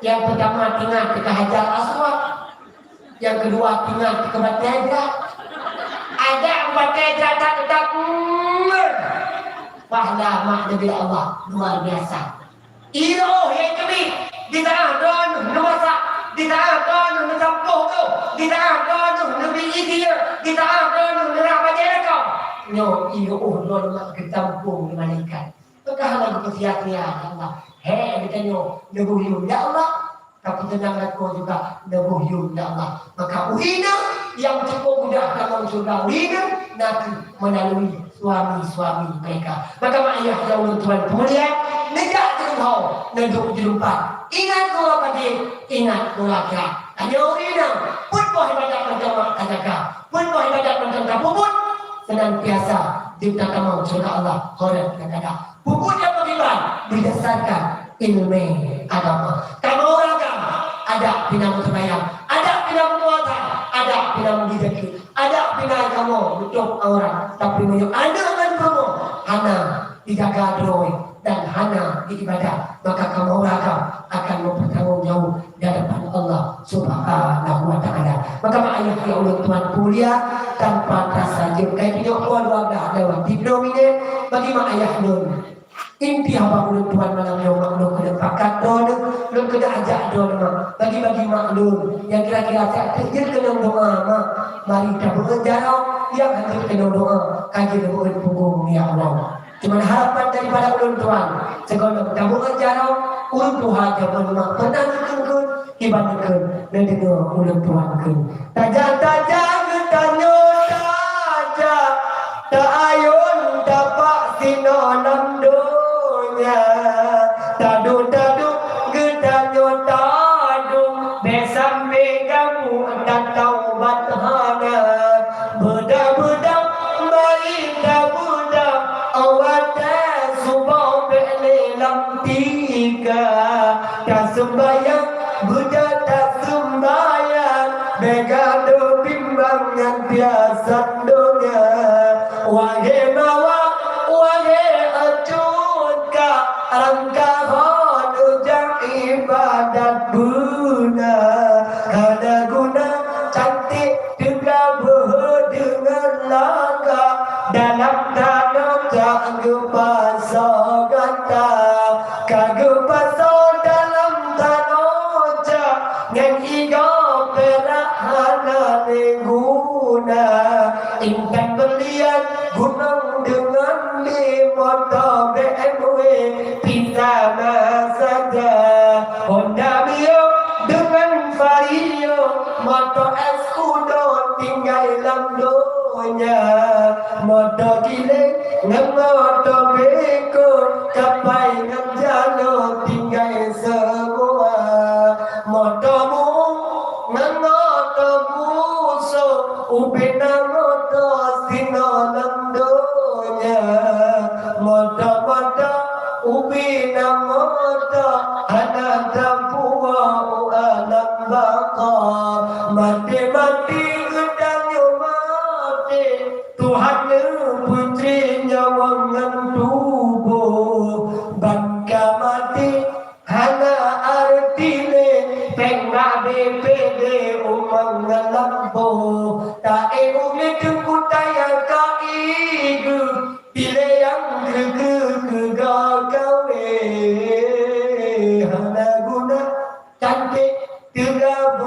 Yang pertama tinggal kita hajar aswad. Yang kedua tinggal kita bertega. Ada bertega tak tetap. Pahala mak Nabi Allah luar biasa. Iroh yang kami di tanah don nuasa, di tanah don nusampuh tu, di tanah don nubi idia, di tanah don nurapa kau. Nyo iroh don mak ketampung malaikat. Maka lagu persiap-siap Allah. Kita nyo nebuhyum ya Allah. Tapi tenang aku juga nebuhyum ya Allah. Maka uhina yang cukup mudah dalam surga uhina nanti melalui suami-suami mereka. Maka ayah yang Tuhan mulia, negak terungkau, neduk jerumpat. Ingat kau pagi, ingat kau akhirat. Hanya orang pun boleh banyak menjawab kata-kata, pun boleh banyak menjawab puput. Senantiasa diciptakan mau surga Allah, hormat kata-kata. Puput yang beriman berdasarkan ilmu agama. Kamu orang ada pinang terbayang, ada pinang muatan, ada pinang didaki, ada pinang kamu betul orang, tapi menyuk ada kan kamu, hana dijaga doa dan hana diibadah, maka kamu orang akan mempertanggung jawab di hadapan Allah Subhanahu wa Ta'ala. Maka ayah ya Allah Tuhan mulia tanpa rasa jem kayak pinjau keluar ada lewat dinomine bagi mak ayah nun. Inti apa mulut Tuhan malam yang maklum kena pakat doa, lu kena ajak doa, bagi-bagi maklum yang kira-kira tak terjun kena doa, mari kita berjarau yang hadir kena doa, kaji doa punggung ya Allah. Cuma harapan daripada ulun Tuhan, segala kita berjarau, ulun Tuhan jangan mak pernah dikengkun, ibadahkan dan dengar ulun Tuhan kun. Tajam-tajam tanya saja, tak ayun dapat sinonam do. Tadu-tadu gedanyo tadu besam begamu dan taubat hana beda-beda bainda buda awata subau belelam tiga tak sembayang buda tak sembayang begado bimbang yang biasa dunia wahai mawa wahai Angkahon ujang ibadat guna kada guna cantik juga dengan laga dalam tanah tak gupasa gata kagupaso dalam Intan berlian gunung dengan di motor BMW bersama saja. Honda Mio dengan Vario, motor Escudo tinggal lamdonya. Motor giling dengan motor beko, capai dengan jalo tinggal semua. Motormu dengan motor musuh, ubina motor sino lamdonya. Motor-motor ubina motor hana tampua alam baka. Mati-mati gedang yo mati, Tuhan putri nyawa ngan tubuh. Bangka mati hana artine, pengna BPD umang ngalambo. Tae umi kutaya ka igu, pile yang ke gawe. Hana guna cantik tidak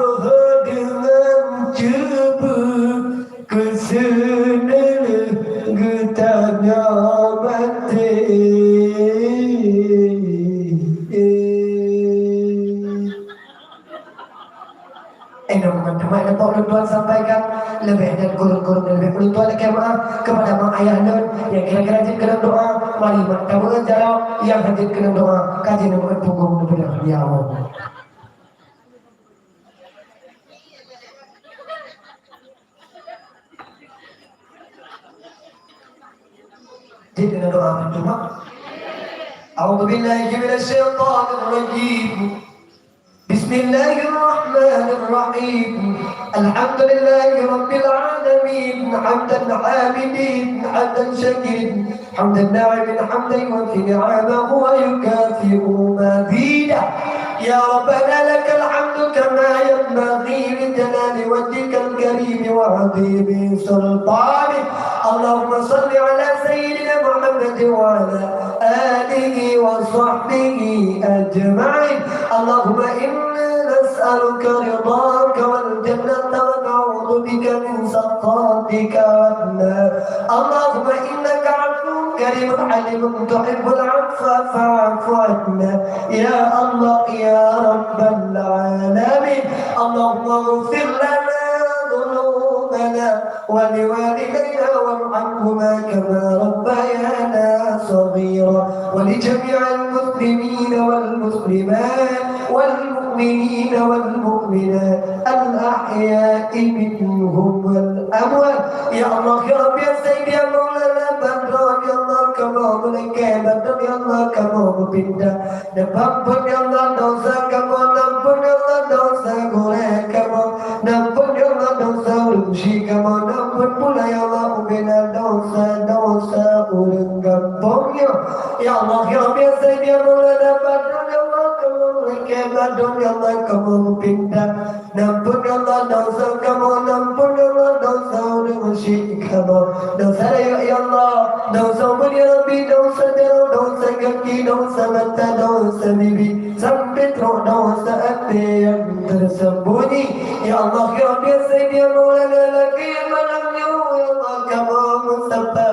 dengan cebu, kesenel getanya mati. Teman-teman, Pak Tuan sampaikan lebih dan kurun-kurun lebih perlu Tuan kemah kepada mak ayah nun yang kira-kira rajin kena doa. Mari mak tamu jauh yang rajin kena doa. Kaji nama punggung daripada ya Allah. Jadi kena doa pertama. A'udzu billahi minasy syaithanir rajim. بسم الله الرحمن الرحيم الحمد لله رب العالمين حمدا حامدين حمدا شاكرين حمدا ناعم حمدا يوفي نعمه ويكافئ مزيده يا ربنا لك الحمد كما ينبغي لجلال وجهك الكريم وعظيم سلطانك اللهم صل على سيدنا محمد وعلى آله وصحبه أجمعين اللهم إنا نسألك رضاك والجنة ونعوذ بك من سخطك والنار اللهم إنك عفو كريم حليم تحب العفو فاعف عنا يا الله يا رب العالمين اللهم اغفر لنا ذنوبنا ولوالدينا وارحمهما كما ربيانا صغيرا ولجميع المسلمين والمسلمات والمؤمنين والمؤمنات الأحياء منهم والأموات يا الله يا رب يا سيدي يا مولانا بدر يا الله كما ملك بدر يا الله كما مبدا نبقى يا الله دوسا كما نبقى يا الله دوسا غوري كما نبقى يا الله دوسا ورمشي كما نبقى pula ya Allah ubina dosa-dosa ulun gampangnya ya Allah ya Rabbi ya Sayyidi ya Maulana badrun ya Allah kamu leke badrun ya Allah kamu pindah nampun ya Allah dosa kamu nampun ya Allah dosa ulun musyrik kamu dosa ya Allah dosa pun ya Rabbi dosa jauh dosa kaki dosa mata dosa bibi sampai dosa hati yang tersembunyi ya Allah ya Rabbi ya Sayyidi ya Maulana lagi malamnya ya Allah kamu mustafa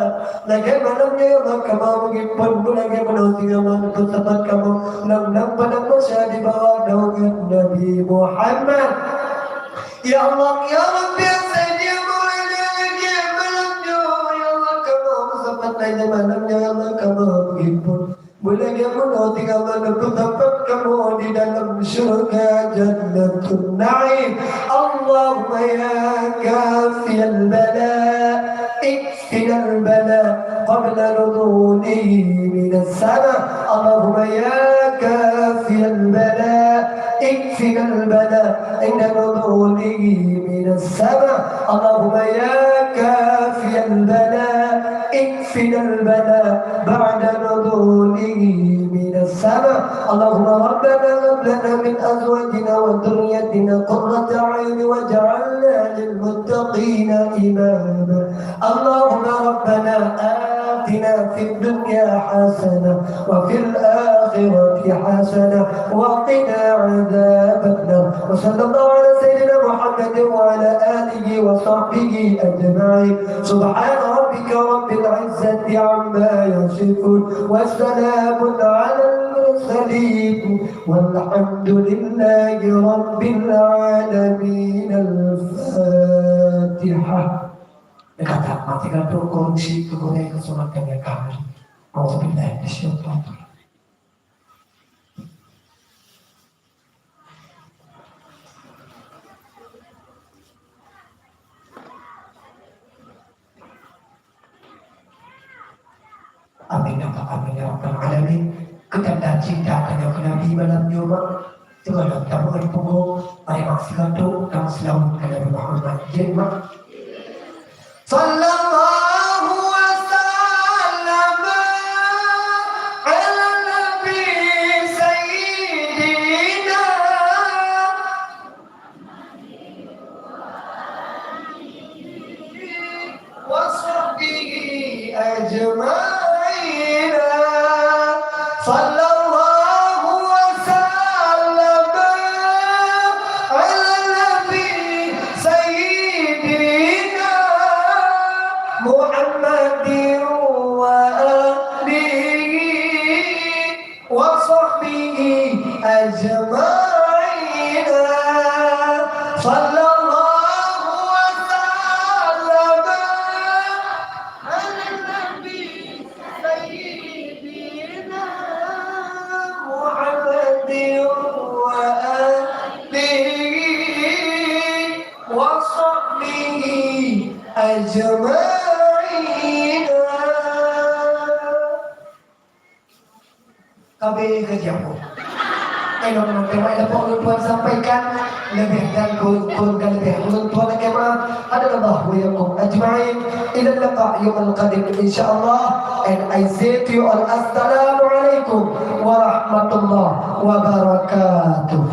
lagi malamnya ya Allah kamu mengimpun lagi menusi ya Allah mustafa kamu lam pada masa di bawah naungan Nabi Muhammad ya Allah ya Rabbi ya Sayyidi ya Maulana lagi malamnya ya Allah kamu mustafa lagi malamnya ya Allah kamu mengimpun boleh dia pun tinggal menentu tempat kamu di dalam syurga Jannatul Na'im Allahumma ya kafiyal bala ikfina al-bala qabla nuzulihi minas sama Allahumma ya kafiyal bala ikfina al-bala inda nuzulihi minas sama Allahumma ya kafiyal bala ikfina al-bala ba'da nuzulihi من السماء اللهم ربنا هب لنا من ازواجنا وذريتنا قرة اعين واجعلنا للمتقين اماما اللهم ربنا آتنا في الدنيا حسنة وفي الآخرة حسنة وقنا عذاب النار وصلى الله على سيدنا محمد وعلى آله وصحبه أجمعين سبحان ربك رب العزة عما يصفون والسلام على المرسلين والحمد لله رب العالمين. الفاتحة. Kata matikan berkorupsi kegunaan keselamatan kami. Alhamdulillah, Bismillah. Amin ya Rabbal Alamin. Ketanda cinta kepada Nabi malam Jumat. Segala tamuan punggung, mari maksikan tu, dan selamat kepada Muhammad Jemaah. Sallallahu wasallam ala Nabi Sayyidina wa sahbihi ajma'in. Sallallahu wasallam ala Nabi Sayyidina Muhammadin wa alihi wa sahbihi ajma'in. Sallallahu wasallam ala Nabi Sayyidina Muhammadin wa alihi wa sahbihi ajma'in. Kami kerjamu. Teman-teman yang Tuhan sampaikan lebih dan kurang lebih Tuhan kema adalah wayakum ajma'in ila liqa yawm al-qadim insyaallah. And I say to you all assalamu alaikum wa rahmatullahi wa barakatuh.